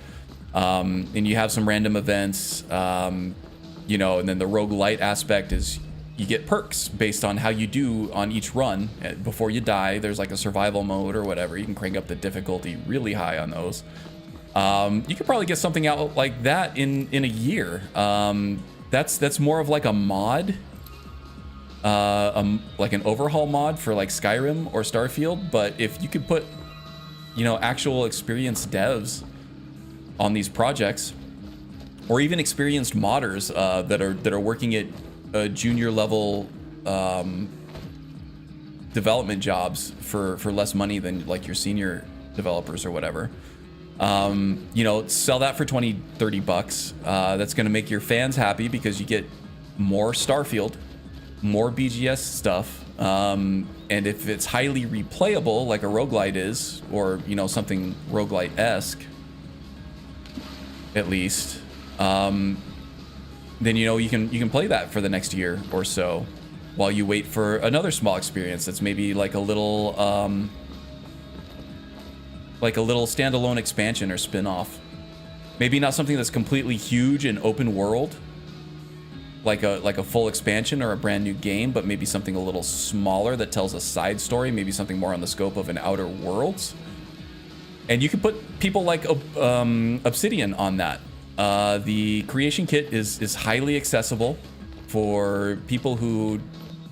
And you have some random events, you know, and then the roguelite aspect is you get perks based on how you do on each run. Before you die, there's like a survival mode or whatever. You can crank up the difficulty really high on those. You could probably get something out like that in a year. That's more of like a mod, like an overhaul mod for like Skyrim or Starfield. But if you could put, you know, actual experienced devs on these projects, or even experienced modders that are working at junior level development jobs for less money than like your senior developers or whatever. You know, sell that for 20, 30 bucks. That's going to make your fans happy because you get more Starfield, more BGS stuff. And if it's highly replayable, like a roguelite is, or, you know, something roguelite-esque, at least, then, you know, you can play that for the next year or so while you wait for another small experience that's maybe like a little standalone expansion or spin-off. Maybe not something that's completely huge and open world, like a full expansion or a brand new game, but maybe something a little smaller that tells a side story, maybe something more on the scope of an Outer Worlds. And you can put people like Obsidian on that. The creation kit is highly accessible for people who,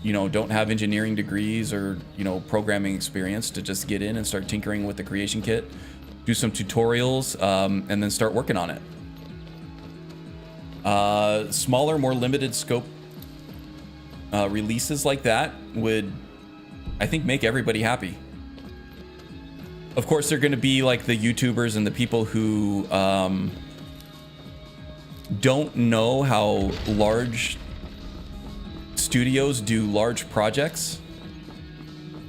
you know, don't have engineering degrees or, you know, programming experience, to just get in and start tinkering with the creation kit, do some tutorials, and then start working on it. Smaller, more limited scope releases like that would, I think, make everybody happy. Of course, they're going to be like the YouTubers and the people who don't know how large studios do large projects,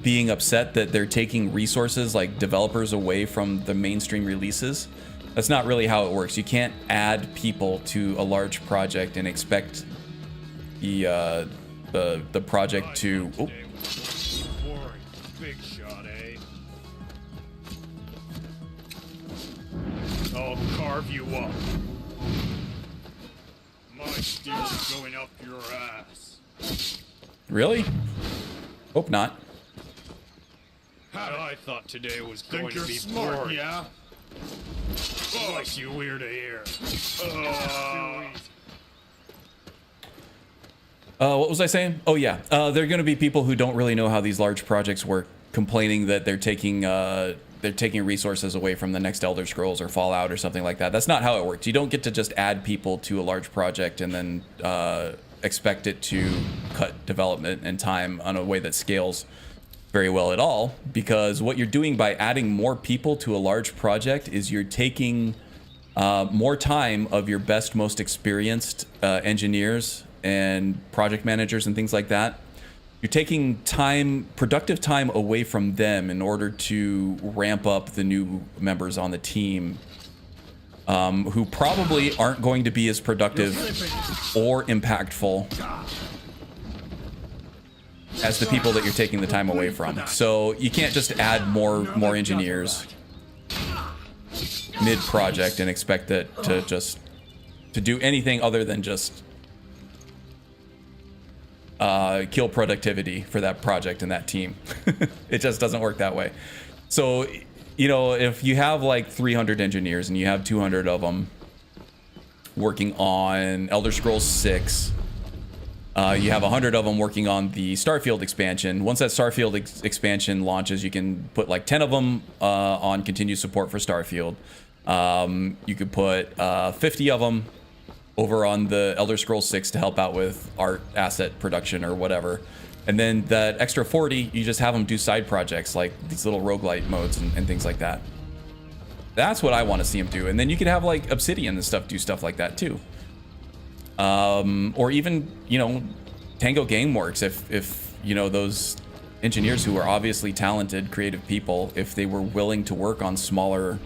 being upset that they're taking resources like developers away from the mainstream releases. That's not really how it works. You can't add people to a large project and expect the project to... Oh. Big shot, eh? I'll carve you up. Steel's going up your ass. Really? Hope not. I thought today was going to be smart, boring. Yeah? Voice you weird to hear. What was I saying? Oh yeah, there are going to be people who don't really know how these large projects work, complaining that they're taking resources away from the next Elder Scrolls or Fallout or something like that. That's not how it works. You don't get to just add people to a large project and then expect it to cut development and time on a way that scales very well at all, because what you're doing by adding more people to a large project is you're taking more time of your best, most experienced engineers and project managers and things like that. You're taking time, productive time, away from them in order to ramp up the new members on the team, who probably aren't going to be as productive or impactful as the people that you're taking the time away from. So you can't just add more engineers mid-project and expect it to do anything other than just kill productivity for that project and that team. It just doesn't work that way. So, you know, if you have like 300 engineers and you have 200 of them working on Elder Scrolls 6, you have 100 of them working on the Starfield expansion. Once that Starfield expansion launches, you can put like 10 of them on continued support for Starfield. You could put 50 of them over on the Elder Scrolls 6 to help out with art asset production or whatever. And then that extra 40, you just have them do side projects like these little roguelite modes and things like that. That's what I want to see them do. And then you could have like Obsidian and stuff do stuff like that too. Or even, you know, Tango Gameworks, if you know, those engineers who are obviously talented, creative people, if they were willing to work on smaller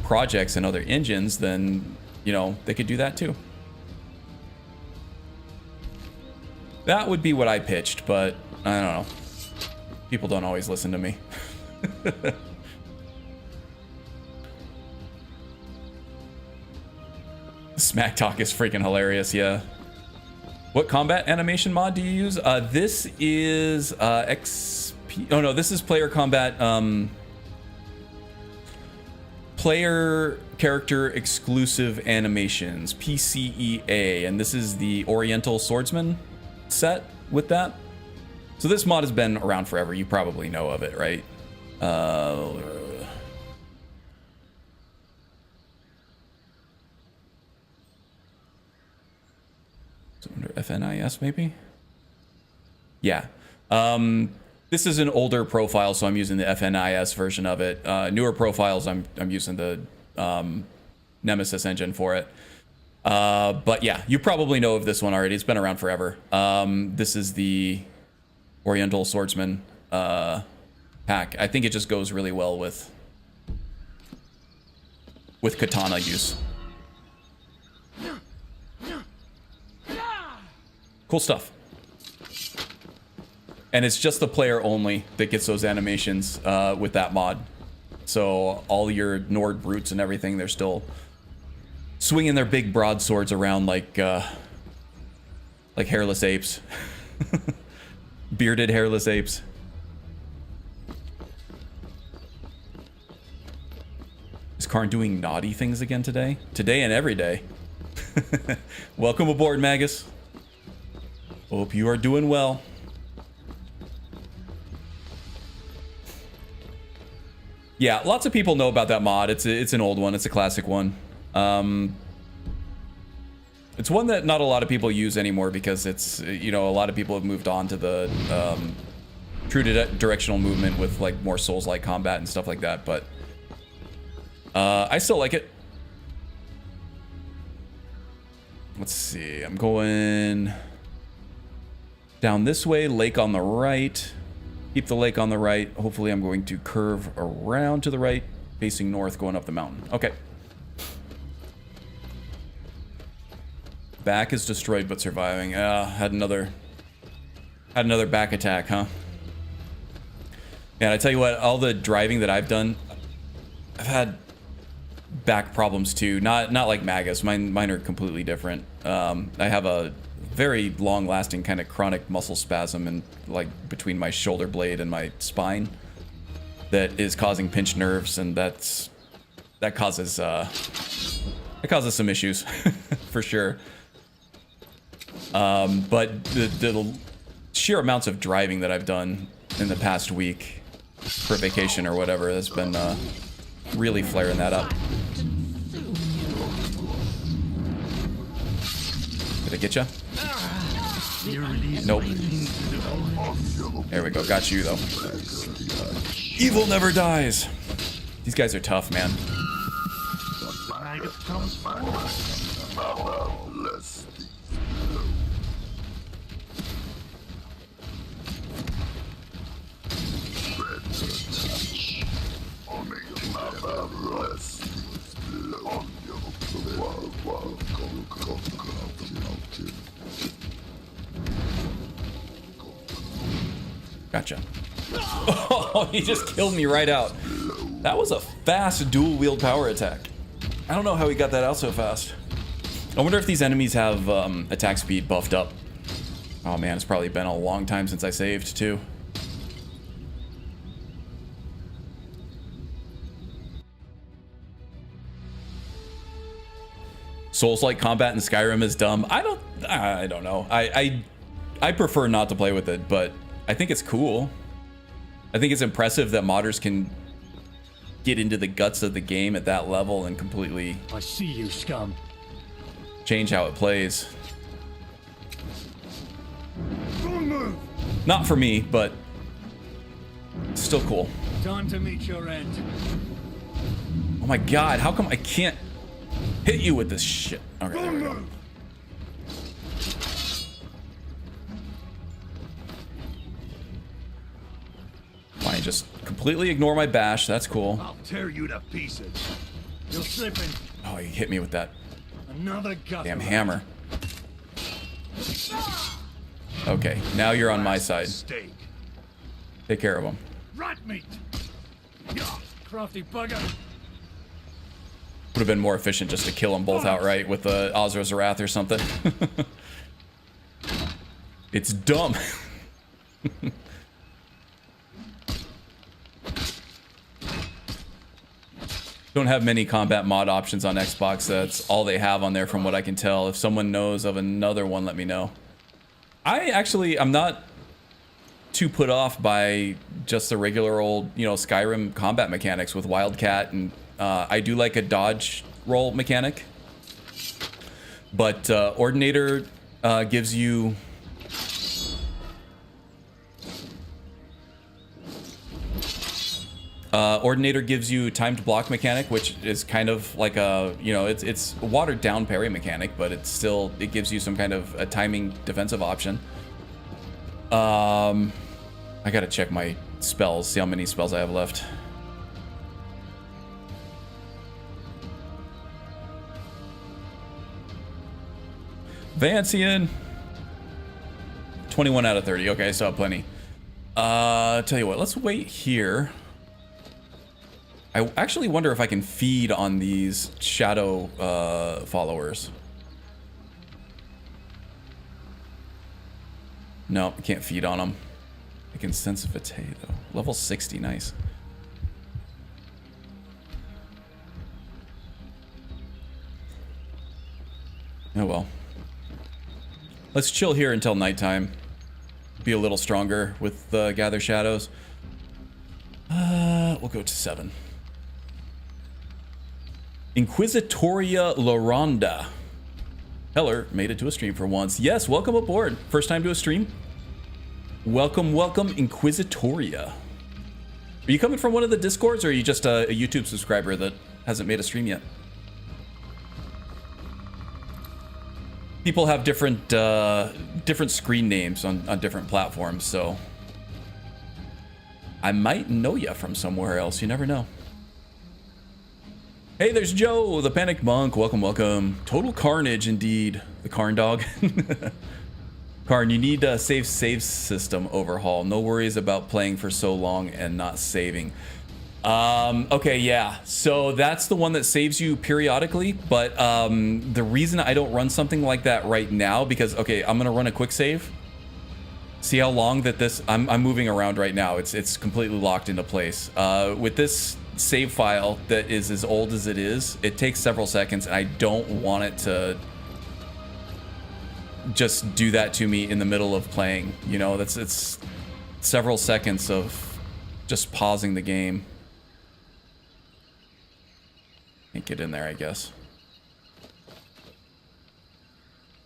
projects and other engines, then, you know, they could do that too. That would be what I pitched, but I don't know. People don't always listen to me. Smack talk is freaking hilarious, yeah. What combat animation mod do you use? This is XP. Oh no, this is player combat. Player character exclusive animations, PCEA, and this is the Oriental Swordsman set with that. So this mod has been around forever. You probably know of it, right? So under FNIS maybe? Yeah. This is an older profile, so I'm using the FNIS version of it. Newer profiles, I'm using the Nemesis engine for it. But yeah, you probably know of this one already. It's been around forever. This is the Oriental Swordsman pack. I think it just goes really well with katana use. Cool stuff. And it's just the player only that gets those animations with that mod. So all your Nord brutes and everything, they're still swinging their big broadswords around like hairless apes. Bearded hairless apes. Is Karn doing naughty things again today? Today and every day. Welcome aboard, Magus. Hope you are doing well. Yeah, lots of people know about that mod. It's an old one. It's a classic one. It's one that not a lot of people use anymore because it's, you know, a lot of people have moved on to the true directional movement with like more Souls-like combat and stuff like that. But I still like it. Let's see. I'm going down this way. Lake on the right. Keep the lake on the right. Hopefully I'm going to curve around to the right, facing north, going up the mountain. Okay. Back is destroyed but surviving. Had another back attack, huh? And I tell you what, all the driving that I've done, I've had back problems too. Not like Magus. Mine are completely different. I have a very long-lasting kind of chronic muscle spasm and like between my shoulder blade and my spine that is causing pinched nerves, and that causes some issues for sure. But the sheer amounts of driving that I've done in the past week for vacation or whatever has been really flaring that up. Did I get ya? Nope. There we go. Got you though. Evil never dies. These guys are tough, man. Gotcha. Oh, he just killed me right out. That was a fast dual wield power attack. I don't know how he got that out so fast. I wonder if these enemies have attack speed buffed up. Oh man, it's probably been a long time since I saved too. Souls-like combat in Skyrim is dumb. I don't know. I prefer not to play with it, but I think it's cool. I think it's impressive that modders can get into the guts of the game at that level and completely I see you, scum. change how it plays. Not for me, but still cool. Time to meet your end. Oh my god, how come I can't hit you with this shit? Okay, there we go. Fine, just completely ignore my bash. That's cool. I'll tear you to pieces. You're slipping. Oh, he hit me with that Another gut. damn hammer. Okay, now you're on my side. Steak. Take care of him. Rat meat. Yeah, crafty bugger. Would have been more efficient just to kill them both outright with the Ozra's Wrath or something. It's dumb. Don't have many combat mod options on Xbox. That's all they have on there from what I can tell. If someone knows of another one, let me know. I'm not too put off by just the regular old, Skyrim combat mechanics with Wildcat, and I do like a dodge roll mechanic. But Ordinator gives you timed block mechanic, which is kind of like a, it's a watered down parry mechanic, but it gives you some kind of a timing defensive option. I gotta check my spells, see how many spells I have left. Vancian. 21 out of 30. Okay, I still have plenty. Tell you what, let's wait here. I actually wonder if I can feed on these shadow followers. No, I can't feed on them. I can sense Vitae though. Level 60, nice. Oh well. Let's chill here until nighttime. Be a little stronger with Gather Shadows. We'll go to 7. Inquisitoria Loronda. Heller made it to a stream for once. Yes, welcome aboard. First time to a stream? Welcome, welcome, Inquisitoria. Are you coming from one of the Discords, or are you just a YouTube subscriber that hasn't made a stream yet? People have different screen names on different platforms, so I might know you from somewhere else. You never know. Hey, there's Joe, the Panicked Monk. Welcome, welcome. Total carnage, indeed. The Karn dog. Karn, you need a save system overhaul. No worries about playing for so long and not saving. Okay, yeah. So that's the one that saves you periodically, but the reason I don't run something like that right now, because, okay, I'm gonna run a quick save. See how long that this, I'm moving around right now. It's completely locked into place. With this save file that is as old as it is, it takes several seconds, and I don't want it to just do that to me in the middle of playing. You know, it's several seconds of just pausing the game. Can't get in there, I guess.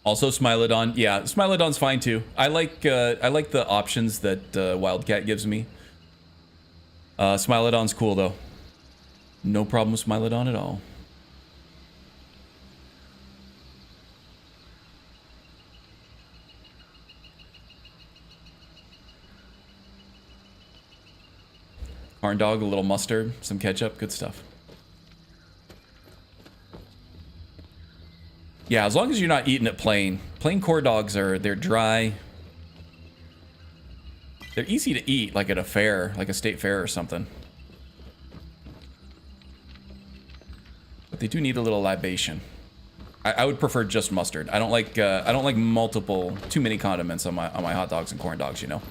Also, Smilodon. Yeah, Smilodon's fine too. I like the options that Wildcat gives me. Smilodon's cool though. No problem with Smilodon at all. Corn dog, a little mustard, some ketchup, good stuff. Yeah, as long as you're not eating it plain. Plain corn dogs they're dry. They're easy to eat, like at a fair, like a state fair or something. But they do need a little libation. I would prefer just mustard. I don't like too many condiments on my hot dogs and corn dogs, you know.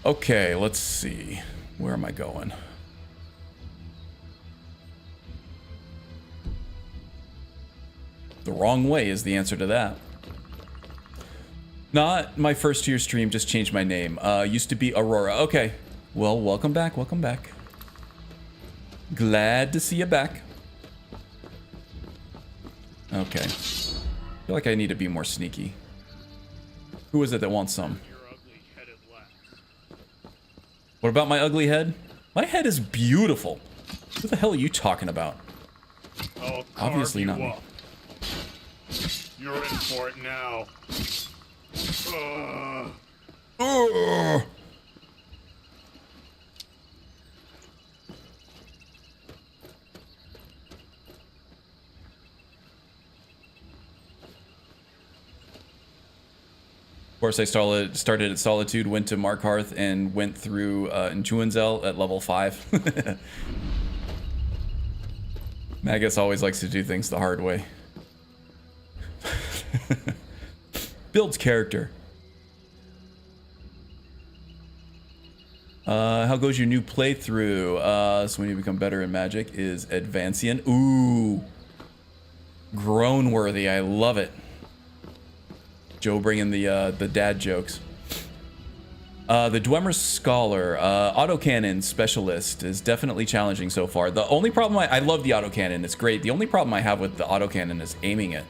Okay, let's see. Where am I going? The wrong way is the answer to that. Not my first year stream, just changed my name. Used to be Aurora. Okay. Well, welcome back, welcome back. Glad to see you back. Okay. I feel like I need to be more sneaky. Who is it that wants some? What about my ugly head? My head is beautiful. What the hell are you talking about? Obviously not me. You're in for it now. Of course, I started at Solitude, went to Markarth, and went through Nchuenzel at level 5. Magus always likes to do things the hard way. Builds character. How goes your new playthrough? So when you become better in Magic is Advancian. Ooh. Grown worthy. I love it. Joe bringing the dad jokes. The Dwemer Scholar, autocannon specialist is definitely challenging so far. The only problem I love the autocannon, it's great. The only problem I have with the autocannon is aiming it.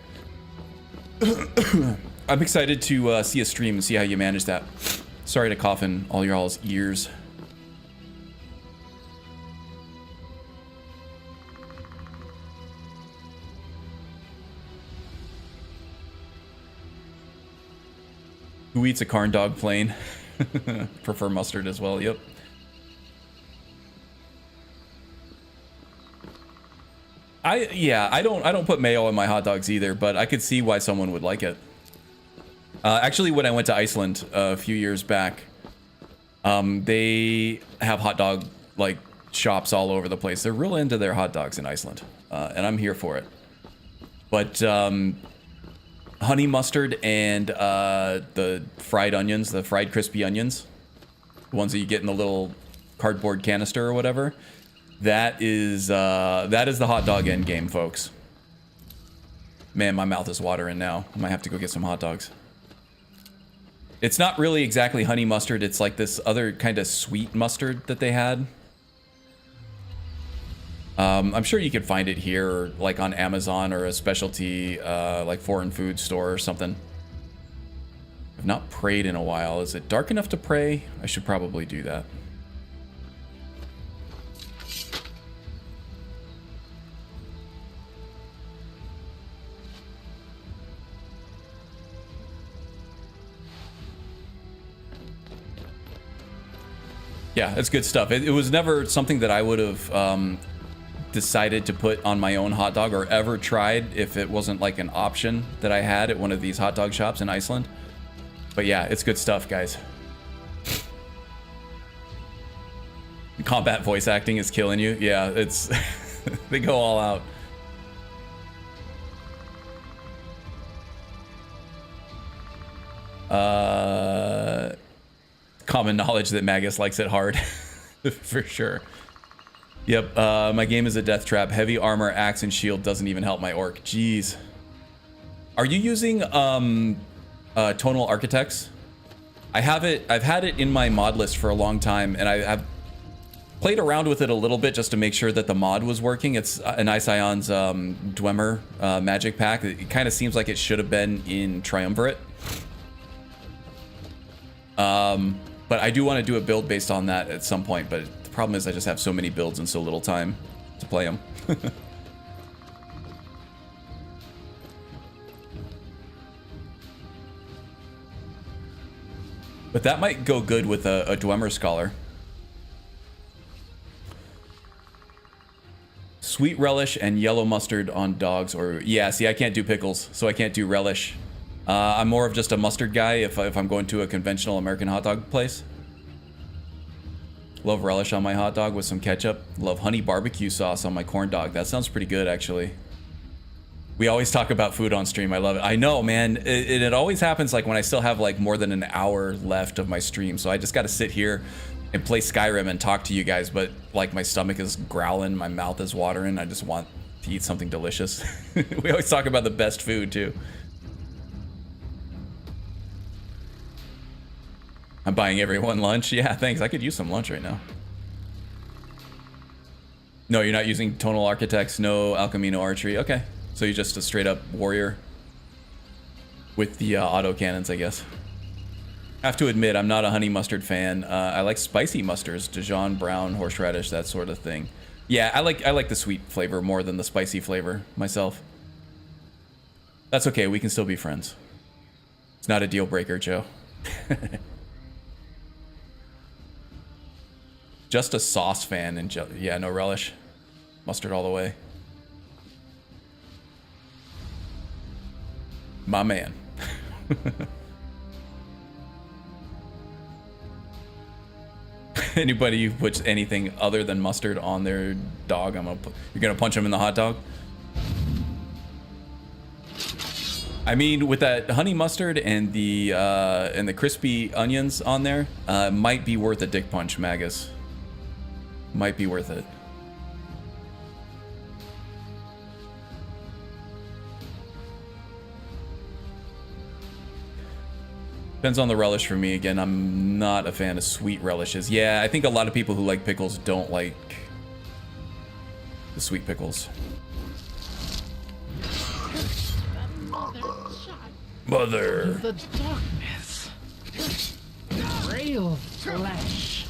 I'm excited to see a stream and see how you manage that. Sorry to cough in all y'all's ears. Who eats a corn dog plain? Prefer mustard as well, yep. I don't put mayo on my hot dogs either, but I could see why someone would like it. Actually, when I went to Iceland a few years back, they have hot dog like shops all over the place. They're real into their hot dogs in Iceland, and I'm here for it. But honey mustard and the fried onions, the fried crispy onions, the ones that you get in the little cardboard canister or whatever. That is the hot dog end game, folks. Man, my mouth is watering now. I might have to go get some hot dogs. It's not really exactly honey mustard. It's like this other kind of sweet mustard that they had. I'm sure you could find it here, or like on Amazon or a specialty like foreign food store or something. I've not prayed in a while. Is it dark enough to pray? I should probably do that. Yeah, it's good stuff. It was never something that I would have decided to put on my own hot dog or ever tried if it wasn't like an option that I had at one of these hot dog shops in Iceland. But yeah, it's good stuff, guys. combat voice acting is killing you. Yeah, it's they go all out. Common knowledge that Magus likes it hard. For sure. Yep, my game is a death trap. Heavy armor, axe, and shield doesn't even help my orc. Jeez. Are you using tonal architects? I've had it in my mod list for a long time, and I've played around with it a little bit just to make sure that the mod was working. It's an Ision's Dwemer magic pack. It kind of seems like it should have been in Triumvirate. But I do want to do a build based on that at some point, but the problem is I just have so many builds and so little time to play them. But that might go good with a Dwemer Scholar. Sweet relish and yellow mustard on dogs, or yeah, see, I can't do pickles, so I can't do relish. I'm more of just a mustard guy if I'm going to a conventional American hot dog place. Love relish on my hot dog with some ketchup. Love honey barbecue sauce on my corn dog. That sounds pretty good, actually. We always talk about food on stream. I love it. I know, man. It always happens like when I still have like more than an hour left of my stream. So I just got to sit here and play Skyrim and talk to you guys. But like my stomach is growling, my mouth is watering. I just want to eat something delicious. We always talk about the best food too. I'm buying everyone lunch. Yeah, thanks. I could use some lunch right now. No, you're not using tonal architects. No alchemy, no archery. Okay. So you're just a straight up warrior with the auto cannons, I guess. I have to admit, I'm not a honey mustard fan. I like spicy mustards, Dijon, brown, horseradish, that sort of thing. Yeah, I like the sweet flavor more than the spicy flavor myself. That's okay. We can still be friends. It's not a deal breaker, Joe. Just a sauce fan and yeah, no relish. Mustard all the way. My man. Anybody who puts anything other than mustard on their dog, you're gonna punch them in the hot dog. I mean, with that honey mustard and the crispy onions on there, might be worth a dick punch, Magus. Might be worth it. Depends on the relish for me. Again, I'm not a fan of sweet relishes. Yeah, I think a lot of people who like pickles don't like the sweet pickles. Mother. The darkness. Frail flesh.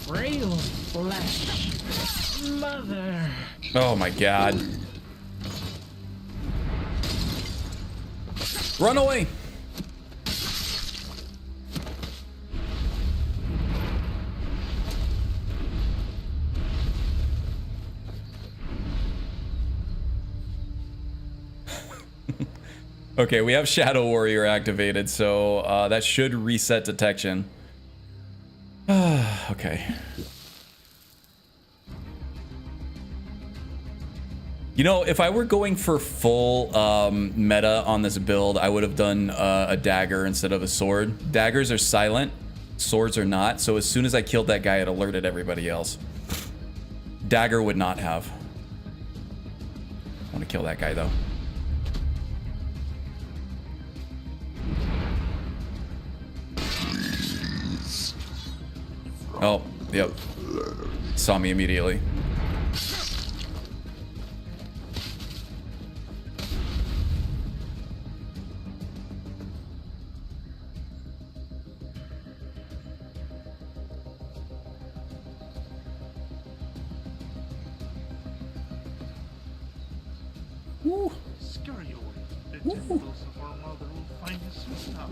Frail flesh. Mother. Oh my god. Run away. Okay, we have Shadow Warrior activated, so that should reset detection. Okay. You know, if I were going for full meta on this build, I would have done a dagger instead of a sword. Daggers are silent, swords are not, so as soon as I killed that guy, it alerted everybody else. Dagger would not have. I want to kill that guy, though. Oh, yep. Saw me immediately. Woo. Scurry away. The temples of our mother will find us soon now.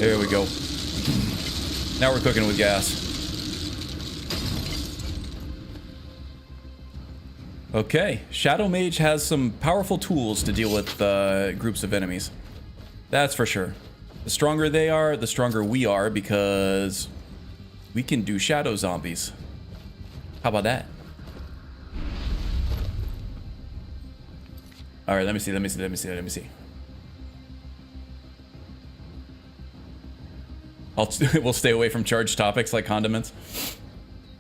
There we go. Now we're cooking with gas. Okay, Shadow Mage has some powerful tools to deal with groups of enemies. That's for sure. The stronger they are, the stronger we are, because we can do shadow zombies. How about that? All right, let me see. We'll stay away from charged topics like condiments.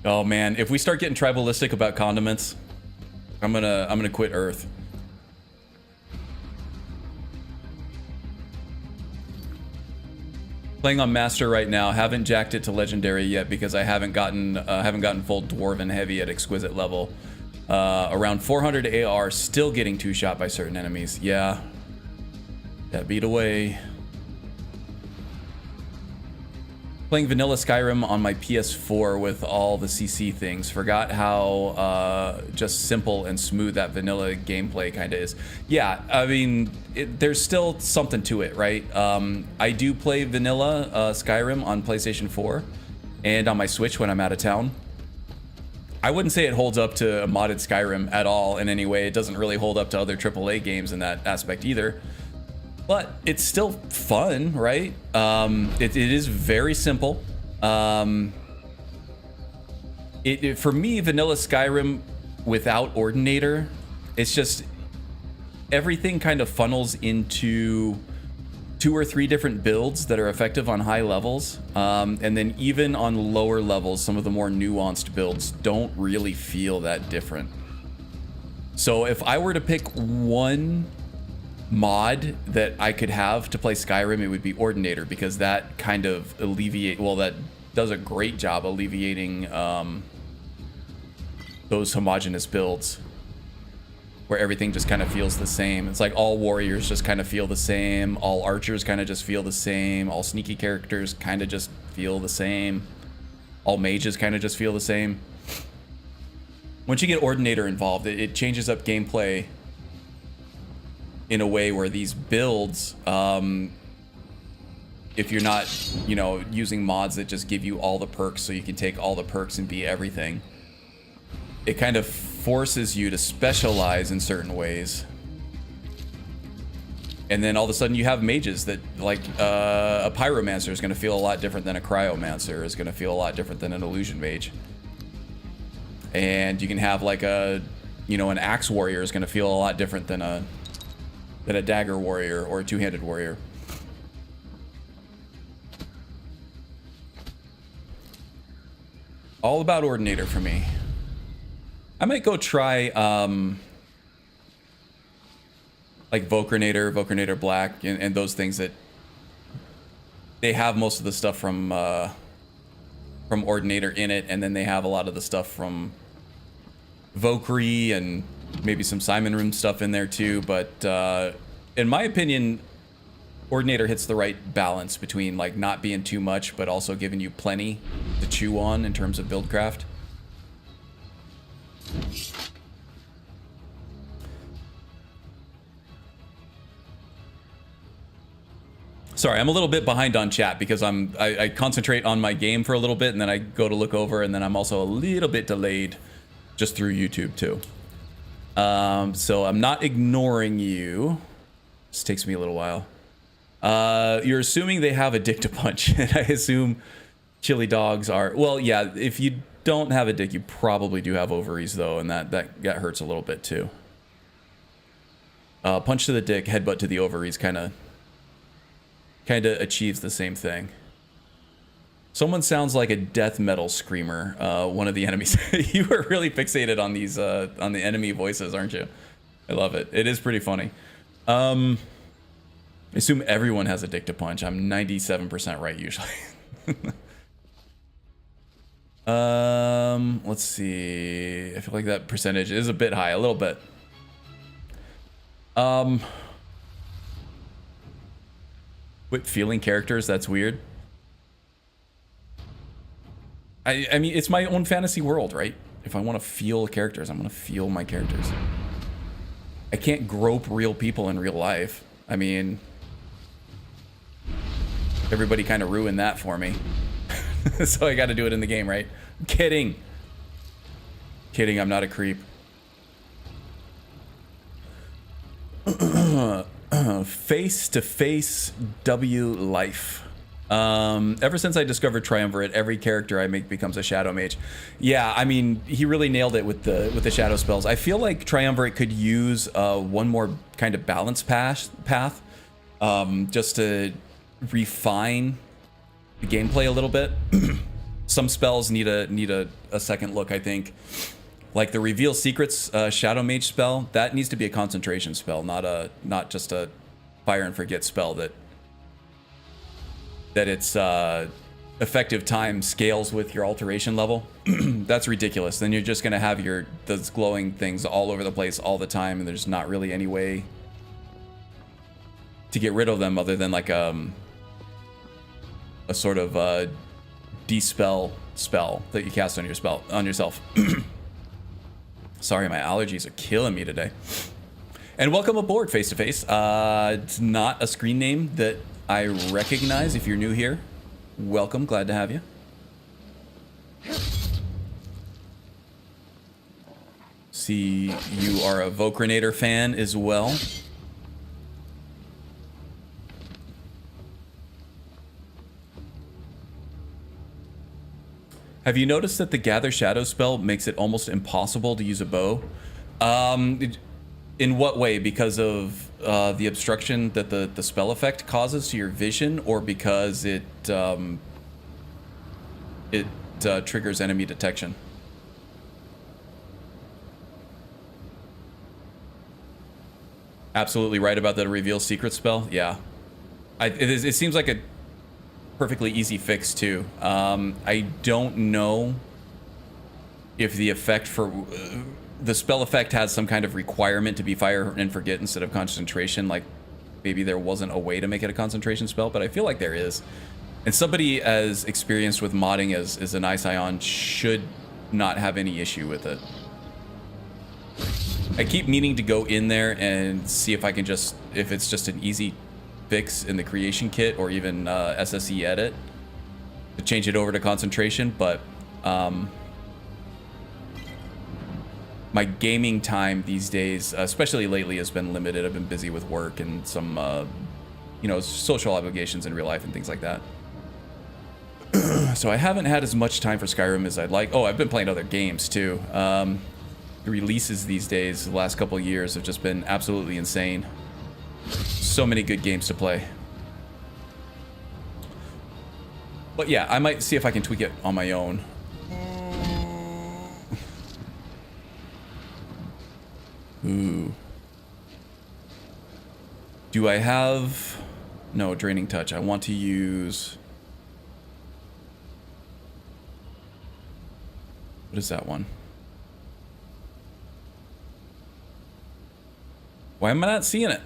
Oh man, if we start getting tribalistic about condiments, I'm gonna quit Earth. Playing on Master right now. Haven't jacked it to Legendary yet because I haven't gotten full Dwarven Heavy at Exquisite level. Around 400 AR, still getting 2-shot by certain enemies. Yeah, that beat away. Playing vanilla Skyrim on my PS4 with all the CC things. Forgot how just simple and smooth that vanilla gameplay kind of is. Yeah, I mean, there's still something to it, right? I do play vanilla Skyrim on PlayStation 4 and on my Switch when I'm out of town. I wouldn't say it holds up to a modded Skyrim at all in any way. It doesn't really hold up to other AAA games in that aspect either. But it's still fun, right? It is very simple. For me, vanilla Skyrim without Ordinator, it's just everything kind of funnels into 2 or 3 different builds that are effective on high levels. And then even on lower levels, some of the more nuanced builds don't really feel that different. So if I were to pick one mod that I could have to play Skyrim, it would be Ordinator, because that kind of that does a great job alleviating those homogenous builds where everything just kind of feels the same. It's like all warriors just kind of feel the same, all archers kind of just feel the same, all sneaky characters kind of just feel the same, all mages kind of just feel the same. Once you get Ordinator involved, it changes up gameplay in a way where these builds, if you're not, using mods that just give you all the perks so you can take all the perks and be everything, it kind of forces you to specialize in certain ways. And then all of a sudden you have mages that, like, a pyromancer is going to feel a lot different than a cryomancer, is going to feel a lot different than an illusion mage. And you can have like an axe warrior is going to feel a lot different than a dagger warrior or a two-handed warrior. All about Ordinator for me. I might go try like Vocrinator Black, and those things that they have most of the stuff from Ordinator in it, and then they have a lot of the stuff from Vokri and maybe some Simon Room stuff in there too. But in my opinion, Ordinator hits the right balance between like not being too much but also giving you plenty to chew on in terms of buildcraft. Sorry, I'm a little bit behind on chat because I concentrate on my game for a little bit and then I go to look over, and then I'm also a little bit delayed just through YouTube too. So I'm not ignoring you. This takes me a little while. You're assuming they have a dick to punch, and I assume chili dogs are, well, yeah, if you don't have a dick, you probably do have ovaries though, and that hurts a little bit too. Punch to the dick, headbutt to the ovaries kind of achieves the same thing. Someone sounds like a death metal screamer, one of the enemies. You are really fixated on these on the enemy voices, aren't you? I love it. It is pretty funny. I assume everyone has a dick to punch. I'm 97% right usually. Let's see. I feel like that percentage is a bit high, a little bit. Quit feeling characters, that's weird. I mean, it's my own fantasy world, right? If I want to feel characters, I'm going to feel my characters. I can't grope real people in real life. I mean, Everybody kind of ruined that for me. So I got to do it in the game, right? I'm kidding. Kidding, I'm not a creep. Face-to-face W life. Ever since I discovered Triumvirate, every character I make becomes a shadow mage. Yeah, I mean, he really nailed it with the shadow spells. I feel like Triumvirate could use one more kind of balance path, just to refine the gameplay a little bit. Some spells need a second look, I think. Like the reveal secrets shadow mage spell, that needs to be a concentration spell, not just a fire and forget spell that its effective time scales with your alteration level. That's ridiculous. Then you're just gonna have those glowing things all over the place all the time, and there's not really any way to get rid of them other than like a sort of dispel spell that you cast on yourself. Sorry, my allergies are killing me today. And welcome aboard, Face to Face. It's not a screen name that I recognize. If you're new here, welcome. Glad to have you. See, you are a Vocrinator fan as well. Have you noticed that the Gather Shadow spell makes it almost impossible to use a bow? In what way? Because of the obstruction that the spell effect causes to your vision, or because it triggers enemy detection? Absolutely right about the reveal secret spell. Yeah, it seems like a perfectly easy fix too. I don't know if the effect for the spell effect has some kind of requirement to be fire and forget instead of concentration. Like maybe there wasn't a way to make it a concentration spell, but I feel like there is. And somebody as experienced with modding as an Ice-Ion should not have any issue with it. I keep meaning to go in there and see if I can if it's just an easy fix in the creation kit or even SSE edit to change it over to concentration, but my gaming time these days, especially lately, has been limited. I've been busy with work and some social obligations in real life and things like that. So I haven't had as much time for Skyrim as I'd like. Oh, I've been playing other games too. The releases these days, the last couple of years, have just been absolutely insane. So many good games to play. But yeah, I might see if I can tweak it on my own. Ooh. Do I have... No, Draining Touch. I want to use... What is that one? Why am I not seeing it?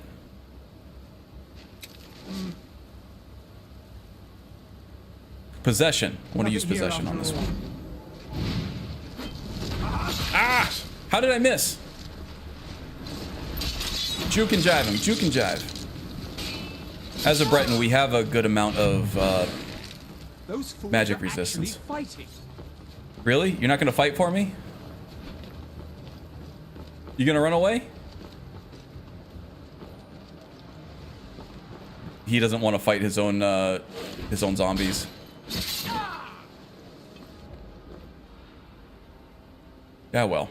Possession. I want to use Possession on this one. Ah! How did I miss? Juke and jive him. Juke and jive. As a Breton, we have a good amount of magic resistance. Really? You're not going to fight for me? You going to run away? He doesn't want to fight his own zombies. Yeah, well.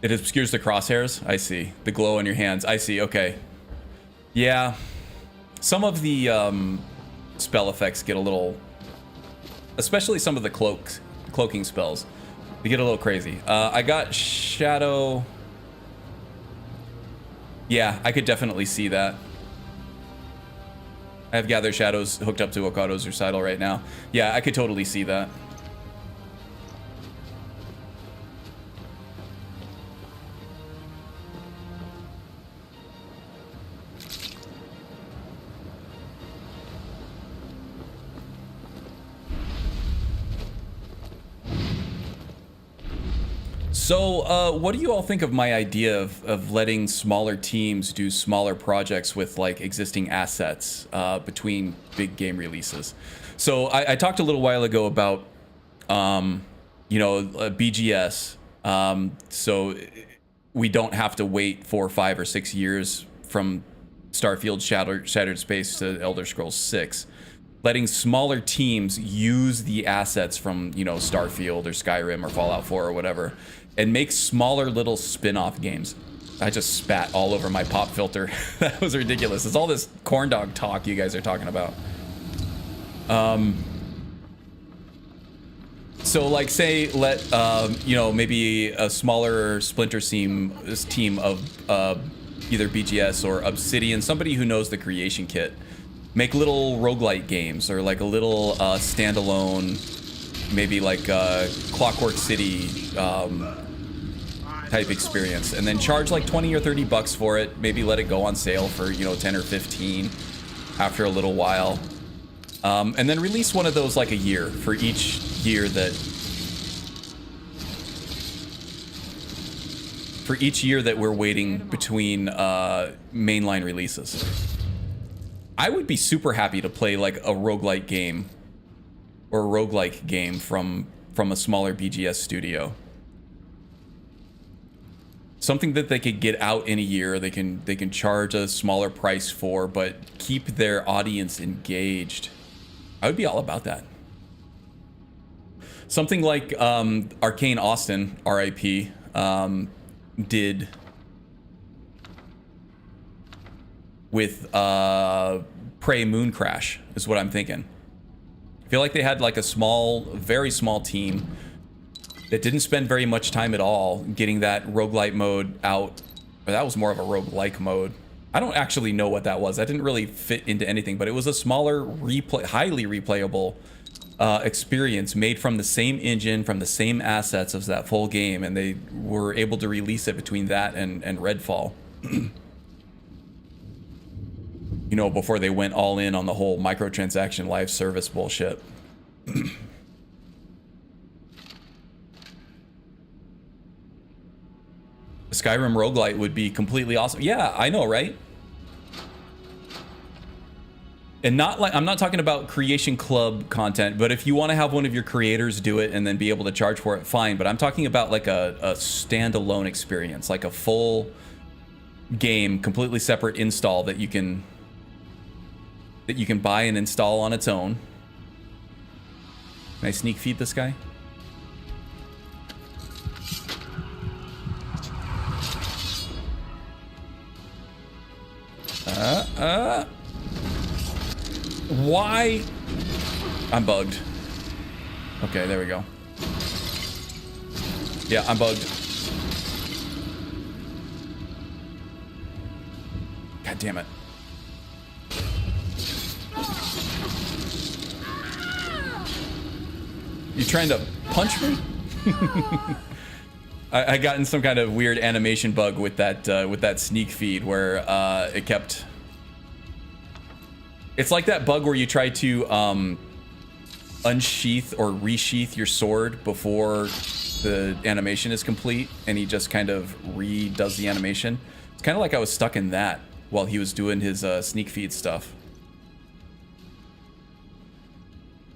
It obscures the crosshairs. I see. The glow on your hands. I see. Okay. Yeah. Some of the spell effects get a little... Especially some of the cloaking spells. They get a little crazy. I got Shadow... Yeah, I could definitely see that. I have Gather Shadows hooked up to Okado's recital right now. Yeah, I could totally see that. So, what do you all think of my idea of letting smaller teams do smaller projects with like existing assets between big game releases? So, I talked a little while ago about, BGS. So we don't have to wait 4, 5, or 6 years from Starfield Shattered Space to Elder Scrolls 6. Letting smaller teams use the assets from, Starfield or Skyrim or Fallout 4 or whatever, and make smaller little spin-off games. I just spat all over my pop filter. That was ridiculous. It's all this corn dog talk you guys are talking about. So like say let maybe a smaller splinter team of either BGS or Obsidian, somebody who knows the creation kit, make little roguelite games or like a little standalone, maybe like Clockwork City type experience, and then charge like 20 or 30 bucks for it. Maybe let it go on sale for 10 or 15 after a little while. And then release one of those like a year for each year that we're waiting between mainline releases. I would be super happy to play like a roguelite game or a roguelike game from a smaller BGS studio. Something that they could get out in a year, they can charge a smaller price for, but keep their audience engaged. I would be all about that. Something like Arcane Austin, RIP, did with Prey Moon Crash is what I'm thinking. I feel like they had like a very small team that didn't spend very much time at all getting that roguelite mode out. Or that was more of a roguelike mode. I don't actually know what that was. That didn't really fit into anything, but it was a smaller, highly replayable experience made from the same engine, from the same assets as that full game, and they were able to release it between that and Redfall. Before they went all in on the whole microtransaction live service bullshit. Skyrim roguelite would be completely awesome. Yeah, I know, right? And I'm not talking about Creation Club content, but if you want to have one of your creators do it and then be able to charge for it, fine. But I'm talking about like a standalone experience, like a full game, completely separate install that you can buy and install on its own. Can I sneak feed this guy? Why? I'm bugged. Okay, there we go. Yeah, I'm bugged. God damn it. You trying to punch me? I got in some kind of weird animation bug with that sneak feed where it kept. It's like that bug where you try to unsheath or resheath your sword before the animation is complete, and he just kind of redoes the animation. It's kind of like I was stuck in that while he was doing his sneak feed stuff.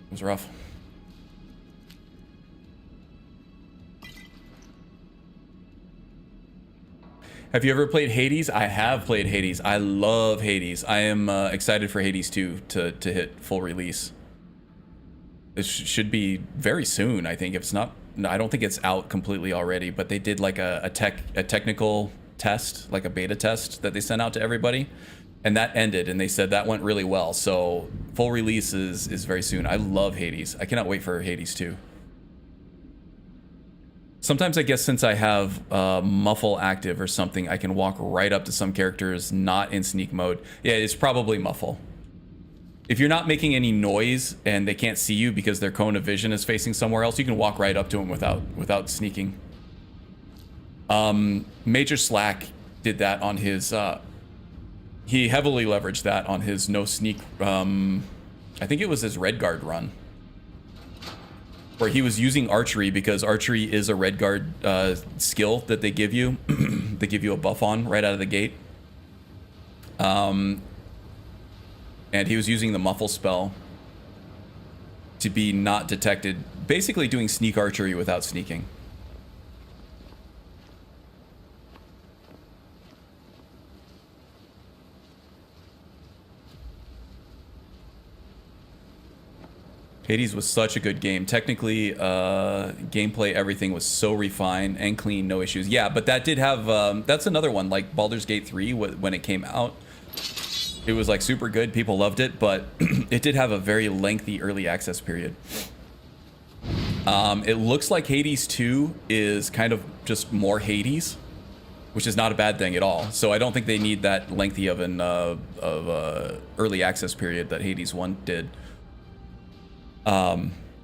It was rough. Have you ever played Hades? I have played Hades. I love Hades. I am excited for Hades 2 to hit full release. It should be very soon, I think. If it's not, I don't think it's out completely already, but they did like a technical test, like a beta test that they sent out to everybody, and that ended, and they said that went really well. So full release is very soon. I love Hades. I cannot wait for Hades 2. Sometimes I guess since I have muffle active or something, I can walk right up to some characters not in sneak mode. Yeah, it's probably muffle. If you're not making any noise and they can't see you because their cone of vision is facing somewhere else, you can walk right up to them without sneaking. Major Slack did that on his... he heavily leveraged that on his no sneak... I think it was his Redguard run. where he was using archery because archery is a red guard skill that they give you. They give you a buff on right out of the gate. And he was using the muffle spell to be not detected, basically doing sneak archery without sneaking. Hades was such a good game. Technically, gameplay, everything was so refined and clean, no issues. Yeah, but that did have, that's another one, like Baldur's Gate 3, when it came out. It was like super good, people loved it, but it did have a very lengthy early access period. It looks like Hades 2 is kind of just more Hades, which is not a bad thing at all. So I don't think they need that lengthy of an early access period that Hades 1 did.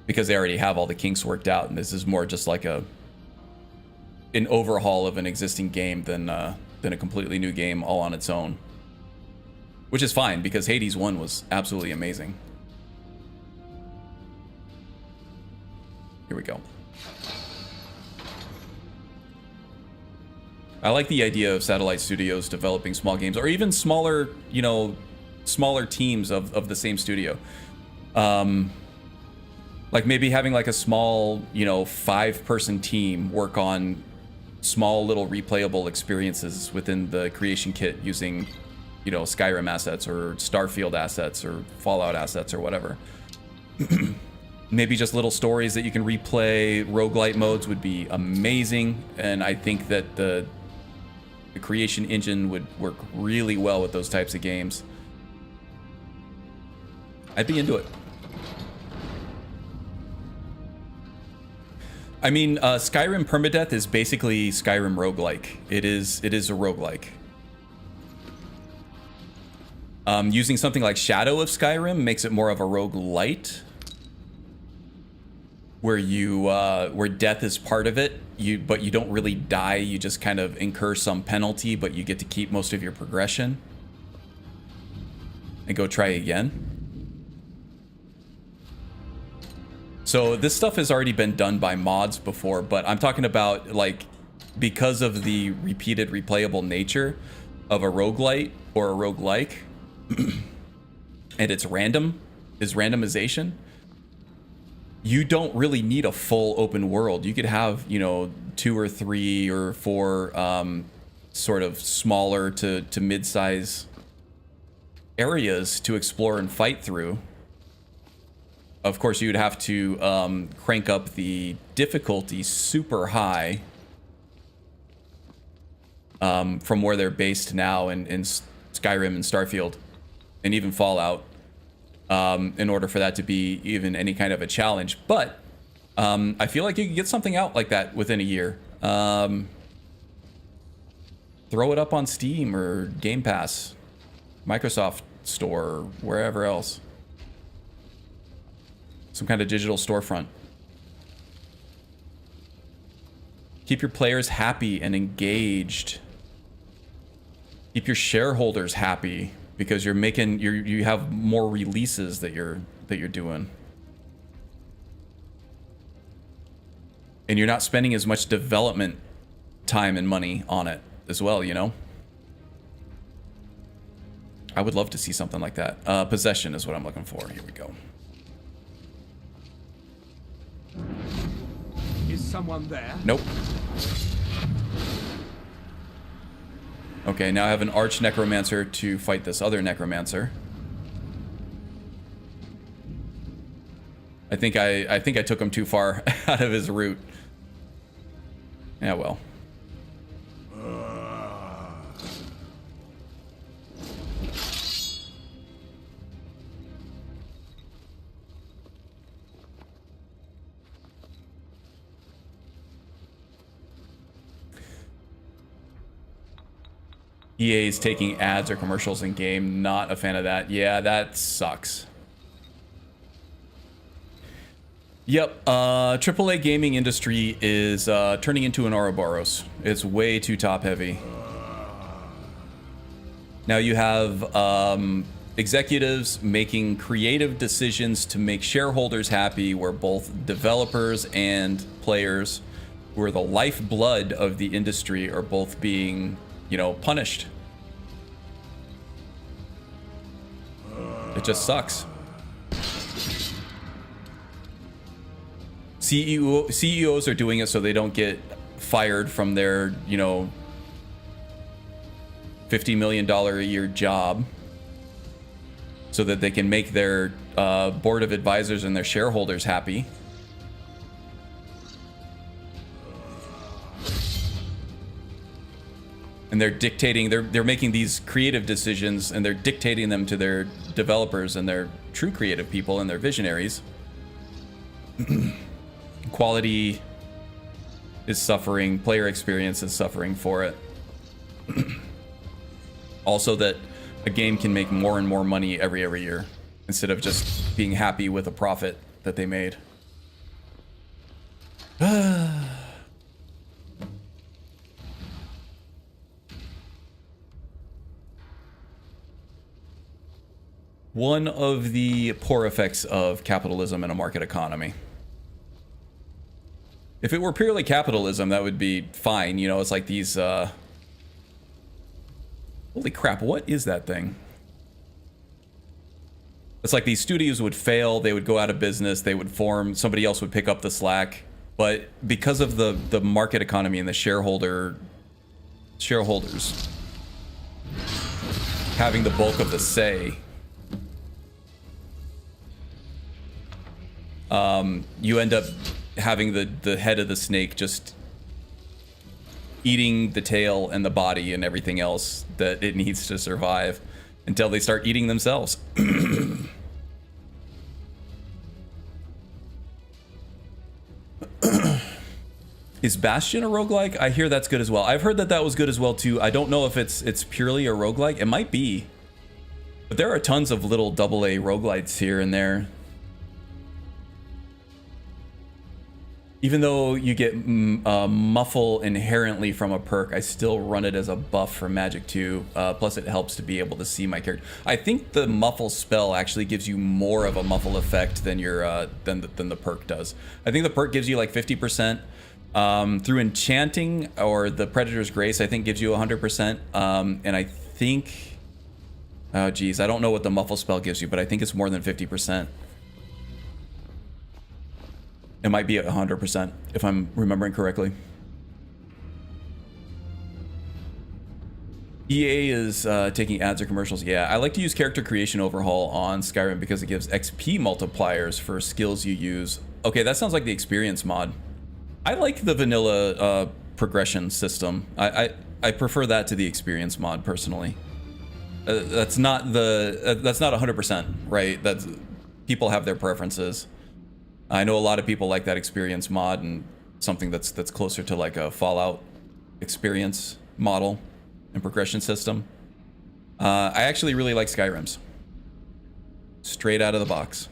Because they already have all the kinks worked out, and this is more just like an overhaul of an existing game than a completely new game all on its own. Which is fine, because Hades 1 was absolutely amazing. Here we go. I like the idea of Satellite Studios developing small games, or even smaller, you know, smaller teams of the same studio. Like maybe having like a small, you know, 5-person team work on small little replayable experiences within the creation kit using, you know, Skyrim assets or Starfield assets or Fallout assets or whatever. Maybe just little stories that you can replay. Roguelite modes would be amazing, and I think that the creation engine would work really well with those types of games. I'd be into it. I mean, Skyrim Permadeath is basically Skyrim roguelike. It is a roguelike. Using something like Shadow of Skyrim makes it more of a roguelite, where where death is part of it. But you don't really die. You just kind of incur some penalty, but you get to keep most of your progression and go try again. So this stuff has already been done by mods before, but I'm talking about, like, because of the repeated replayable nature of a roguelite or a roguelike, and it's randomization, you don't really need a full open world. You could have, you know, 2 or 3 or 4 sort of smaller to mid-size areas to explore and fight through. Of course, you'd have to crank up the difficulty super high from where they're based now in Skyrim and Starfield and even Fallout in order for that to be even any kind of a challenge. But I feel like you could get something out like that within a year. Throw it up on Steam or Game Pass, Microsoft Store, or wherever else. Some kind of digital storefront. Keep your players happy and engaged. Keep your shareholders happy, because you have more releases that you're doing. And you're not spending as much development time and money on it as well, you know? I would love to see something like that. Possession is what I'm looking for. Here we go. Is someone there? Nope. Okay, now I have an arch necromancer to fight this other necromancer. I think I took him too far out of his route. Yeah, well. EA is taking ads or commercials in game. Not a fan of that. Yeah, that sucks. Yep, AAA gaming industry is turning into an Ouroboros. It's way too top heavy. Now you have executives making creative decisions to make shareholders happy, where both developers and players, who are the lifeblood of the industry, are both being, you know, punished. It just sucks. CEOs are doing it so they don't get fired from their, you know, $50 million a year job, so that they can make their board of advisors and their shareholders happy. And they're dictating, they're making these creative decisions, and they're dictating them to their developers and their true creative people and their visionaries. Quality is suffering, player experience is suffering for it. Also, that a game can make more and more money every year, instead of just being happy with a profit that they made. One of the poor effects of capitalism in a market economy. If it were purely capitalism, that would be fine. You know, it's like these, holy crap, what is that thing? It's like these studios would fail, they would go out of business, they would form, somebody else would pick up the slack. But because of the market economy and the shareholders having the bulk of the say, you end up having the head of the snake just eating the tail and the body and everything else that it needs to survive, until they start eating themselves. Is Bastion a roguelike? I hear that's good as well. I've heard that was good as well too. I don't know if it's purely a roguelike. It might be. But there are tons of little AA roguelites here and there. Even though you get muffle inherently from a perk, I still run it as a buff for Magic 2. Plus, it helps to be able to see my character. I think the muffle spell actually gives you more of a muffle effect than your than the perk does. I think the perk gives you like 50%. Through enchanting or the Predator's Grace, I think gives you 100%. And I think, oh geez, I don't know what the muffle spell gives you, but I think it's more than 50%. It might be at 100%, if I'm remembering correctly. EA is taking ads or commercials. Yeah, I like to use character creation overhaul on Skyrim because it gives XP multipliers for skills you use. Okay, that sounds like the experience mod. I like the vanilla progression system. I prefer that to the experience mod personally. That's not 100%, right? That's, people have their preferences. I know a lot of people like that experience mod and something that's closer to like a Fallout experience model and progression system. I actually really like Skyrim's. Straight out of the box.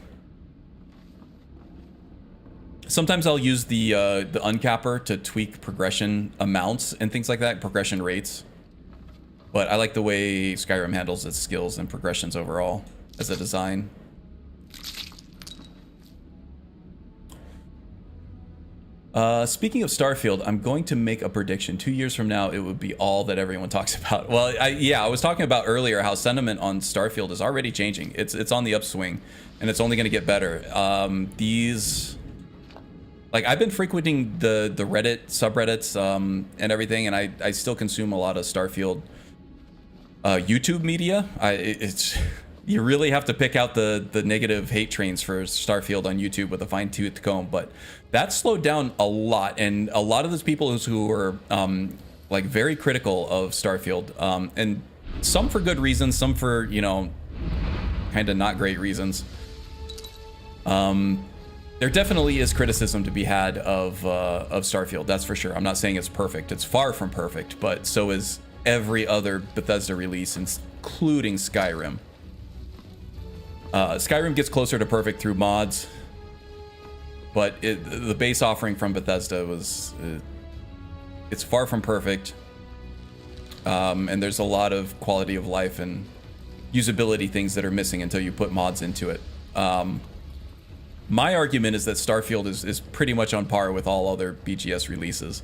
Sometimes I'll use the uncapper to tweak progression amounts and things like that, progression rates. But I like the way Skyrim handles its skills and progressions overall as a design. Speaking of Starfield, I'm going to make a prediction. 2 years from now, it would be all that everyone talks about. Well, I was talking about earlier how sentiment on Starfield is already changing. It's on the upswing, and it's only going to get better. Like, I've been frequenting the Reddit subreddits and everything, and I still consume a lot of Starfield YouTube media. You really have to pick out the negative hate trains for Starfield on YouTube with a fine-toothed comb, but that slowed down a lot, and a lot of those people who were like very critical of Starfield, and some for good reasons, some for, you know, kind of not great reasons. There definitely is criticism to be had of Starfield, that's for sure. I'm not saying it's perfect. It's far from perfect, but so is every other Bethesda release, including Skyrim. Skyrim gets closer to perfect through mods, but the base offering from Bethesda was it's far from perfect, and there's a lot of quality of life and usability things that are missing until you put mods into it. My argument is that Starfield is pretty much on par with all other BGS releases.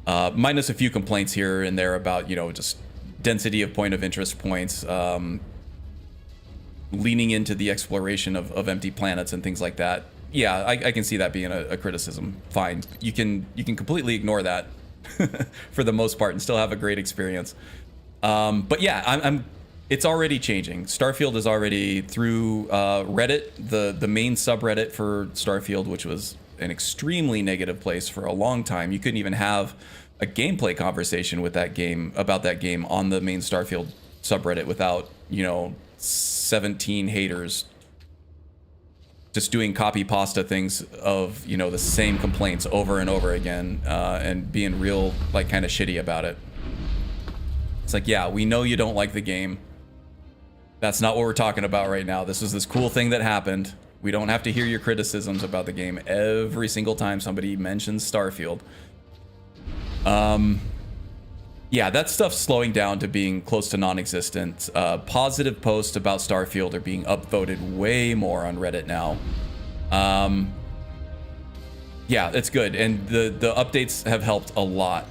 Minus a few complaints here and there about, you know, just density of point of interest points, leaning into the exploration of empty planets and things like that. Yeah, I can see that being a criticism. Fine. You can completely ignore that for the most part and still have a great experience. But yeah, it's already changing. Starfield is already through Reddit, the main subreddit for Starfield, which was an extremely negative place for a long time. You couldn't even have a gameplay conversation with that game about that game on the main Starfield subreddit without, you know, 17 haters just doing copy pasta things of, you know, the same complaints over and over again, and being real, like, kind of shitty about it. It's like, yeah, we know you don't like the game. That's not what we're talking about right now. This was this cool thing that happened. We don't have to hear your criticisms about the game every single time somebody mentions Starfield. Yeah, that stuff's slowing down to being close to non-existent. Positive posts about Starfield are being upvoted way more on Reddit now. Yeah, it's good, and the updates have helped a lot,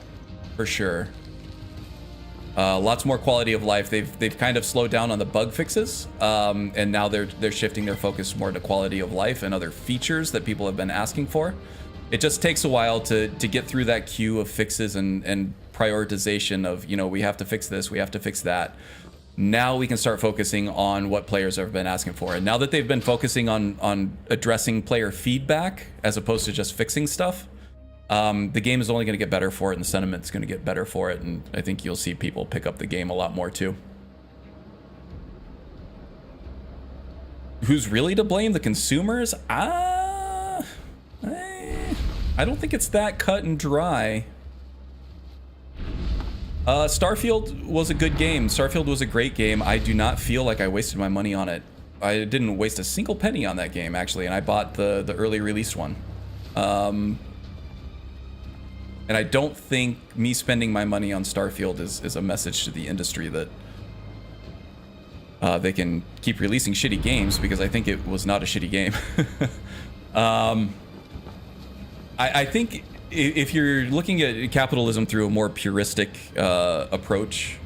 for sure. Lots more quality of life. They've kind of slowed down on the bug fixes, and now they're shifting their focus more to quality of life and other features that people have been asking for. It just takes a while to get through that queue of fixes and prioritization of, you know, we have to fix this, we have to fix that. Now we can start focusing on what players have been asking for. And now that they've been focusing on addressing player feedback as opposed to just fixing stuff, the game is only going to get better for it, and the sentiment's going to get better for it, and I think you'll see people pick up the game a lot more too. Who's really to blame? The consumers? I don't think it's that cut and dry. Starfield was a good game. Starfield was a great game. I do not feel like I wasted my money on it. I didn't waste a single penny on that game, actually, and I bought the early release one. And I don't think me spending my money on Starfield is a message to the industry that they can keep releasing shitty games, because I think it was not a shitty game. I think if you're looking at capitalism through a more puristic approach,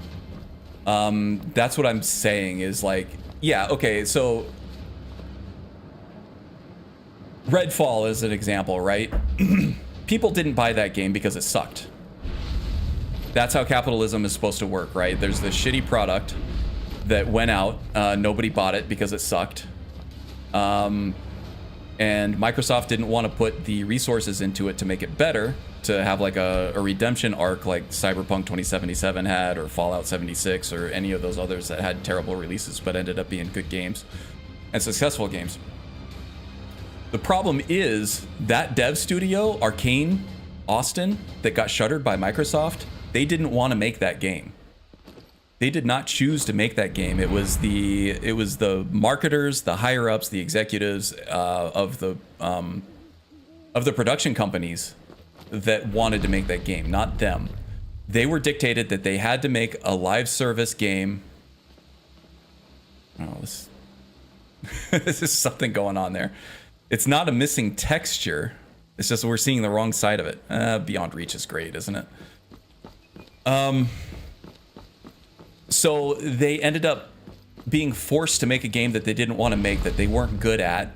that's what I'm saying is like, yeah, okay, so Redfall is an example, right? People didn't buy that game because it sucked. That's how capitalism is supposed to work, right? There's this shitty product that went out, nobody bought it because it sucked. And Microsoft didn't want to put the resources into it to make it better, to have like a redemption arc like Cyberpunk 2077 had, or Fallout 76, or any of those others that had terrible releases but ended up being good games and successful games. The problem is that dev studio, Arcane Austin, that got shuttered by Microsoft, they didn't want to make that game. They did not choose to make that game. It was the marketers, the higher ups, the executives of the production companies that wanted to make that game, not them. They were dictated that they had to make a live service game. Oh, this is something going on there. It's not a missing texture. It's just we're seeing the wrong side of it. Beyond Reach is great, isn't it? So they ended up being forced to make a game that they didn't want to make, that they weren't good at.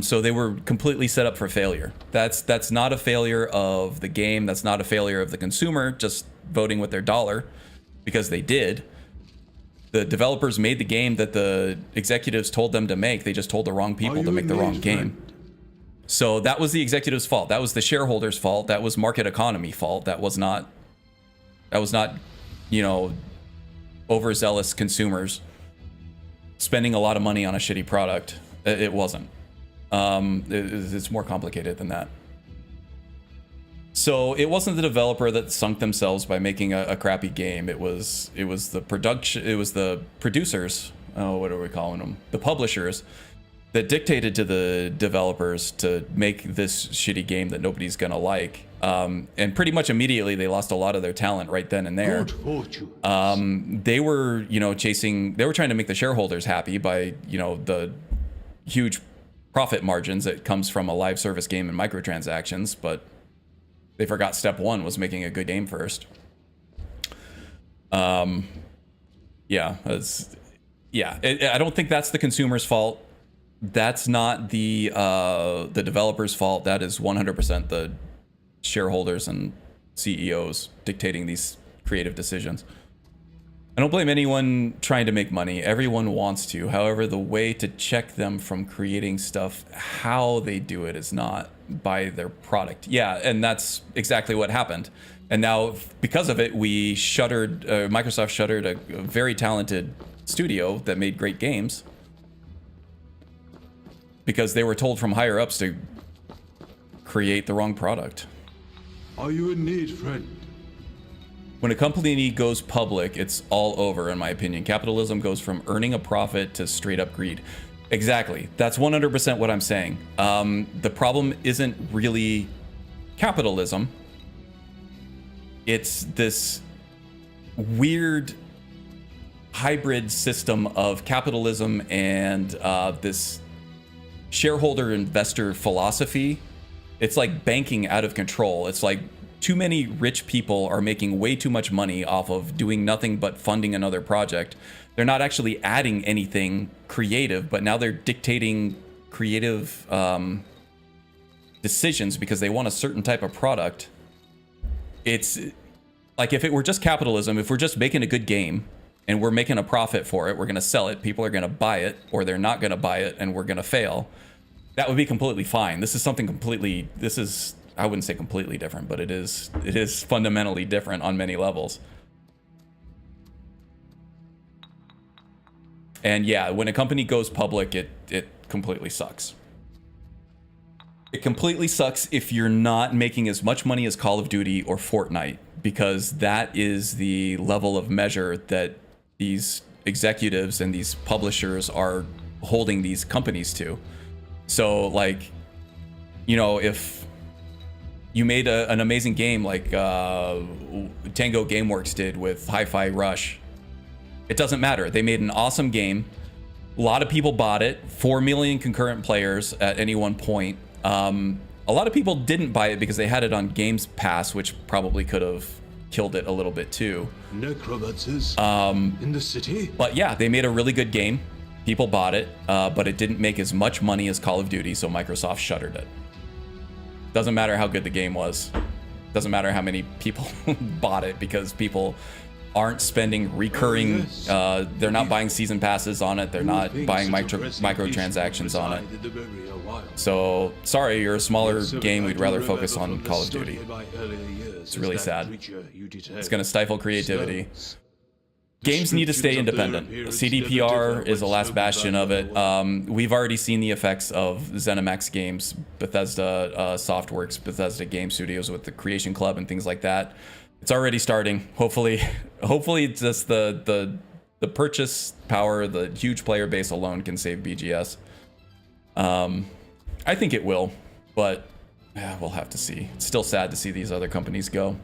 So they were completely set up for failure. That's not a failure of the game. That's not a failure of the consumer just voting with their dollar, because they did. The developers made the game that the executives told them to make. They just told the wrong people to make the wrong game. So that was the executives' fault. That was the shareholders' fault. That was market economy fault. That was not, you know, overzealous consumers spending a lot of money on a shitty product. It wasn't. It's more complicated than that. So it wasn't the developer that sunk themselves by making a crappy game. It was the production. It was the producers. Oh, what are we calling them? The publishers that dictated to the developers to make this shitty game that nobody's gonna like. And pretty much immediately they lost a lot of their talent right then and there. Good fortune. They were, they were trying to make the shareholders happy by, the huge profit margins that comes from a live service game and microtransactions, but they forgot step one was making a good game first. I don't think that's the consumer's fault. That's not the developer's fault. That is 100% the shareholders and CEOs dictating these creative decisions. I don't blame anyone trying to make money. Everyone wants to. However, the way to check them from creating stuff, how they do it, is not by their product. Yeah, and that's exactly what happened. And now, because of it, Microsoft shuttered a very talented studio that made great games because they were told from higher ups to create the wrong product. Are you in need, friend? When a company goes public, it's all over, in my opinion. Capitalism goes from earning a profit to straight up greed. Exactly. That's 100% what I'm saying. The problem isn't really capitalism. It's this weird hybrid system of capitalism and this shareholder investor philosophy. It's like banking out of control. It's like too many rich people are making way too much money off of doing nothing but funding another project. They're not actually adding anything creative, but now they're dictating creative decisions because they want a certain type of product. It's like if it were just capitalism, if we're just making a good game and we're making a profit for it, we're going to sell it, people are going to buy it, or they're not going to buy it and we're going to fail. That would be completely fine. This is something completely, I wouldn't say completely different, but it is fundamentally different on many levels. And yeah, when a company goes public, it completely sucks. It completely sucks if you're not making as much money as Call of Duty or Fortnite, because that is the level of measure that these executives and these publishers are holding these companies to. So like, if you made an amazing game like Tango Gameworks did with Hi-Fi Rush, it doesn't matter. They made an awesome game. A lot of people bought it. 4 million concurrent players at any one point. A lot of people didn't buy it because they had it on Games Pass, which probably could have killed it a little bit too. Necromancers in the city. But yeah, they made a really good game. People bought it, but it didn't make as much money as Call of Duty, so Microsoft shuttered it. Doesn't matter how good the game was. Doesn't matter how many people bought it, because people aren't spending recurring, they're not buying season passes on it, they're not buying microtransactions on it. So, sorry, you're a smaller game, we'd rather focus on Call of Duty. It's really sad. It's gonna stifle creativity. Games need to stay independent. CDPR is the last bastion of it. We've already seen the effects of ZeniMax Games, Bethesda Softworks, Bethesda Game Studios with the Creation Club and things like that. It's already starting. Hopefully it's just the purchase power, the huge player base alone can save BGS. I think it will, but we'll have to see. It's still sad to see these other companies go.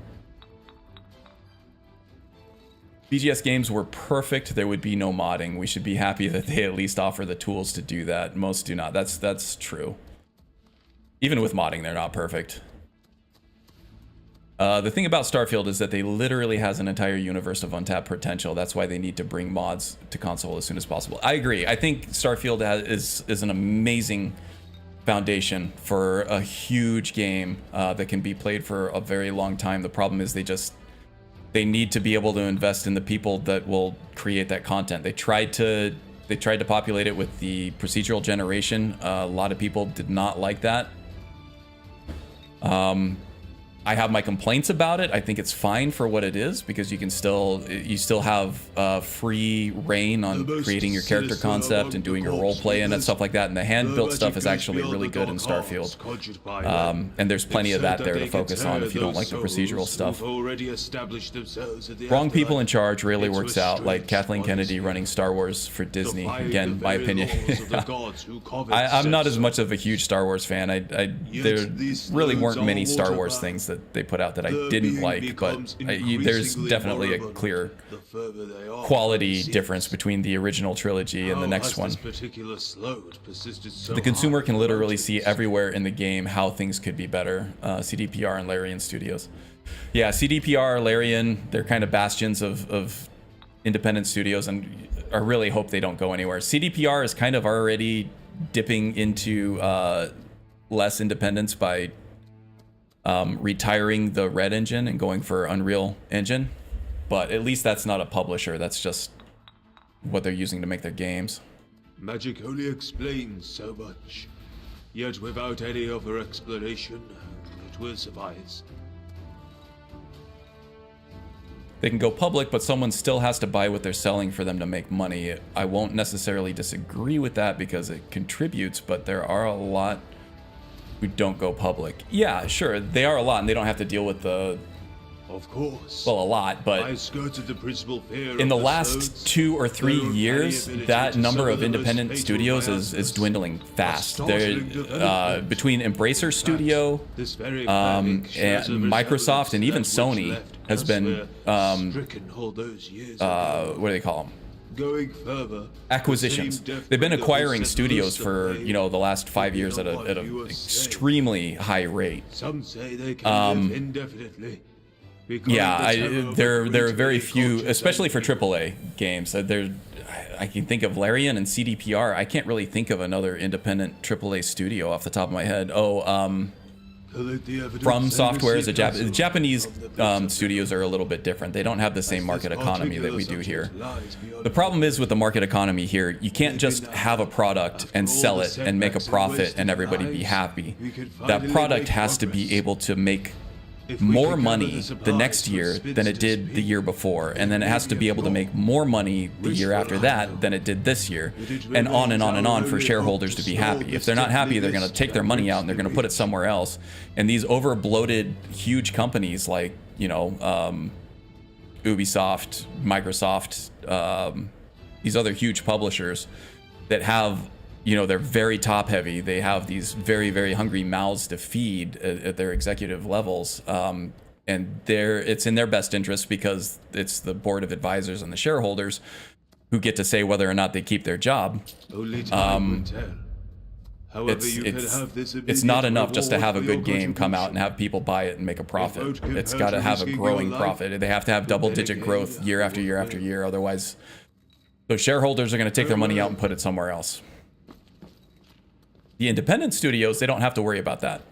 BGS games were perfect, there would be no modding. We should be happy that they at least offer the tools to do that. Most do not. That's true. Even with modding, they're not perfect. The thing about Starfield is that they literally has an entire universe of untapped potential. That's why they need to bring mods to console as soon as possible. I agree. I think Starfield is an amazing foundation for a huge game that can be played for a very long time. The problem is they need to be able to invest in the people that will create that content. They tried to populate it with the procedural generation. A lot of people did not like that. I have my complaints about it. I think it's fine for what it is because you still have free reign on creating your character concept and doing your role play and stuff like that. And the hand built stuff is actually really good in Starfield. And there's plenty of that there to focus on if you don't like the procedural stuff. Wrong people in charge rarely works out, like Kathleen Kennedy running Star Wars for Disney. Again, my opinion. I'm not as much of a huge Star Wars fan. There really weren't many Star Wars things that they put out that I didn't like, but there's definitely a clear quality difference between the original trilogy and the next one. The consumer can literally see everywhere in the game how things could be better. CDPR and Larian Studios. Yeah, CDPR, Larian, they're kind of bastions of independent studios, and I really hope they don't go anywhere. CDPR is kind of already dipping into less independence by retiring the Red Engine and going for Unreal Engine, but at least that's not a publisher. That's just what they're using to make their games. Magic only explains so much, yet without any other explanation, it will suffice. They can go public, but someone still has to buy what they're selling for them to make money. I won't necessarily disagree with that because it contributes, but there are a lot who don't go public. Yeah, sure, they are a lot, and they don't have to deal with the... Of course. Well, a lot, but I skirted the principal fear in the last 2 or 3 years, that number of independent studios is dwindling fast. They're, between Embracer Studio, and Microsoft, and even Sony has been, what do they call them? Going further, acquisitions. They've been acquiring studios for, you know, the last 5 years at an extremely high rate. Some say they can live indefinitely. Yeah, there are very few, especially for AAA games. I can think of Larian and CDPR. I can't really think of another independent AAA studio off the top of my head. From Software is a Japanese studios are a little bit different. They don't have the same market economy that we do here. The problem is with the market economy here, you can't just have a product and sell it and make a profit and everybody be happy. That product has to be able to make more money the next year than it did the year before, and then it has to be able to make more money the year after that than it did this year, and on and on and on for shareholders to be happy. If they're not happy, they're going to take their money out and they're going to put it somewhere else. And these over bloated huge companies like, you know, Ubisoft, Microsoft, these other huge publishers that have, you know, they're very top heavy. They have these very, very hungry mouths to feed at their executive levels. And it's in their best interest because it's the board of advisors and the shareholders who get to say whether or not they keep their job. It's not enough just to have a good game come out and have people buy it and make a profit. It's got to have a growing profit. They have to have double-digit growth year after year after year. Otherwise, those shareholders are going to take their money out and put it somewhere else. The independent studios, they don't have to worry about that.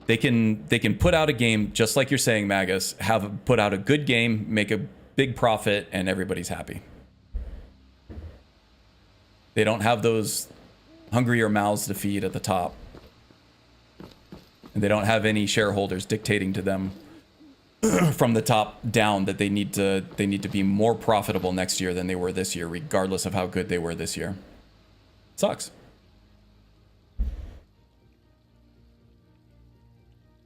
They can put out a game just like you're saying, Magus. Put out a good game, make a big profit, and everybody's happy. They don't have those hungrier mouths to feed at the top, and they don't have any shareholders dictating to them from the top down that they need to be more profitable next year than they were this year, regardless of how good they were this year. Sucks.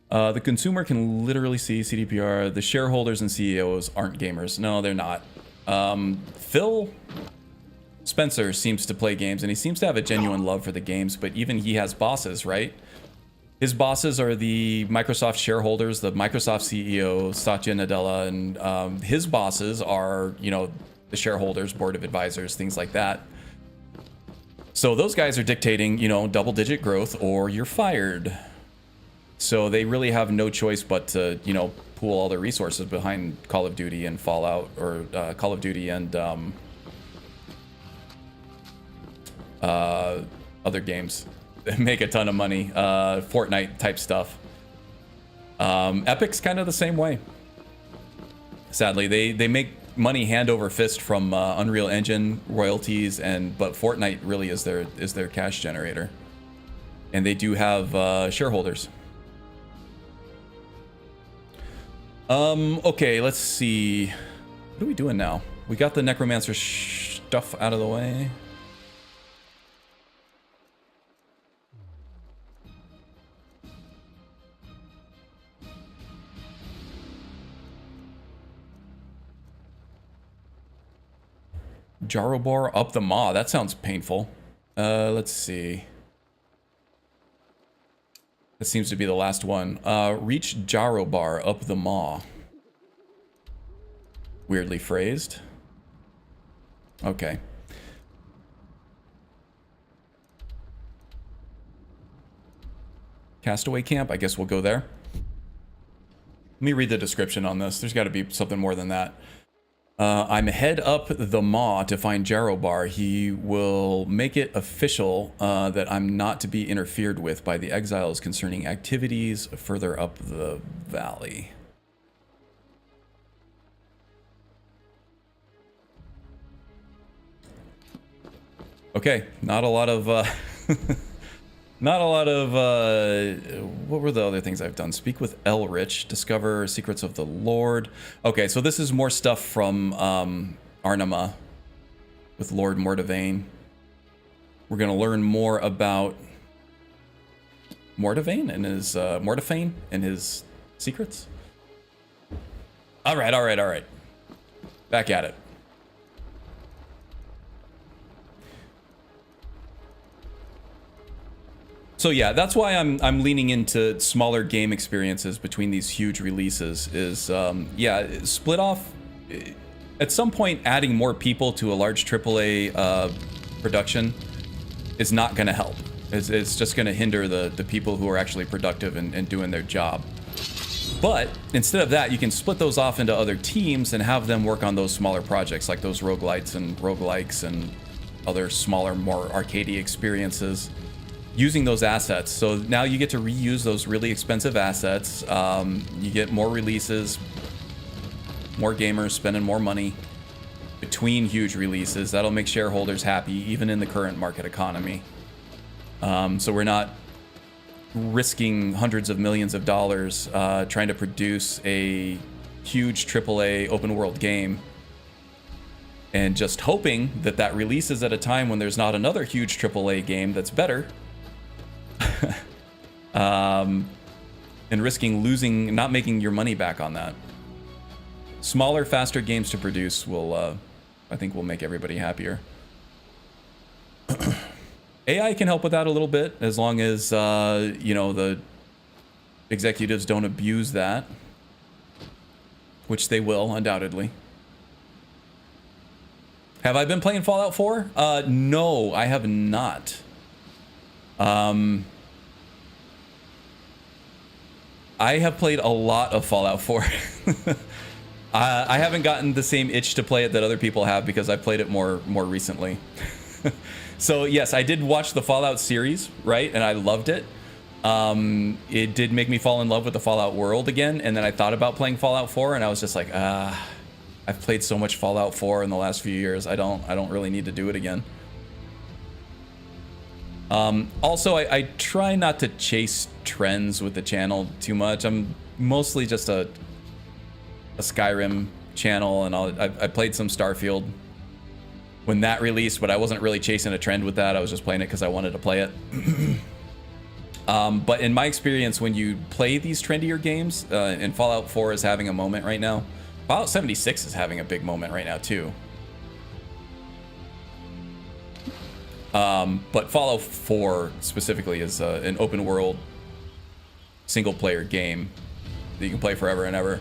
The consumer can literally see CDPR. The shareholders and CEOs aren't gamers. No, they're not. Phil Spencer seems to play games, and he seems to have a genuine love for the games, but even he has bosses, right? His bosses are the Microsoft shareholders, the Microsoft CEO, Satya Nadella, and his bosses are, you know, the shareholders, board of advisors, things like that. So those guys are dictating, you know, double-digit growth or you're fired. So they really have no choice but to, you know, pool all their resources behind Call of Duty and Fallout, or Call of Duty and other games that make a ton of money, Fortnite type stuff. Epic's kind of the same way. Sadly, they make money hand over fist from Unreal Engine royalties, but Fortnite really is their cash generator, and they do have shareholders. Okay, let's see. What are we doing now? We got the necromancer stuff out of the way. Jarobar up the maw. That sounds painful. Let's see. That seems to be the last one. Reach Jarobar up the maw. Weirdly phrased. Okay. Castaway camp. I guess we'll go there. Let me read the description on this. There's got to be something more than that. I'm head up the maw to find Jarobar. He will make it official that I'm not to be interfered with by the exiles concerning activities further up the valley. Okay, not a lot of not a lot of what were the other things I've done? Speak with Elrich, discover secrets of the Lord. Okay, so this is more stuff from Arnima with Lord Mortivane. We're gonna learn more about Mortivane and his secrets. All right. Back at it. So yeah, that's why I'm leaning into smaller game experiences between these huge releases. Is yeah, split off. At some point, adding more people to a large AAA production is not going to help. It's just going to hinder the people who are actually productive and doing their job. But instead of that, you can split those off into other teams and have them work on those smaller projects, like those roguelites and roguelikes and other smaller, more arcadey experiences, using those assets. So now you get to reuse those really expensive assets. You get more releases, more gamers spending more money between huge releases. That'll make shareholders happy, even in the current market economy. So we're not risking hundreds of millions of dollars trying to produce a huge AAA open world game and just hoping that that releases at a time when there's not another huge AAA game that's better. And risking losing, not making your money back on that. Smaller, faster games to produce will, I think, will make everybody happier. AI can help with that a little bit, as long as, you know, the executives don't abuse that, which they will, undoubtedly. Have I been playing Fallout 4? No, I have not. I have played a lot of Fallout 4. I haven't gotten the same itch to play it that other people have because I played it more recently. So yes, I did watch the Fallout series, right? And I loved it. It did make me fall in love with the Fallout world again. And then I thought about playing Fallout 4 and I was just like, I've played so much Fallout 4 in the last few years. I don't really need to do it again. Also, I try not to chase trends with the channel too much. I'm mostly just a Skyrim channel, and I played some Starfield when that released, but I wasn't really chasing a trend with that. I was just playing it because I wanted to play it. But in my experience, when you play these trendier games, and Fallout 4 is having a moment right now, Fallout 76 is having a big moment right now too. But Fallout 4 specifically is an open world single player game that you can play forever and ever.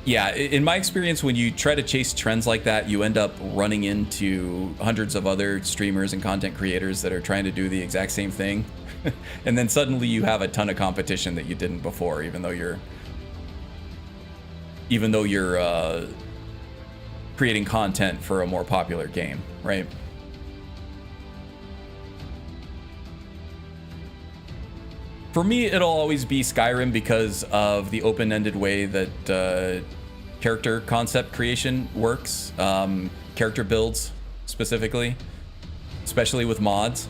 Yeah, in my experience, when you try to chase trends like that, you end up running into hundreds of other streamers and content creators that are trying to do the exact same thing. And then suddenly you have a ton of competition that you didn't before, even though you're creating content for a more popular game, right? For me, it'll always be Skyrim because of the open-ended way that character concept creation works. Character builds, specifically. Especially with mods.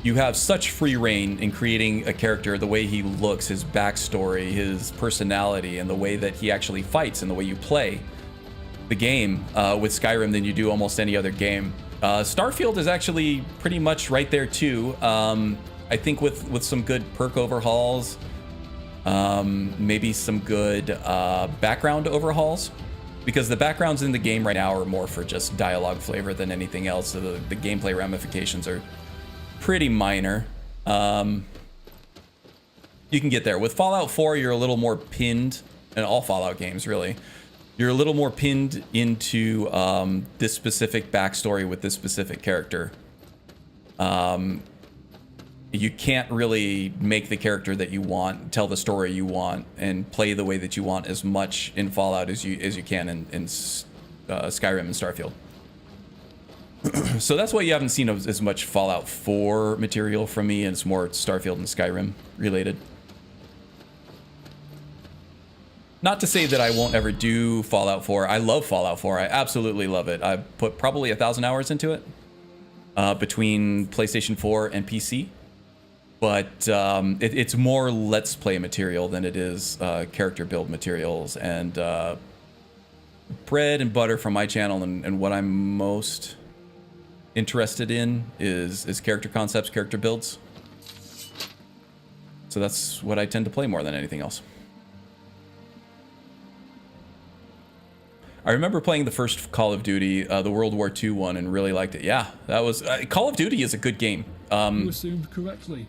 you have such free reign in creating a character, the way he looks, his backstory, his personality, and the way that he actually fights and the way you play the game with Skyrim than you do almost any other game. Starfield is actually pretty much right there too. I think with some good perk overhauls, maybe some good background overhauls, because the backgrounds in the game right now are more for just dialogue flavor than anything else. So the gameplay ramifications are pretty minor. You can get there. With Fallout 4, you're a little more pinned, and all Fallout games really, you're a little more pinned into this specific backstory with this specific character. You can't really make the character that you want, tell the story you want, and play the way that you want as much in Fallout as you can in Skyrim and Starfield. So that's why you haven't seen as much Fallout 4 material from me, and it's more Starfield and Skyrim related. Not to say that I won't ever do Fallout 4. I love Fallout 4. I absolutely love it. I put probably 1,000 hours into it between PlayStation 4 and PC. But it's more Let's Play material than it is character build materials. And bread and butter from my channel, and what I'm most interested in is character concepts, character builds. So that's what I tend to play more than anything else. I remember playing the first Call of Duty, the World War II one, and really liked it. Yeah, that was Call of Duty is a good game. You assumed correctly.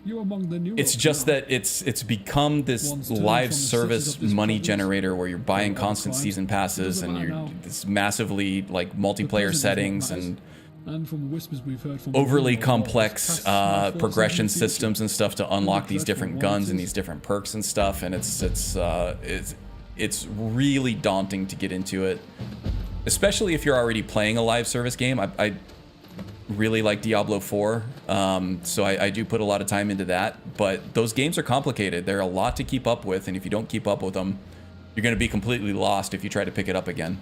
You're among the new. It's just that it's become this live service money generator where you're buying constant season passes, and you're this massively like multiplayer settings and from whispers we've heard from overly complex progression systems and stuff to unlock these different guns and these different perks and stuff, and it's really daunting to get into it, especially if you're already playing a live service game. I really like Diablo 4, so I do put a lot of time into that, but those games are complicated. They're a lot to keep up with, and if you don't keep up with them, you're going to be completely lost if you try to pick it up again.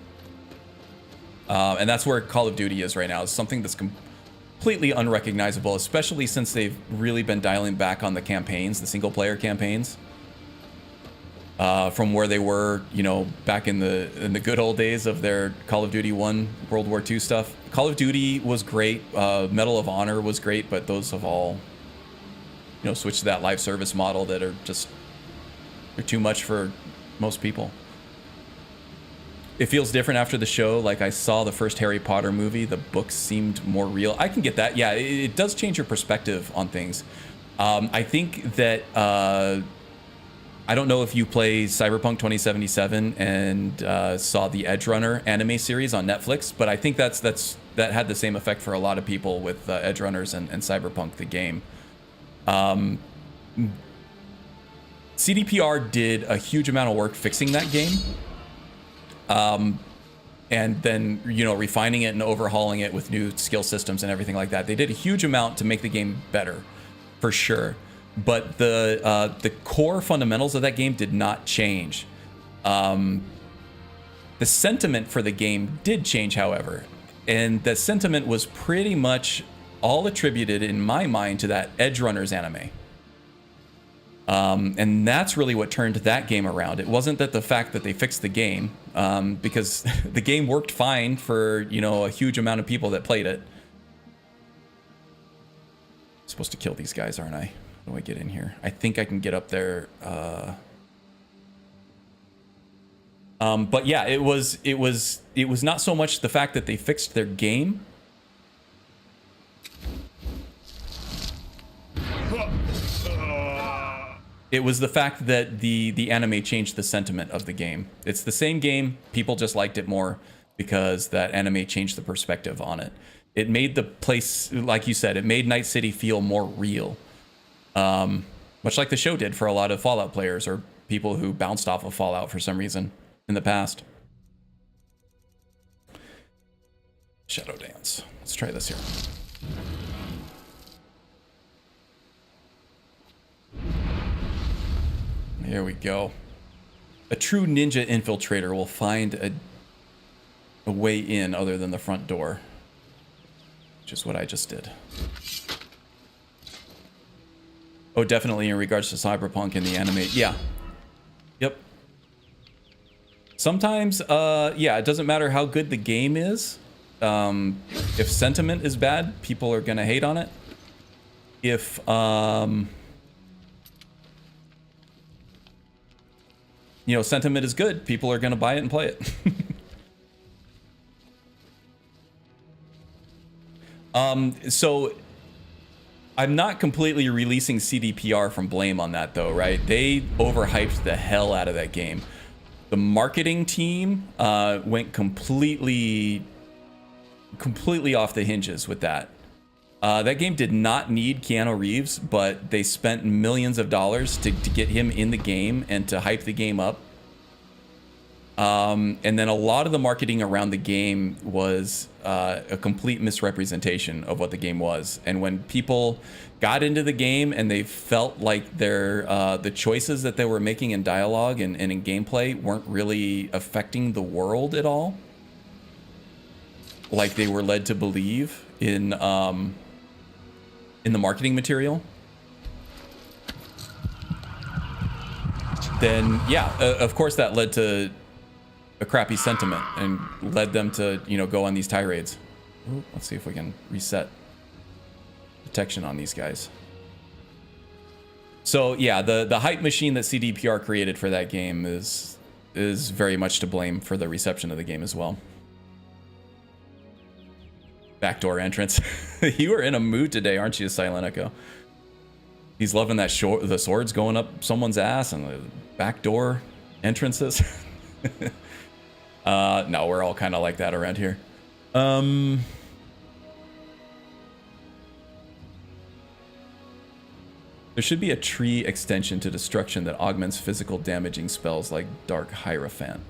And that's where Call of Duty is right now. It's something that's completely unrecognizable, especially since they've really been dialing back on the campaigns, the single-player campaigns. From where they were, you know, back in the good old days of their Call of Duty 1 World War II stuff. Call of Duty was great. Medal of Honor was great, but those have all, you know, switched to that live service model that are just, they're too much for most people. It feels different after the show. Like, I saw the first Harry Potter movie. The books seemed more real. I can get that. Yeah, it does change your perspective on things. I think that... I don't know if you play Cyberpunk 2077 and saw the Edge Runner anime series on Netflix, but I think that had the same effect for a lot of people with Edge Runners and Cyberpunk the game. CDPR did a huge amount of work fixing that game, and then, you know, refining it and overhauling it with new skill systems and everything like that. They did a huge amount to make the game better, for sure. But the core fundamentals of that game did not change. The sentiment for the game did change, however, and the sentiment was pretty much all attributed, in my mind, to that Edge Runners anime. And that's really what turned that game around. It wasn't that the fact that they fixed the game, because the game worked fine for, you know, a huge amount of people that played it. I'm supposed to kill these guys, aren't I? How do I get in here? I think I can get up there. But yeah, it was not so much the fact that they fixed their game. It was the fact that the anime changed the sentiment of the game. It's the same game. People just liked it more because that anime changed the perspective on it. It made the place, like you said, it made Night City feel more real. Much like the show did for a lot of Fallout players or people who bounced off of Fallout for some reason in the past. Shadow Dance. Let's try this here. Here we go. A true ninja infiltrator will find a way in other than the front door, which is what I just did. Oh, definitely in regards to Cyberpunk and the anime. Yeah. Yep. Sometimes, yeah, it doesn't matter how good the game is. If sentiment is bad, people are gonna hate on it. If, you know, sentiment is good, people are gonna buy it and play it. So I'm not completely releasing CDPR from blame on that though, right? They overhyped the hell out of that game. The marketing team went completely off the hinges with that. That game did not need Keanu Reeves, but they spent millions of dollars to get him in the game and to hype the game up. And then a lot of the marketing around the game was a complete misrepresentation of what the game was. And when people got into the game and they felt like the choices that they were making in dialogue and in gameplay weren't really affecting the world at all, like they were led to believe in the marketing material, then yeah, of course that led to a crappy sentiment and led them to, you know, go on these tirades. Ooh, let's see if we can reset detection on these guys. So yeah, the hype machine that CDPR created for that game is very much to blame for the reception of the game as well. Backdoor entrance. You are in a mood today, aren't you, Silent Echo? He's loving that the swords going up someone's ass and the backdoor entrances. No, we're all kind of like that around here. There should be a tree extension to destruction that augments physical damaging spells like Dark Hierophant.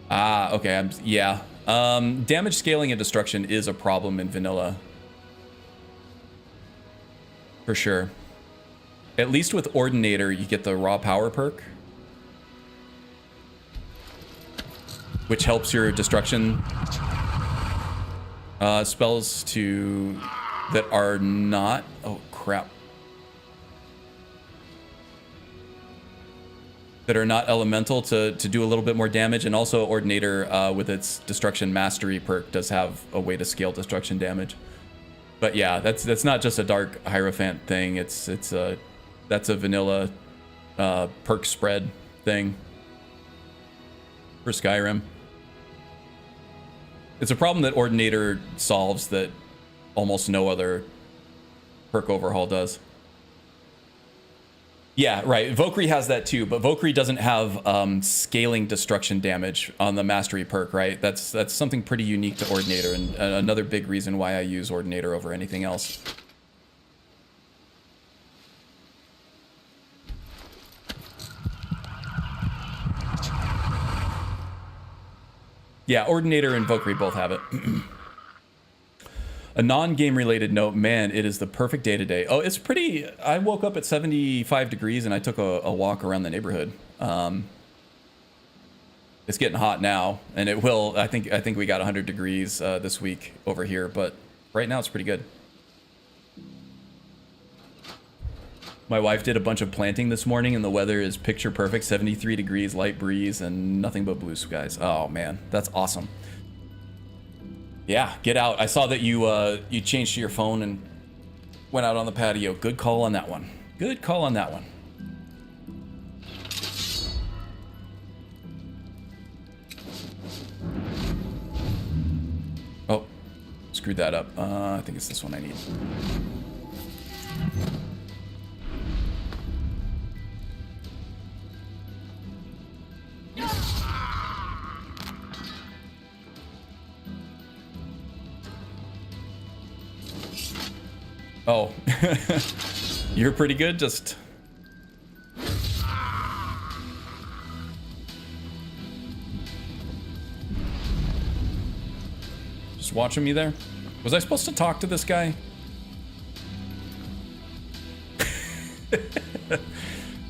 Ah, okay, yeah. Damage scaling and destruction is a problem in vanilla. For sure. At least with Ordinator, you get the raw power perk, which helps your destruction spells that are not... Oh, crap. That are not elemental to do a little bit more damage. And also Ordinator with its Destruction Mastery perk does have a way to scale destruction damage. But yeah, that's not just a Dark Hierophant thing. That's a vanilla perk spread thing for Skyrim. It's a problem that Ordinator solves that almost no other perk overhaul does. Yeah, right. Valkyrie has that too, but Valkyrie doesn't have scaling destruction damage on the Mastery perk, right? That's something pretty unique to Ordinator, and another big reason why I use Ordinator over anything else. Yeah, Ordinator and Valkyrie both have it. A non-game related note, man, it is the perfect day today. Oh, it's pretty, I woke up at 75 degrees and I took a walk around the neighborhood. It's getting hot now, and it will, I think we got 100 degrees this week over here, but right now it's pretty good. My wife did a bunch of planting this morning and the weather is picture perfect, 73 degrees, light breeze, and nothing but blue skies. Oh man, that's awesome. Yeah, get out. I saw that you changed to your phone and went out on the patio. Good call on that one. Good call on that one. Oh, screwed that up. I think it's this one I need. Oh, you're pretty good, just... Just watching me there? Was I supposed to talk to this guy?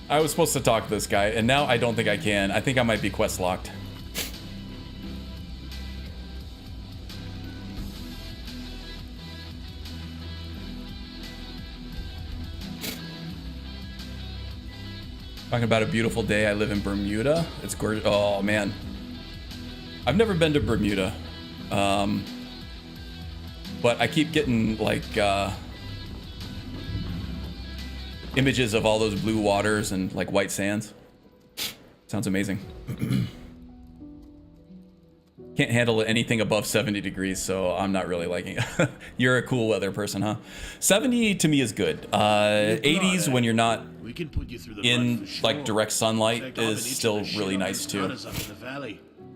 I was supposed to talk to this guy, and now I don't think I can. I think I might be quest locked. Talking about a beautiful day. I live in Bermuda. It's gorgeous. Oh man, I've never been to Bermuda, but I keep getting like images of all those blue waters and like white sands. Sounds amazing. Can't handle anything above 70 degrees, so I'm not really liking it. You're a cool weather person, huh? 70 to me is good. 80s when you're not in like direct sunlight is still really nice too.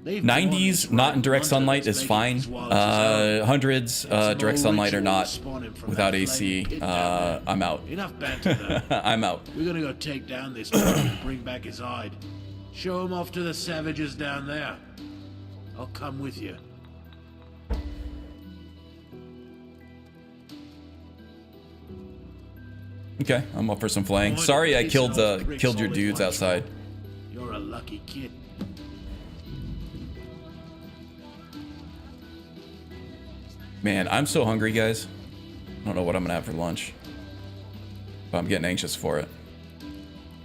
90s not in direct sunlight is fine. Hundreds direct sunlight or not without AC. I'm out. Enough banter though. I'm out. We're gonna go take down this man and bring back his hide. Show him off to the savages down there. I'll come with you. Okay, I'm up for some flaying. Sorry I killed your dudes outside. You're a lucky kid. Man, I'm so hungry, guys. I don't know what I'm gonna have for lunch, but I'm getting anxious for it.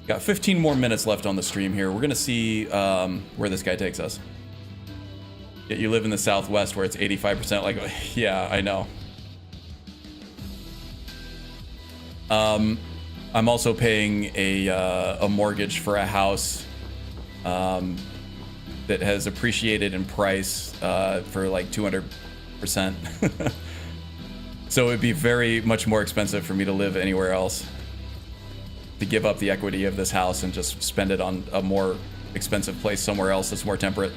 Got 15 more minutes left on the stream here. We're gonna see where this guy takes us. Yet you live in the Southwest where it's 85%. Like, yeah, I know. I'm also paying a mortgage for a house that has appreciated in price for like 200%. So it'd be very much more expensive for me to live anywhere else. To give up the equity of this house and just spend it on a more expensive place somewhere else that's more temperate.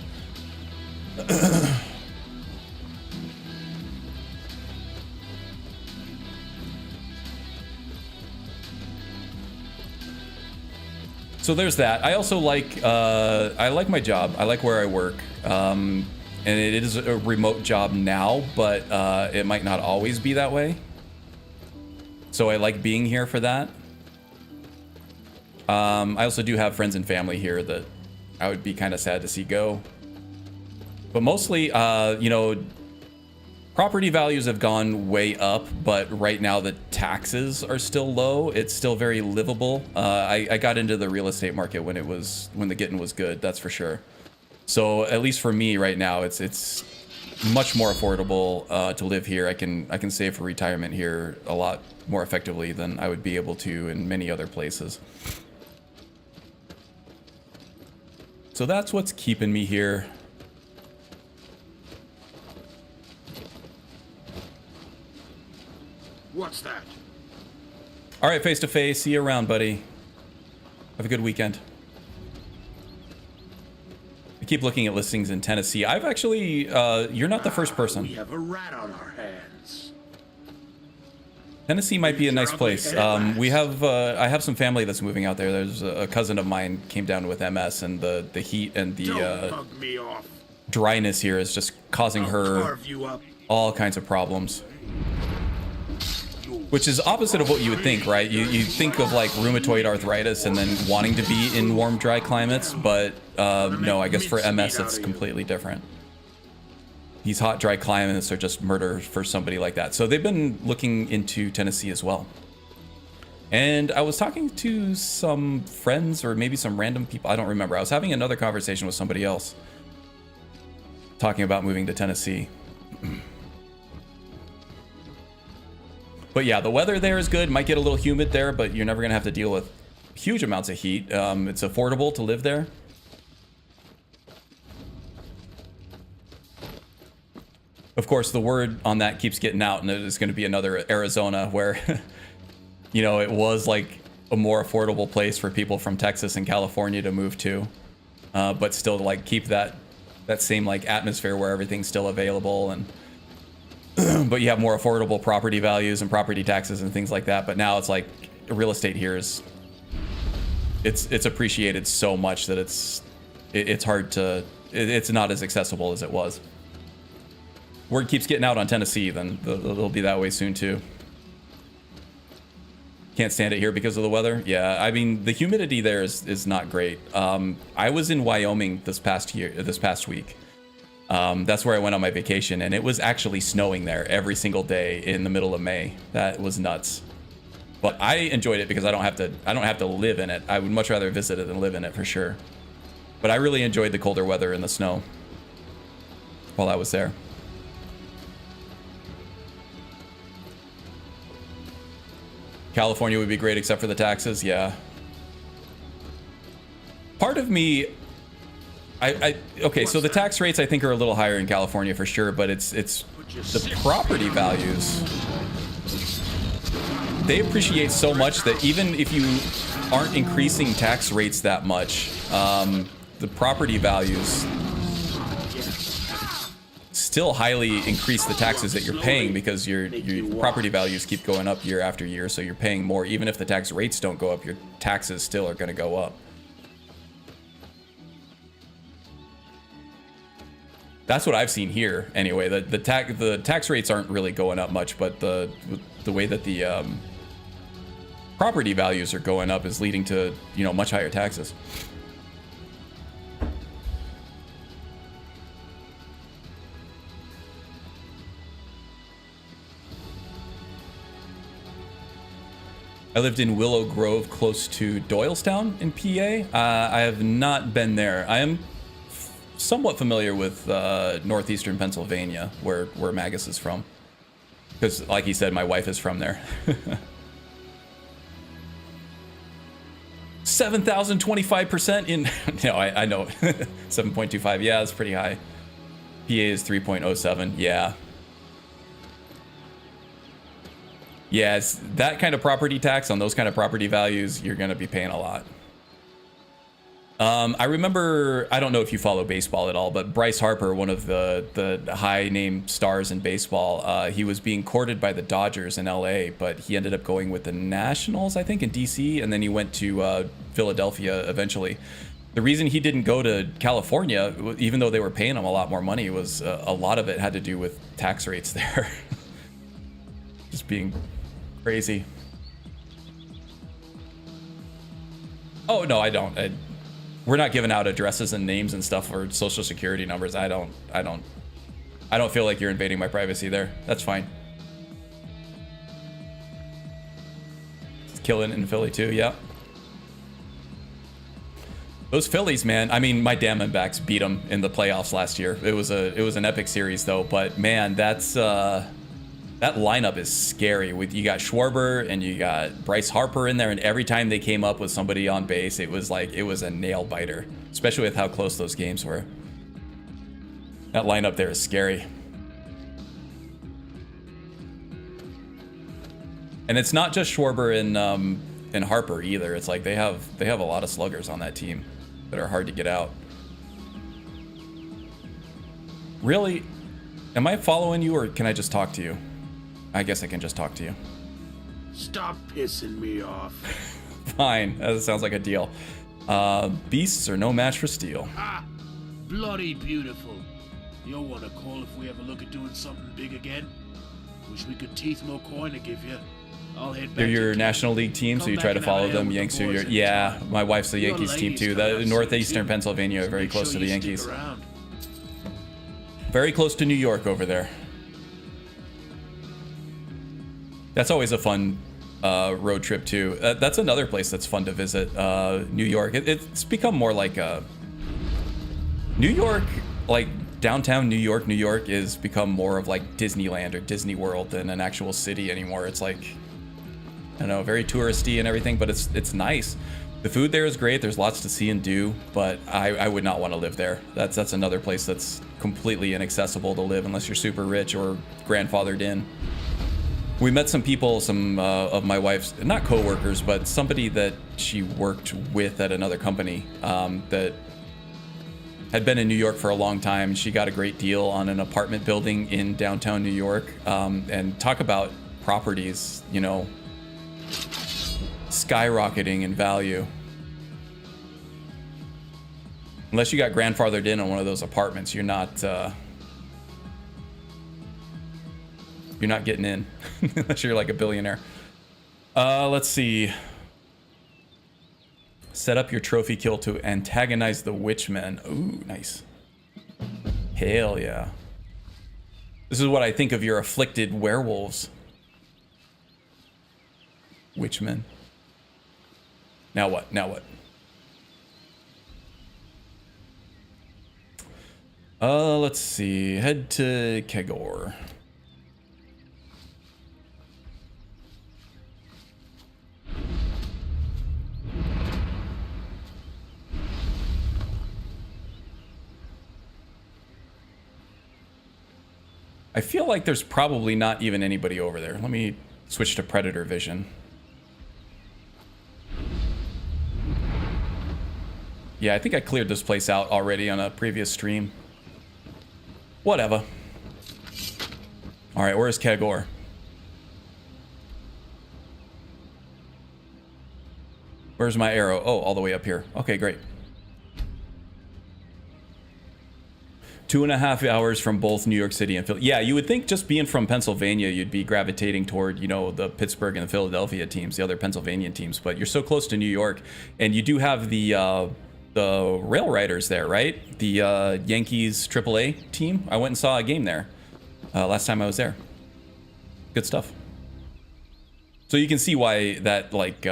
So there's that. I also like I like my job. I like where I work, and it is a remote job now, but it might not always be that way. So I like being here for that. I also do have friends and family here that I would be kind of sad to see go. But mostly, you know, property values have gone way up, but right now the taxes are still low. It's still very livable. I got into the real estate market when the getting was good, that's for sure. So at least for me right now, it's much more affordable to live here. I can save for retirement here a lot more effectively than I would be able to in many other places. So that's what's keeping me here. What's that? All right, face to face. See you around, buddy. Have a good weekend. I keep looking at listings in Tennessee. I've actually, you're not the first person. We have a rat on our hands. Tennessee might be a nice place. We have, I have some family that's moving out there. There's a cousin of mine came down with MS, and the heat and the dryness here is just causing her all kinds of problems. Which is opposite of what you would think, right? You think of like rheumatoid arthritis and then wanting to be in warm, dry climates, but no, I guess for MS it's completely different. These hot, dry climates are just murder for somebody like that. So they've been looking into Tennessee as well. And I was talking to some friends or maybe some random people, I don't remember. I was having another conversation with somebody else talking about moving to Tennessee. But yeah, the weather there is good. Might get a little humid there, but you're never going to have to deal with huge amounts of heat. It's affordable to live there. Of course, the word on that keeps getting out, and it is going to be another Arizona where, you know, it was like a more affordable place for people from Texas and California to move to, but still to like keep that same like atmosphere where everything's still available and. But you have more affordable property values and property taxes and things like that. But now it's like real estate here is it's appreciated so much that it's hard to it's not as accessible as it was. Word keeps getting out on Tennessee, then it'll be that way soon too. Can't stand it here because of the weather. Yeah, I mean the humidity there is not great. I was in Wyoming this past week. That's where I went on my vacation, and it was actually snowing there every single day in the middle of May. That was nuts. But I enjoyed it because I don't have to live in it. I would much rather visit it than live in it for sure. But I really enjoyed the colder weather and the snow while I was there. California would be great except for the taxes, yeah. Part of me, okay, so the tax rates I think are a little higher in California for sure, but it's the property values. They appreciate so much that even if you aren't increasing tax rates that much, the property values still highly increase the taxes that you're paying because your property values keep going up year after year, so you're paying more. Even if the tax rates don't go up, your taxes still are going to go up. That's what I've seen here anyway. The tax rates aren't really going up much, but the way that the property values are going up is leading to, you know, much higher taxes. I lived in Willow Grove, close to Doylestown in PA. I have not been there. I am somewhat familiar with northeastern Pennsylvania, where Magus is from, because, like he said, my wife is from there. 7,025% in. No, I know. 7.25. Yeah, it's pretty high. PA is 3.07. Yeah. Yeah, it's that kind of property tax on those kind of property values, you're going to be paying a lot. I remember, I don't know if you follow baseball at all, but Bryce Harper, one of the high-name stars in baseball, he was being courted by the Dodgers in LA, but he ended up going with the Nationals, I think, in DC, and then he went to Philadelphia eventually. The reason he didn't go to California, even though they were paying him a lot more money, was a lot of it had to do with tax rates there. Just being crazy. Oh, no, I don't. We're not giving out addresses and names and stuff or social security numbers. I don't feel like you're invading my privacy there. That's fine. It's killing in Philly too, yeah. Those Phillies, man. I mean, my Diamondbacks beat them in the playoffs last year. It was an epic series though, but man, that's that lineup is scary. You got Schwarber and you got Bryce Harper in there, and every time they came up with somebody on base, it was a nail biter, especially with how close those games were. That lineup there is scary. And it's not just Schwarber and Harper either. It's like they have a lot of sluggers on that team that are hard to get out. Really? Am I following you, or can I just talk to you? I guess I can just talk to you. Stop pissing me off. Fine, that sounds like a deal. Beasts are no match for steel. Ah, bloody beautiful. You'll want to call if we ever look at doing something big again. Wish we could teeth more coin to give you. I'll head back. They're your National League team, so you try to follow them. Yanks are your... Yeah, my wife's the Yankees team too. The northeastern Pennsylvania are very close to the Yankees. Very close to New York over there. That's always a fun road trip too. That's another place that's fun to visit. New York. It's become more like a New York, like downtown New York. New York is become more of like Disneyland or Disney World than an actual city anymore. It's like, I don't know, very touristy and everything, but it's nice. The food there is great. There's lots to see and do, but I would not want to live there. That's another place that's completely inaccessible to live unless you're super rich or grandfathered in. We met some people, some of my wife's, not co-workers, but somebody that she worked with at another company that had been in New York for a long time. She got a great deal on an apartment building in downtown New York. And talk about properties, you know, skyrocketing in value. Unless you got grandfathered in on one of those apartments, you're not getting in unless you're like a billionaire. Let's see. Set up your trophy kill to antagonize the witchmen. Ooh, nice. Hell yeah. This is what I think of your afflicted werewolves. Witchman. Now what? Now what? Let's see. Head to Kegor. I feel like there's probably not even anybody over there. Let me switch to Predator Vision. Yeah, I think I cleared this place out already on a previous stream. Whatever. Alright, where's Kegor? Where's my arrow? Oh, all the way up here. Okay, great. 2.5 hours from both New York City and Philly. Yeah, you would think just being from Pennsylvania, you'd be gravitating toward, you know, the Pittsburgh and the Philadelphia teams, the other Pennsylvania teams. But you're so close to New York, and you do have the Rail Riders there, right? The Yankees AAA team. I went and saw a game there last time I was there. Good stuff. So you can see why that like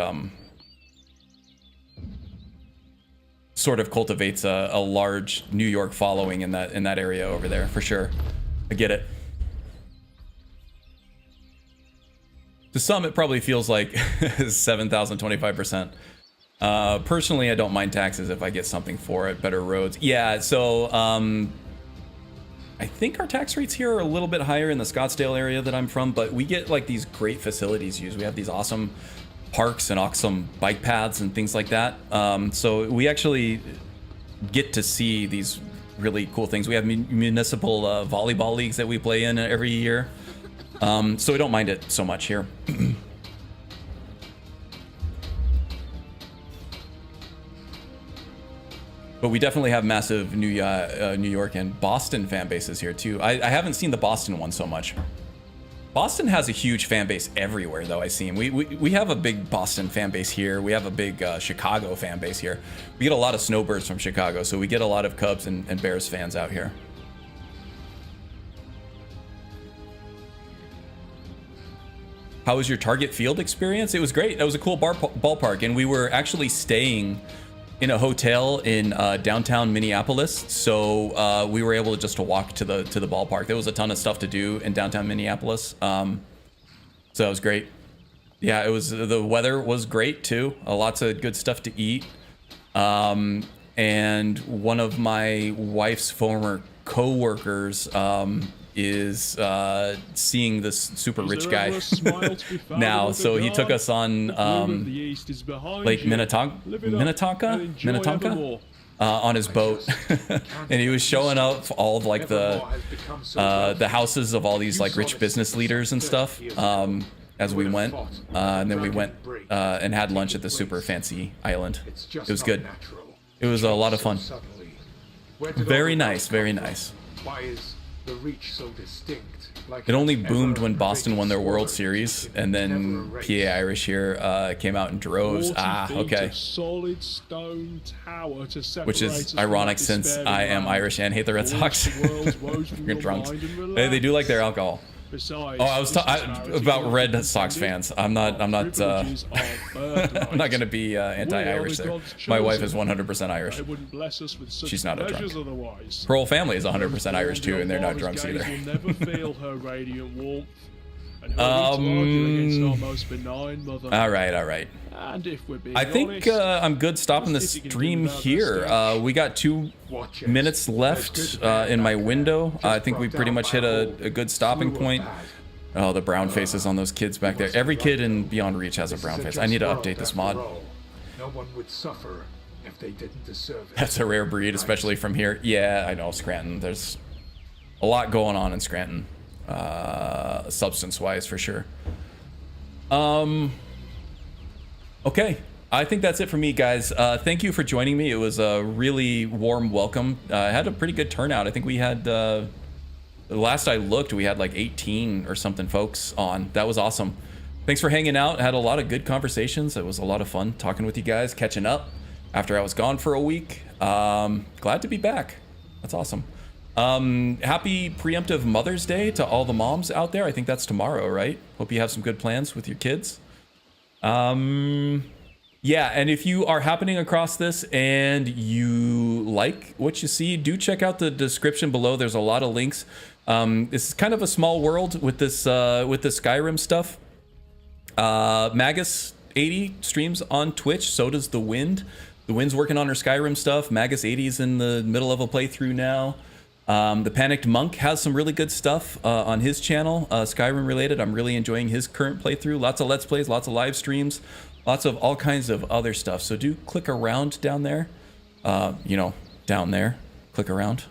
sort of cultivates a large New York following in that area over there, for sure. I get it. To some, it probably feels like 7,025%. Personally, I don't mind taxes if I get something for it. Better roads. Yeah, so I think our tax rates here are a little bit higher in the Scottsdale area that I'm from, but we get like these great facilities used. We have these awesome parks and awesome bike paths and things like that. So we actually get to see these really cool things. We have municipal volleyball leagues that we play in every year. So we don't mind it so much here. But we definitely have massive New York and Boston fan bases here too. I haven't seen the Boston one so much. Boston has a huge fan base everywhere, though. I see. We have a big Boston fan base here. We have a big Chicago fan base here. We get a lot of snowbirds from Chicago, so we get a lot of Cubs and Bears fans out here. How was your Target Field experience? It was great. That was a cool ballpark, and we were actually staying in a hotel in downtown Minneapolis, so we were able to walk to the ballpark. There was a ton of stuff to do in downtown Minneapolis, so that was great. Yeah, the weather was great too. Lots of good stuff to eat, and one of my wife's former co-workers is seeing this super rich guy now, so he took us on Lake Minnetonka on his boat, and he was showing up all of like the houses of all these like rich business leaders and stuff as we went, and then we went and had lunch at the super fancy island. It was good. It was a lot of fun. Very nice, very nice. Why is the reach so distinct? It only boomed when Boston won their World Series, and then PA Irish here came out in droves. Okay. Which is ironic since I am Irish and hate the Red Sox. You're drunks. They do like their alcohol. Oh, I was about Red Sox fans. I'm not I'm not gonna be anti-Irish there. My wife is 100% Irish. She's not a drunk. Her whole family is 100% Irish too, and they're not drunks either. All right. I think I'm good stopping the stream here. We got 2 minutes left in my window. I think we pretty much hit a good stopping point. Oh, the brown faces on those kids back there. Every kid in Beyond Reach has a brown face. I need to update this mod. No one would suffer if they didn't deserve it. That's a rare breed, especially from here. Yeah, I know, Scranton. There's a lot going on in Scranton, substance-wise, for sure. Okay, I think that's it for me, guys. Thank you for joining me. It was a really warm welcome. I had a pretty good turnout. I think we had, the last I looked, we had like 18 or something folks on. That was awesome. Thanks for hanging out. I had a lot of good conversations. It was a lot of fun talking with you guys, catching up after I was gone for a week. Glad to be back. That's awesome. Happy preemptive Mother's Day to all the moms out there. I think that's tomorrow, right? Hope you have some good plans with your kids. Yeah, and if you are happening across this and you like what you see, do check out the description below. There's a lot of links. This is kind of a small world with this Skyrim stuff. Magus80 streams on Twitch. So does the Wind. The Wind's working on her Skyrim stuff. Magus80's in the middle of a playthrough now. The Panicked Monk has some really good stuff on his channel, Skyrim related. I'm really enjoying his current playthrough. Lots of Let's Plays, lots of live streams, lots of all kinds of other stuff. So do click around down there. Down there. Click around.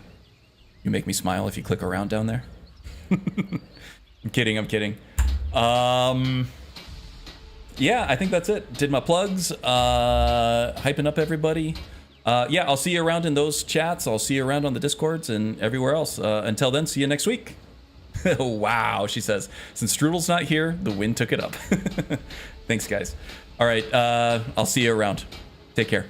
You make me smile if you click around down there. I'm kidding. Yeah, I think that's it. Did my plugs, hyping up everybody. Yeah, I'll see you around in those chats. I'll see you around on the Discords and everywhere else. Until then, see you next week. Wow, she says. Since Strudel's not here, the Wind took it up. Thanks, guys. All right, I'll see you around. Take care.